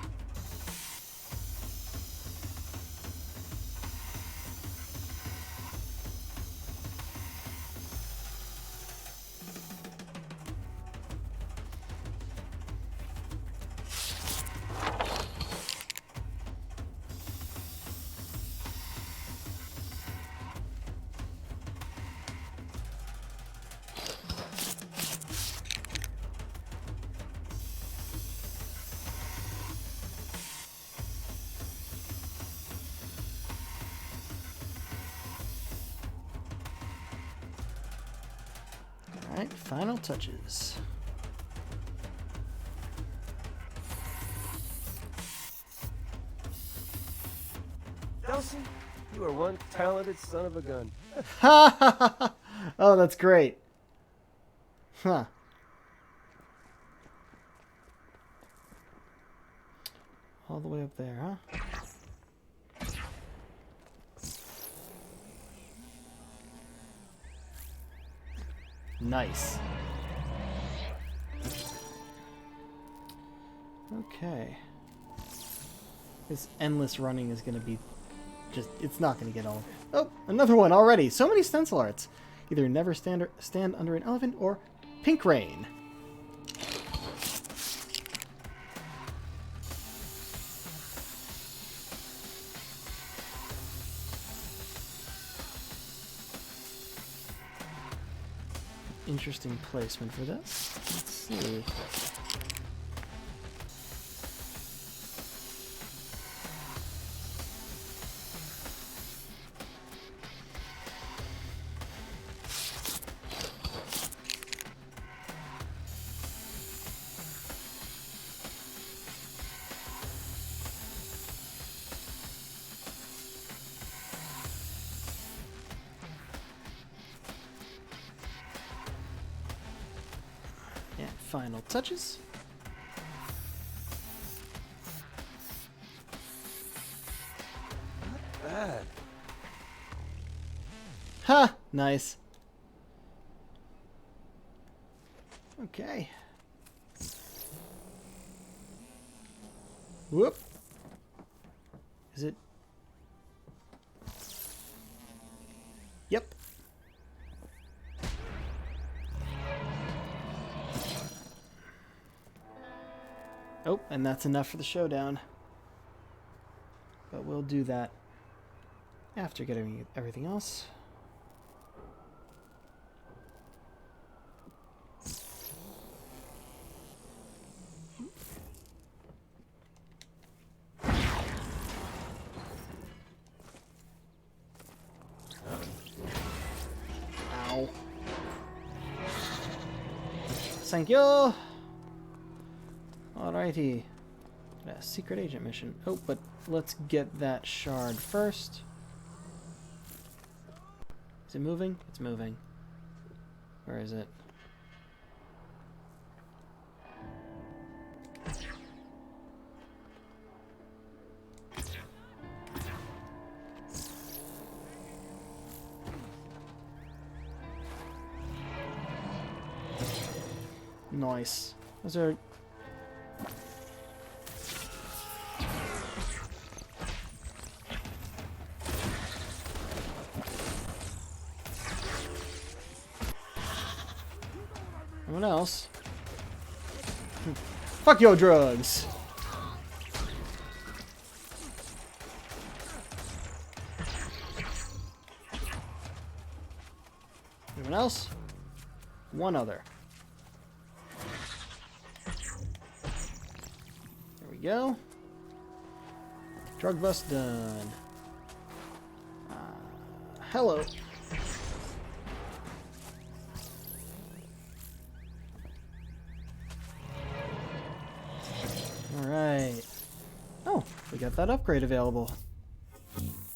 Speaker 1: Alright, final touches.
Speaker 8: Delcy, you are one talented son of a gun.
Speaker 1: Oh, that's great. Huh. All the way up there, huh? Nice. Okay. This endless running is going to be just... It's not going to get old. Oh, another one already. So many stencil arts. Either never stand under an elephant or pink rain. Interesting placement for this. Let's see. And final touches.
Speaker 8: Bad.
Speaker 1: Ha! Nice. Okay. Whoop. Is it? Yep. Oh, and that's enough for the showdown. But we'll do that after getting everything else. Ow. Thank you. Alrighty. A secret agent mission. Oh, but let's get that shard first. Is it moving? It's moving. Where is it? Nice. Those are... Anyone else? Fuck your drugs! Anyone else? One other. There we go. Drug bust done. Hello. Alright. Oh, we got that upgrade available.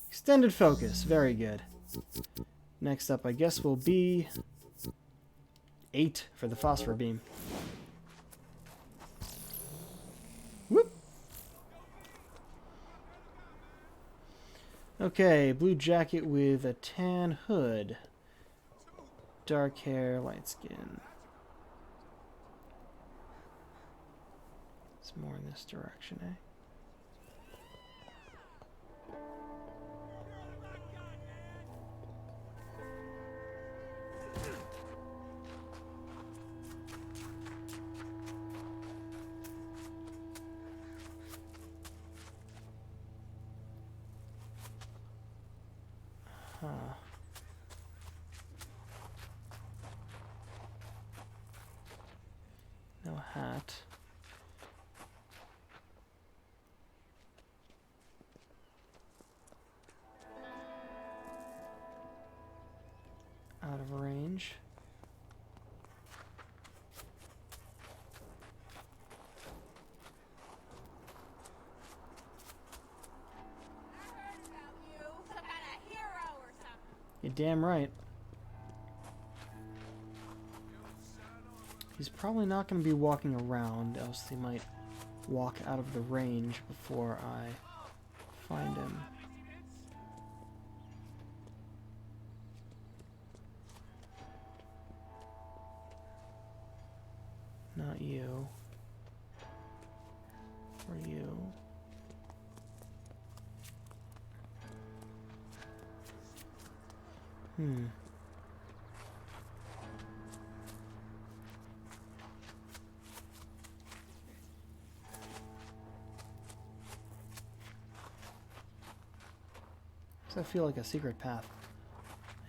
Speaker 1: Extended focus. Very good. Next up, I guess, will be 8 for the phosphor beam. Whoop! Okay, blue jacket with a tan hood. Dark hair, light skin. It's more in this direction, eh? Huh. No hat. Out of range. You're damn right. He's probably not going to be walking around, else he might walk out of the range before I find him. Not you. Or you. Does that feel like a secret path?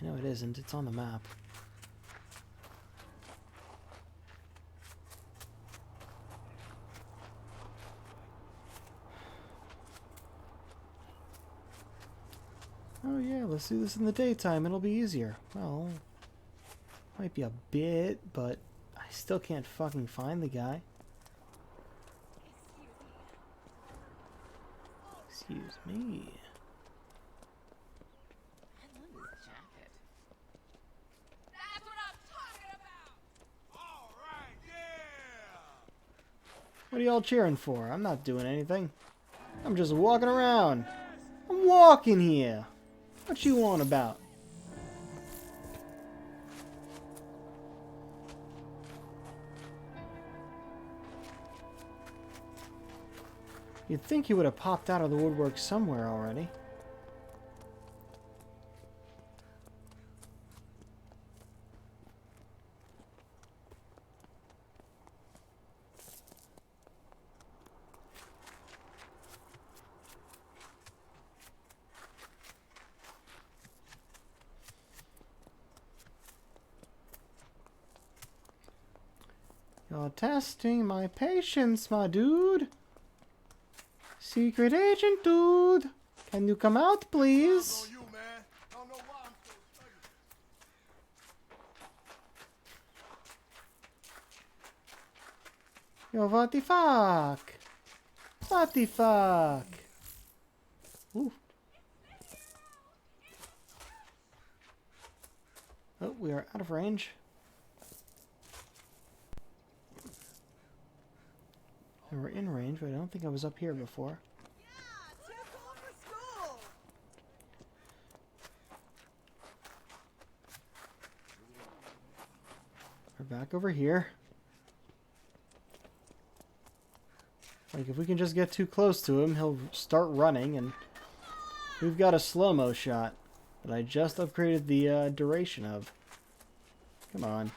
Speaker 1: I know it isn't. It's on the map. Oh yeah, let's do this in the daytime. It'll be easier. Well, might be a bit, but I still can't fucking find the guy. Excuse me. What are y'all cheering for? I'm not doing anything. I'm just walking around. I'm walking here. What you on about? You'd think he would have popped out of the woodwork somewhere already. You're testing my patience, my dude. Secret agent dude. Can you come out, please? Yo, what the fuck? What the fuck? Ooh. Oh, we are out of range. And we're in range, but I don't think I was up here before. We're back over here. Like, if we can just get too close to him, he'll start running, and we've got a slow-mo shot that I just upgraded the duration of. Come on.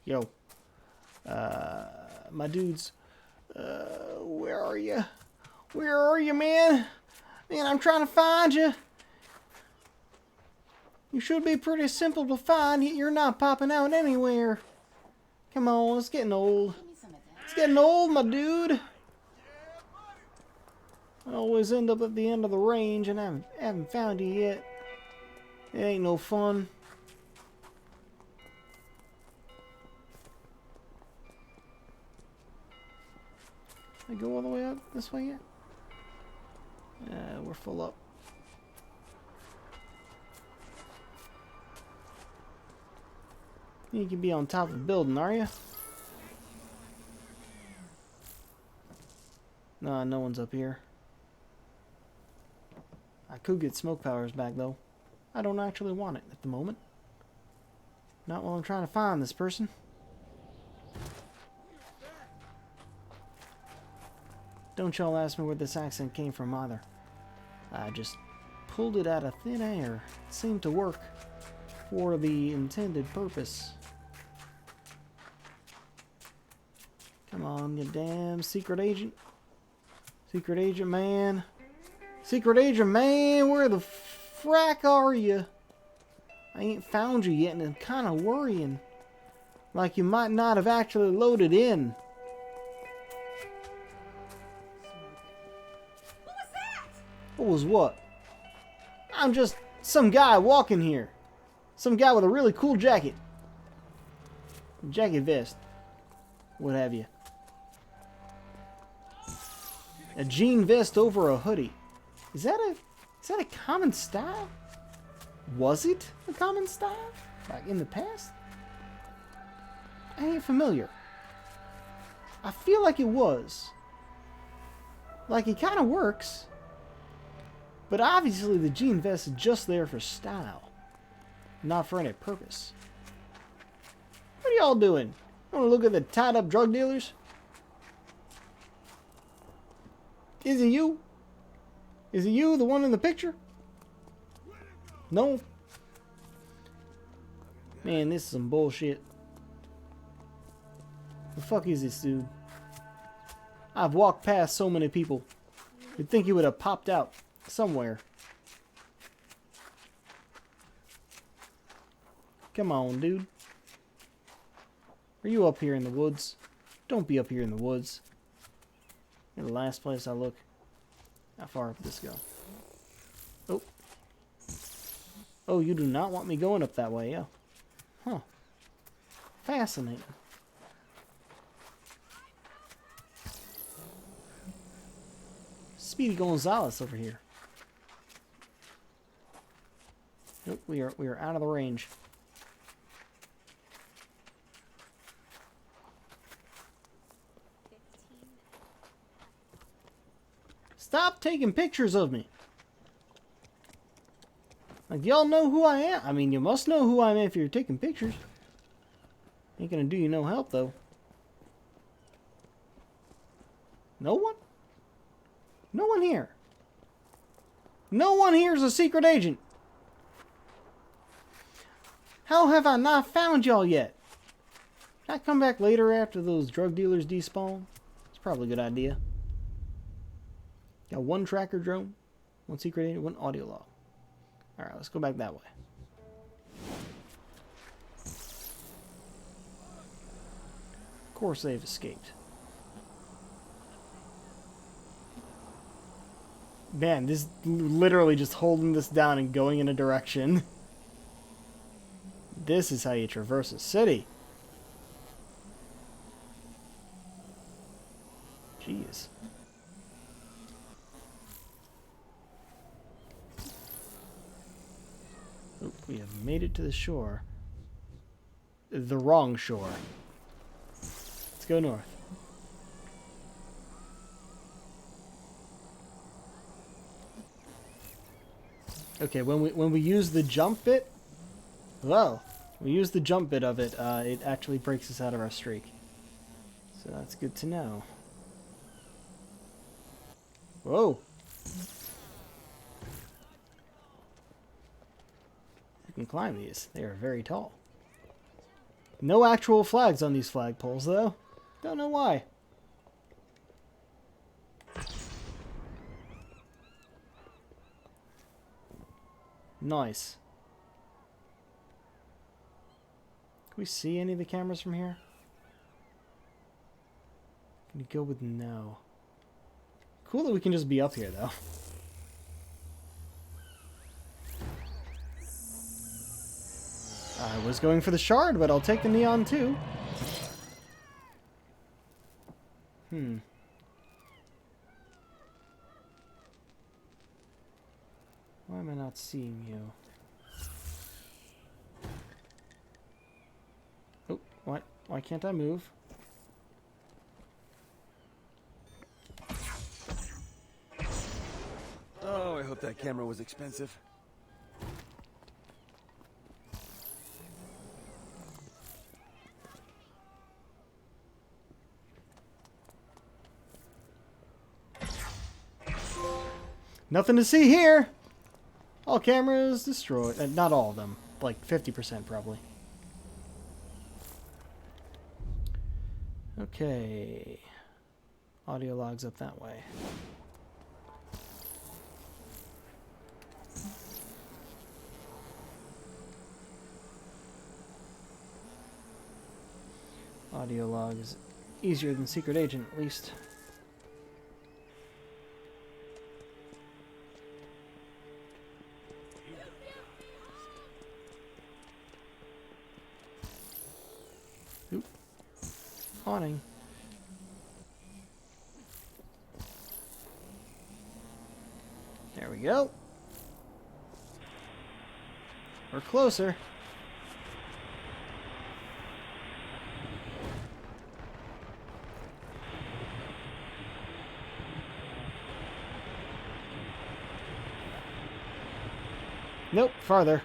Speaker 1: Yo. My dudes. Where are you? Where are you, man? Man, I'm trying to find you. You should be pretty simple to find, yet you're not popping out anywhere. Come on, it's getting old. It's getting old, my dude. I always end up at the end of the range and I haven't found you yet. It ain't no fun. I go all the way up this way yet? We're full up. You can be on top of the building, are you? Nah, no one's up here. I could get smoke powers back though. I don't actually want it at the moment. Not while I'm trying to find this person. Don't y'all ask me where this accent came from either. I just pulled it out of thin air. It seemed to work for the intended purpose. Come on, you damn secret agent. Secret agent man. Secret agent man, where the frack are you? I ain't found you yet and I'm kind of worrying. Like you might not have actually loaded in. What was what? I'm just some guy walking here. Some guy with a really cool jacket. Jacket vest. What have you. A jean vest over a hoodie. Is that a common style? Was it a common style? Like in the past? I ain't familiar. I feel like it was. Like it kind of works. But obviously the gene vest is just there for style, not for any purpose. What are y'all doing? Want to look at the tied up drug dealers? Is it you? Is it you, the one in the picture? No? Man, this is some bullshit. The fuck is this, dude? I've walked past so many people. You'd think he would have popped out somewhere. Come on, dude. Are you up here in the woods? Don't be up here in the woods. You're the last place I look. How far up this go? Oh. Oh, you do not want me going up that way, yeah. Huh. Fascinating. Speedy Gonzales over here. Nope, we are out of the range. Stop taking pictures of me. Like, y'all know who I am. I mean, you must know who I am if you're taking pictures. Ain't gonna do you no help, though. No one? No one here. No one here is a secret agent. How have I not found y'all yet? Can I come back later after those drug dealers despawn? It's probably a good idea. Got one tracker drone, one secret agent, one audio log. Alright, let's go back that way. Of course they've escaped. Man, this literally just holding this down and going in a direction. This is how you traverse a city. Jeez. Oh, we have made it to the shore. The wrong shore. Let's go north. Okay, when we use the jump bit, well, we use the jump bit of it, it actually breaks us out of our streak. So that's good to know. Whoa. You can climb these. They are very tall. No actual flags on these flagpoles, though. Don't know why. Nice. Can we see any of the cameras from here? Can you go with no? Cool that we can just be up here, though. I was going for the shard, but I'll take the neon too. Why am I not seeing you? Oh, what? Why can't I move?
Speaker 7: Oh, I hope that camera was expensive.
Speaker 1: Nothing to see here! All cameras destroyed. Not all of them. Like 50% probably. Okay. Audio logs up that way. Audio log is easier than secret agent, at least. Oop. Awning. There we go. We're closer. Nope, farther.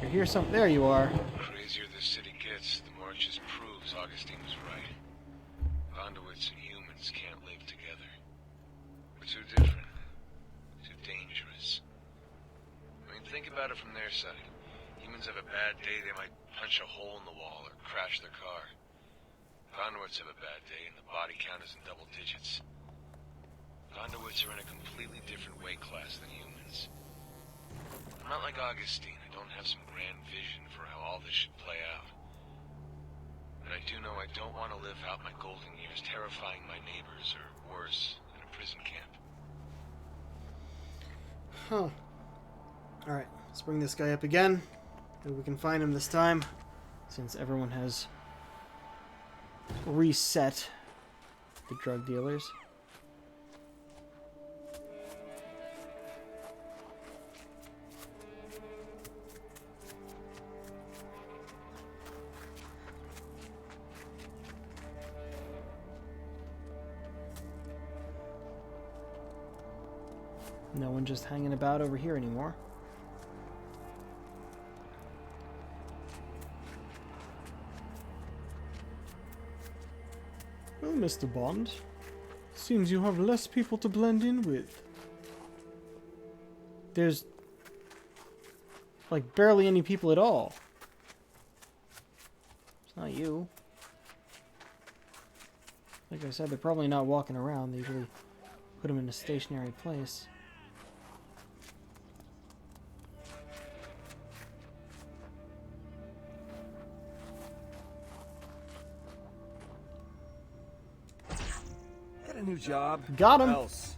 Speaker 1: You hear something? There you are.
Speaker 2: The crazier this city gets, the more it just proves Augustine was right. Conduits and humans can't live together. We're too different. Too dangerous. I mean, think about it from their side. Humans have a bad day, they might punch a hole in the wall or crash their car. Conduits have a bad day and the body count is in double digits. Conduits are in a completely different weight class than humans. I'm not like Augustine. I don't have some grand vision for how all this should play out. But I do know I don't want to live out my golden years terrifying my neighbors or worse, in a prison camp.
Speaker 1: Huh. Alright, let's bring this guy up again. Maybe we can find him this time, since everyone has reset the drug dealers. No one just hanging about over here anymore. Well, Mr. Bond, seems you have less people to blend in with. There's like barely any people at all. It's not you. Like I said, they're probably not walking around. They usually put them in a stationary place.
Speaker 7: Get a new job.
Speaker 1: Got him.
Speaker 7: Else.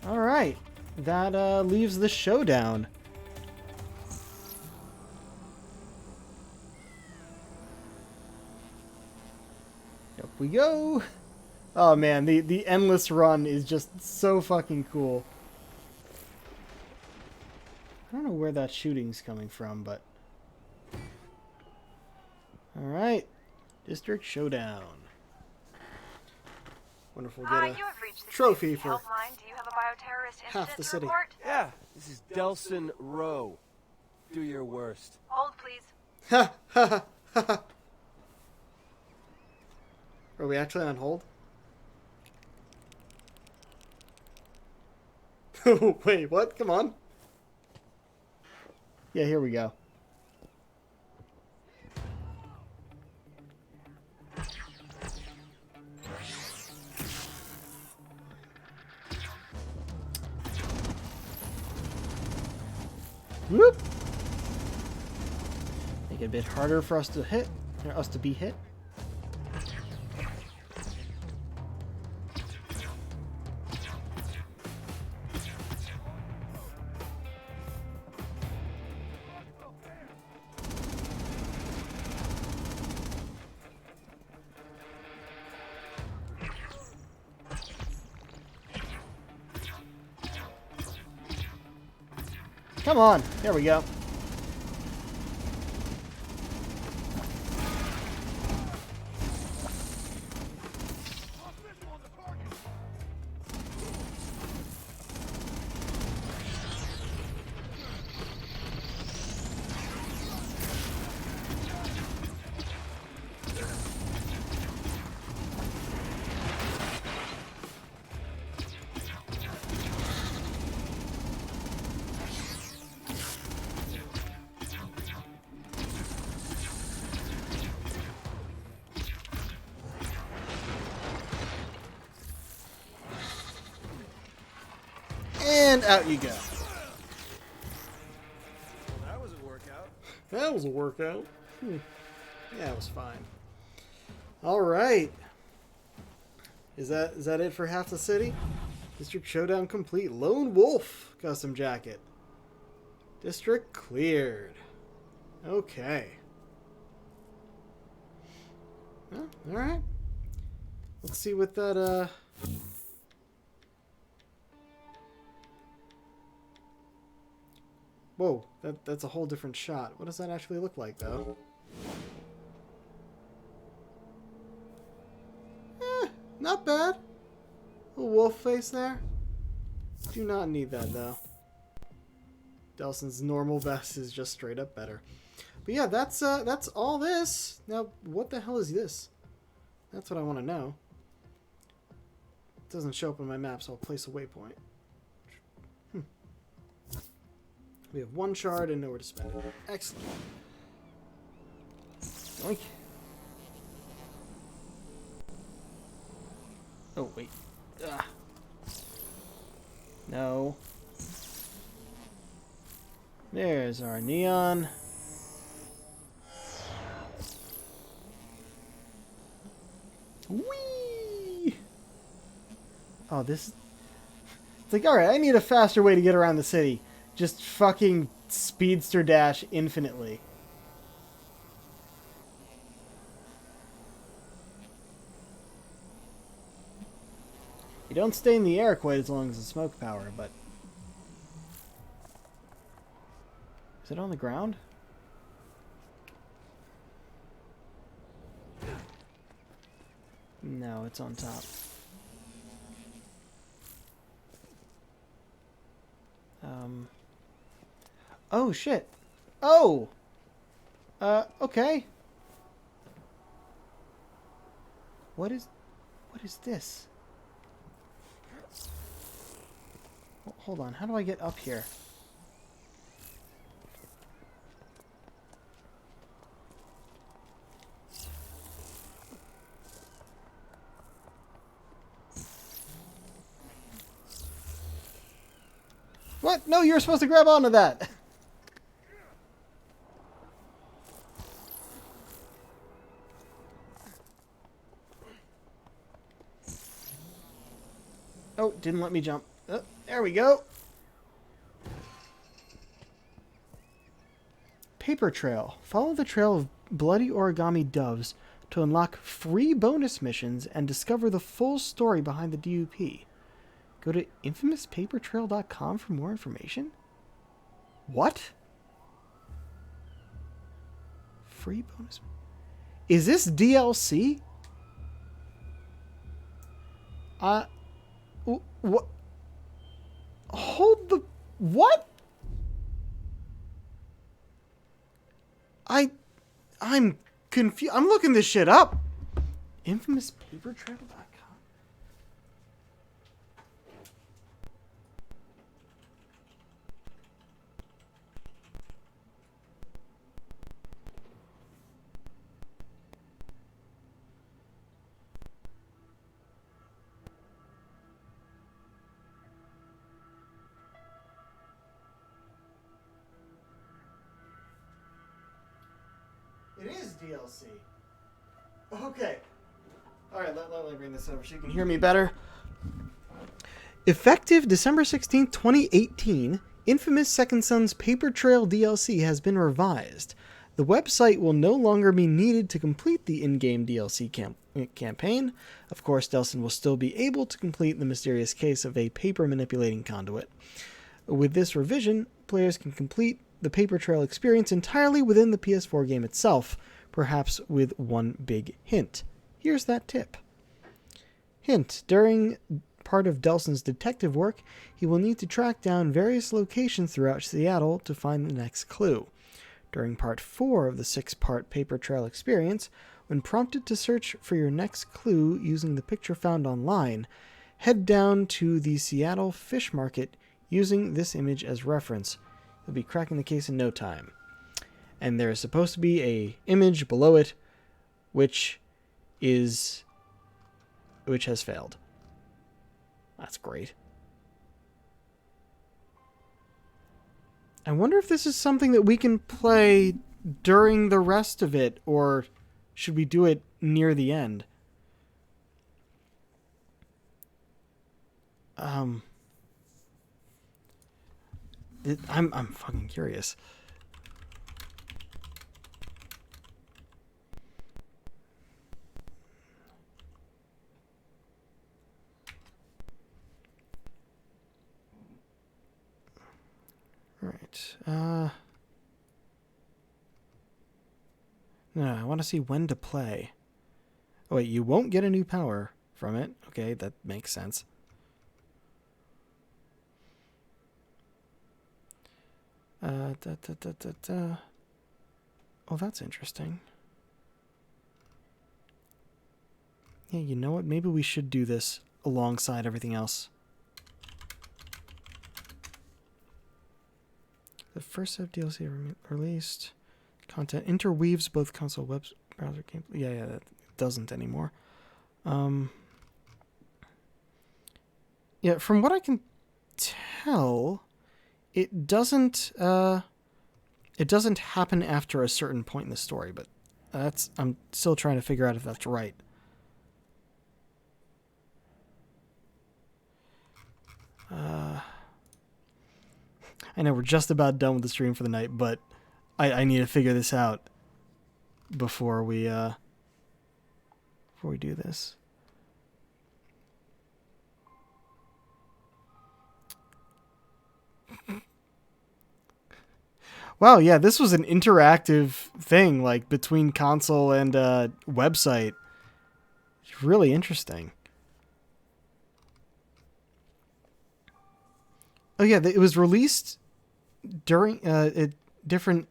Speaker 1: All right, that leaves the showdown. Up we go. Oh man, the endless run is just so fucking cool. I don't know where that shooting's coming from, but all right, District Showdown. Wonderful. Get a
Speaker 12: You have reached the
Speaker 1: trophy
Speaker 12: safety
Speaker 1: for
Speaker 12: helpline. Do you have a bioterrorist
Speaker 1: half the
Speaker 12: incident to
Speaker 1: city.
Speaker 12: report?
Speaker 7: Yeah, this is Delson Rowe. Do your worst.
Speaker 12: Hold, please.
Speaker 1: Ha ha ha ha. Are we actually on hold? Wait, what? Come on. Yeah, here we go. Whoop! Make it a bit harder for us to hit, or us to be hit. Come on, there we go. And out you go.
Speaker 7: Well, that was a workout.
Speaker 1: That was a workout. Yeah, it was fine. All right. Is that it for half the city? District Showdown complete. Lone Wolf custom jacket. District cleared. Okay. Well, all right. Let's see what that Whoa, that's a whole different shot. What does that actually look like, though? Not bad. Little wolf face there. Do not need that, though. Delson's normal vest is just straight up better. But yeah, that's all this. Now, what the hell is this? That's what I want to know. It doesn't show up on my map, so I'll place a waypoint. We have 1 shard and nowhere to spend it. Excellent. Yoink. Oh, wait. Ah. No. There's our neon. Whee! Oh, this... It's like, alright, I need a faster way to get around the city. Just fucking speedster dash infinitely. You don't stay in the air quite as long as the smoke power, but... Is it on the ground? No, it's on top. Oh, shit. Oh! Okay. What is this? Hold on, how do I get up here? What? No, you were supposed to grab onto that! Oh, didn't let me jump. Oh, there we go. Paper trail. Follow the trail of bloody origami doves to unlock free bonus missions and discover the full story behind the DUP. Go to infamouspapertrail.com for more information. What? Free bonus. Is this DLC? What? Hold the... What? I'm confused. I'm looking this shit up. infamouspapertrail.com. It is DLC. Okay. Alright, let me bring this over so you can hear me better. Effective December 16th, 2018, Infamous Second Son's Paper Trail DLC has been revised. The website will no longer be needed to complete the in-game DLC campaign. Of course, Delson will still be able to complete the mysterious case of a paper manipulating conduit. With this revision, players can complete the Paper Trail experience entirely within the PS4 game itself, perhaps with one big hint. Here's that tip. Hint: during part of Delson's detective work, he will need to track down various locations throughout Seattle to find the next clue. During part 4 of the 6-part Paper Trail experience, when prompted to search for your next clue using the picture found online, head down to the Seattle Fish Market using this image as reference. You'll be cracking the case in no time. And there is supposed to be a image below it, which has failed. That's great. I wonder if this is something that we can play during the rest of it, or should we do it near the end? I'm fucking curious. Alright. No, I want to see when to play. Oh, wait, you won't get a new power from it. Okay, that makes sense. Oh, that's interesting. Yeah, you know what? Maybe we should do this alongside everything else. The first set of DLC released. Content interweaves both console web browser gameplay. Yeah, that doesn't anymore. Yeah, from what I can tell, it doesn't happen after a certain point in the story, but I'm still trying to figure out if that's right. I know we're just about done with the stream for the night, but I need to figure this out before we do this. Wow, yeah, this was an interactive thing, like between console and website. It's really interesting. Oh yeah, it was released during different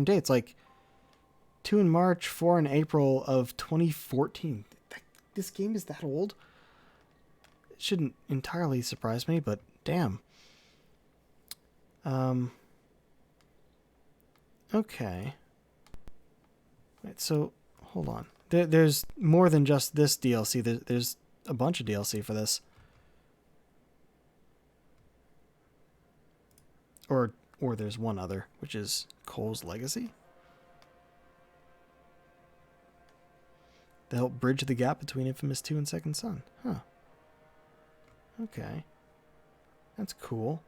Speaker 1: dates, like 2 in March, 4 in April of 2014. This game is that old? It shouldn't entirely surprise me, but damn. Okay. Right, so hold on. There's more than just this DLC. There's a bunch of DLC for this. Or there's one other, which is Cole's Legacy. To help bridge the gap between Infamous 2 and Second Son. Huh. Okay. That's cool.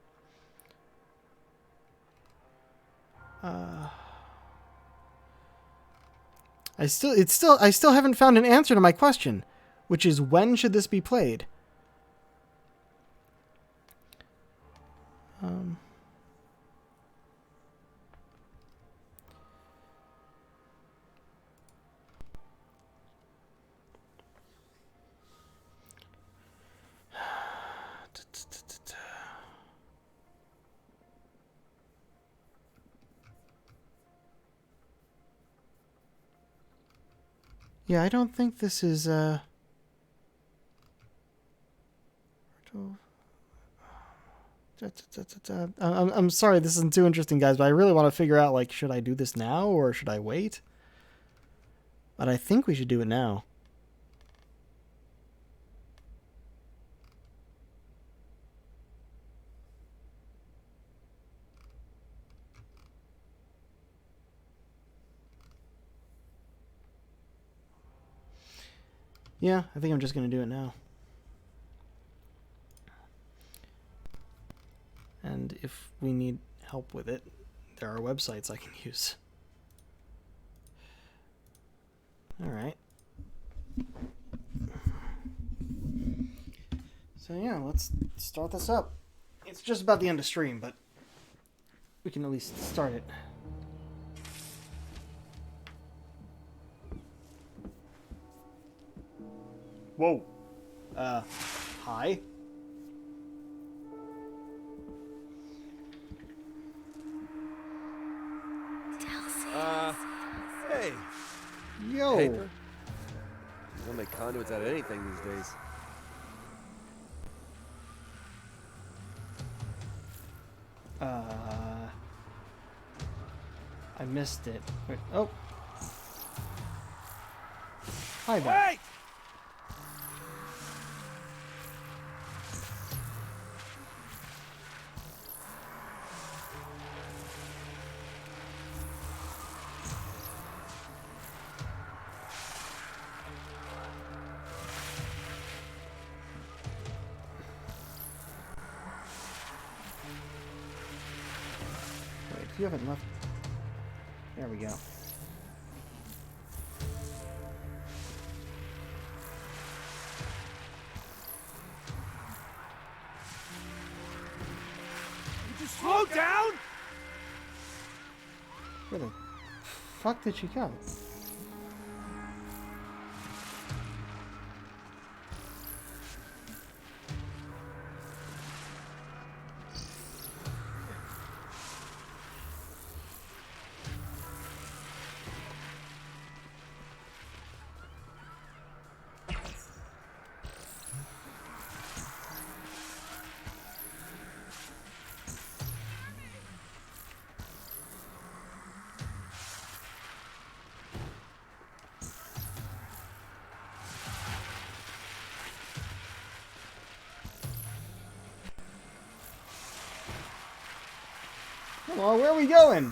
Speaker 1: I still haven't found an answer to my question, which is when should this be played? Yeah, I don't think this is I'm sorry this isn't too interesting, guys, but I really want to figure out, like, should I do this now or should I wait? But I think we should do it now. Yeah, I think I'm just going to do it now. And if we need help with it, there are websites I can use. Alright. So yeah, let's start this up. It's just about the end of stream, but we can at least start it. Whoa. Hi?
Speaker 8: Hey.
Speaker 1: Yo.
Speaker 8: Paper? You don't make conduits out of anything these days.
Speaker 1: I missed it. Wait, oh. Hi there.
Speaker 7: Hey!
Speaker 1: Wait, you haven't left. There we go.
Speaker 7: Would you slow down?
Speaker 1: Where the fuck did she go? Come on, where are we going?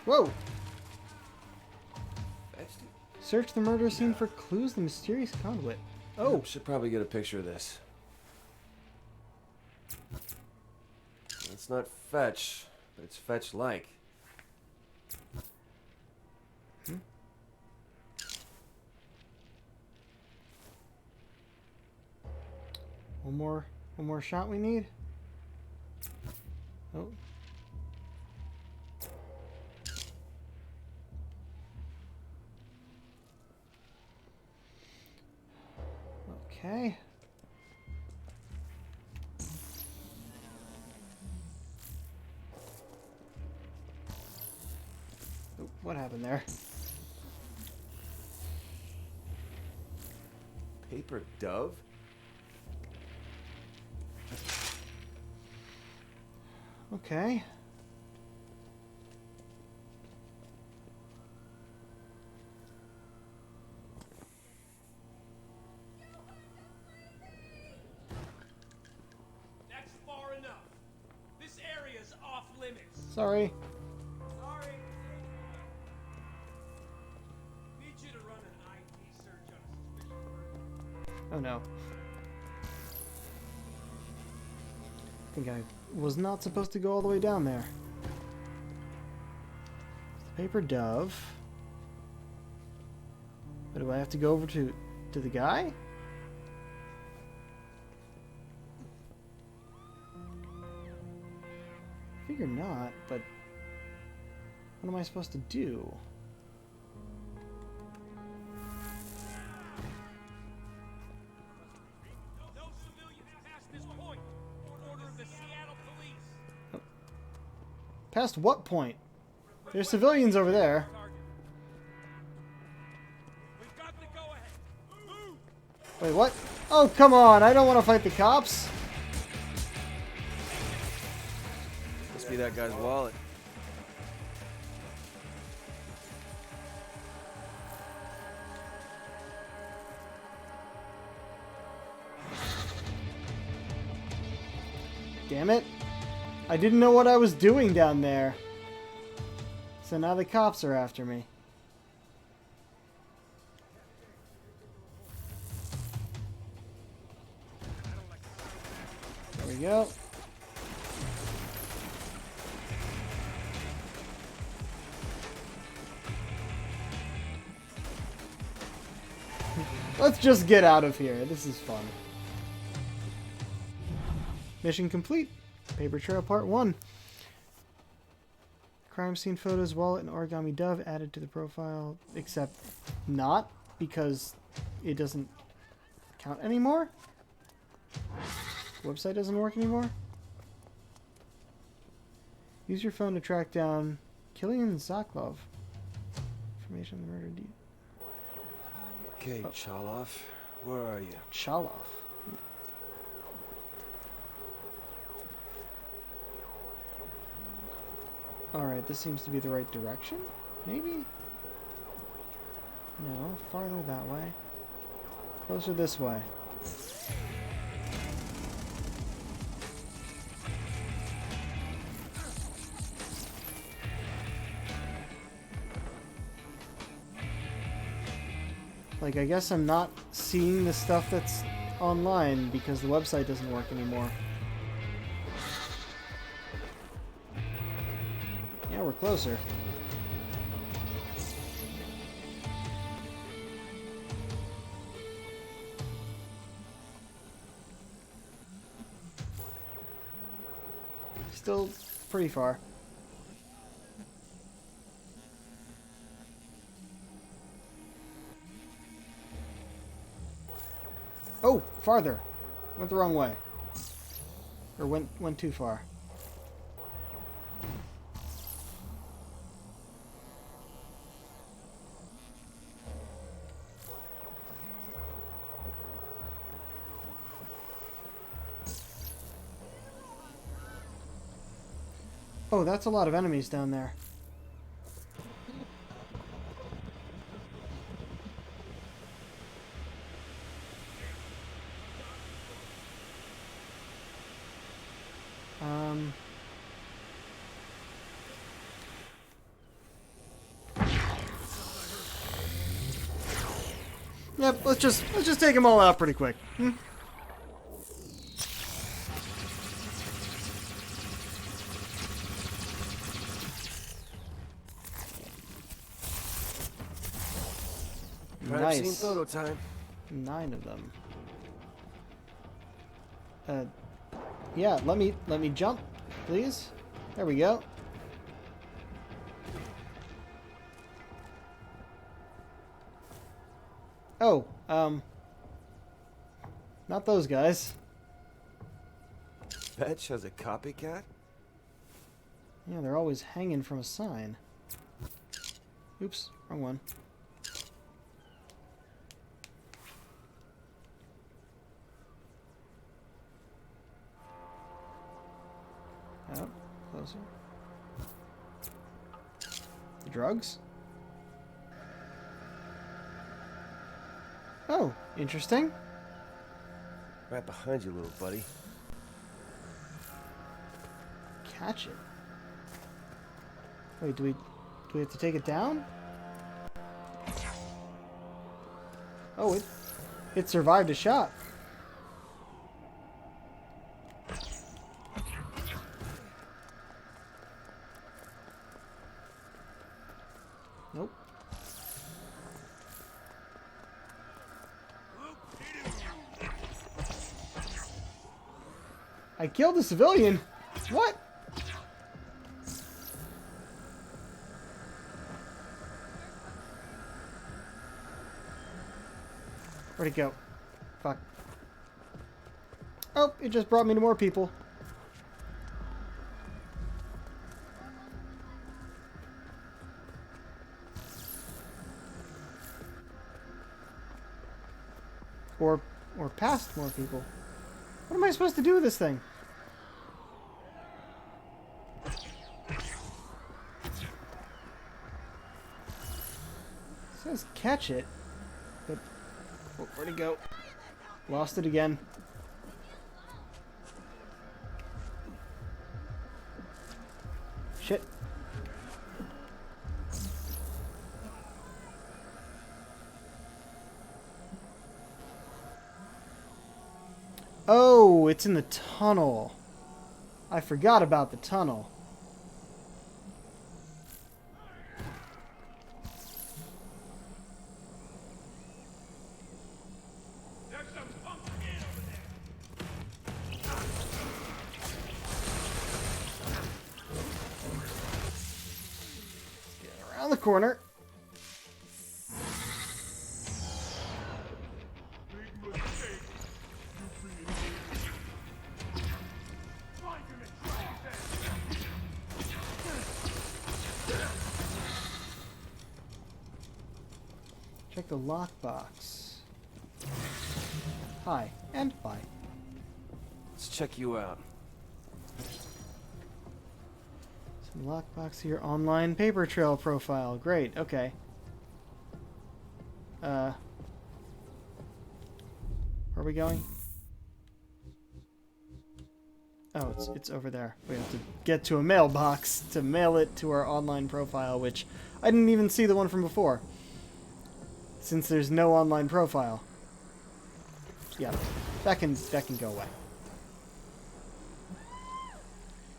Speaker 1: Whoa! Search the murder scene for clues. The mysterious conduit. Oh,
Speaker 8: Should probably get a picture of this. It's not fetch, but it's fetch-like.
Speaker 1: one more shot we need. Oh. Okay. Oh, what happened there?
Speaker 8: Paper dove?
Speaker 1: Okay.
Speaker 7: That's far enough. This area's off limits.
Speaker 1: Sorry.
Speaker 7: Sorry. Need you to run an ID search on a suspicious person.
Speaker 1: Oh no. I think I was not supposed to go all the way down there. The paper dove. But do I have to go over to the guy? Figure not, but what am I supposed to do?
Speaker 7: No civilians past this point. Order of the Seattle police.
Speaker 1: Past what point? There's civilians over there.
Speaker 7: We've got the go-ahead. Move!
Speaker 1: Wait, what? Oh, come on. I don't want to fight the cops.
Speaker 8: Must be that guy's wallet.
Speaker 1: Damn it. I didn't know what I was doing down there. So now the cops are after me. There we go. Let's just get out of here. This is fun. Mission complete. Paper Trail Part 1. Crime scene photos, wallet, and origami dove added to the profile. Except not, because it doesn't count anymore? Website doesn't work anymore? Use your phone to track down Killian Zaklov. Information on the murder deed.
Speaker 8: Okay, Chaloff, where are you?
Speaker 1: Chaloff. Alright, this seems to be the right direction? Maybe? No, farther that way. Closer this way. Like, I guess I'm not seeing the stuff that's online because the website doesn't work anymore. Yeah, we're closer. Still pretty far. Oh, farther. Went the wrong way. Or went too far. Oh, that's a lot of enemies down there. Yep, let's just take them all out pretty quick.
Speaker 8: Crime scene
Speaker 1: Nice.
Speaker 8: photo time.
Speaker 1: 9 of them. Yeah, let me jump, please. There we go. Oh, not those guys.
Speaker 8: Fetch has a copycat?
Speaker 1: Yeah, they're always hanging from a sign. Oops, wrong one. Oh, closer. The drugs? Oh, interesting.
Speaker 8: Right behind you, little buddy.
Speaker 1: Catch it. Wait, do we have to take it down? Oh, it survived a shot. Nope. I killed a civilian. What? Where'd it go? Fuck. Oh, it just brought me to more people. Or past more people. What am I supposed to do with this thing? It says catch it, but where'd it go? Lost it again. Shit. Oh, it's in the tunnel. I forgot about the tunnel. Get around the corner. Check the lockbox. Hi, and bye.
Speaker 8: Let's check you out.
Speaker 1: Some lockbox to your online paper trail profile. Great, okay. Where are we going? Oh, it's over there. We have to get to a mailbox to mail it to our online profile, which I didn't even see the one from before. since there's no online profile. Yeah, that can go away.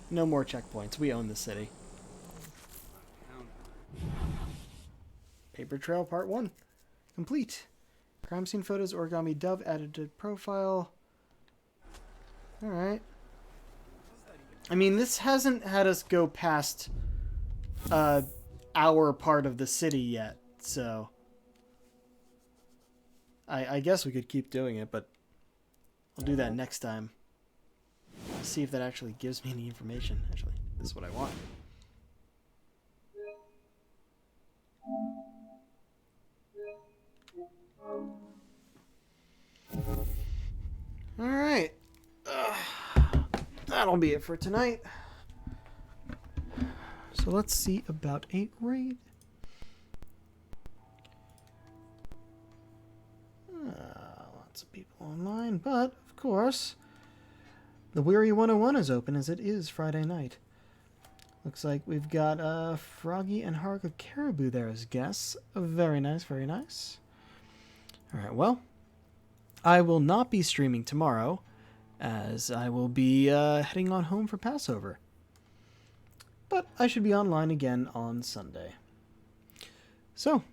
Speaker 1: No more checkpoints. We own the city. Paper Trail Part 1. Complete. Crime scene photos, origami dove added to profile. Alright. I mean, this hasn't had us go past our part of the city yet, so I guess we could keep doing it, but I'll do that next time. See if that actually gives me any information. Actually, this is what I want. Alright. That'll be it for tonight. So let's see about a raid. Lots of people online, but of course, the Weary 101 is open as it is Friday night. Looks like we've got Froggy and Hark of Caribou there as guests. Very nice, very nice. Alright, well, I will not be streaming tomorrow, as I will be heading on home for Passover. But I should be online again on Sunday. So,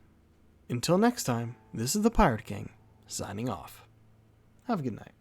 Speaker 1: until next time, this is the Pirate King, signing off. Have a good night.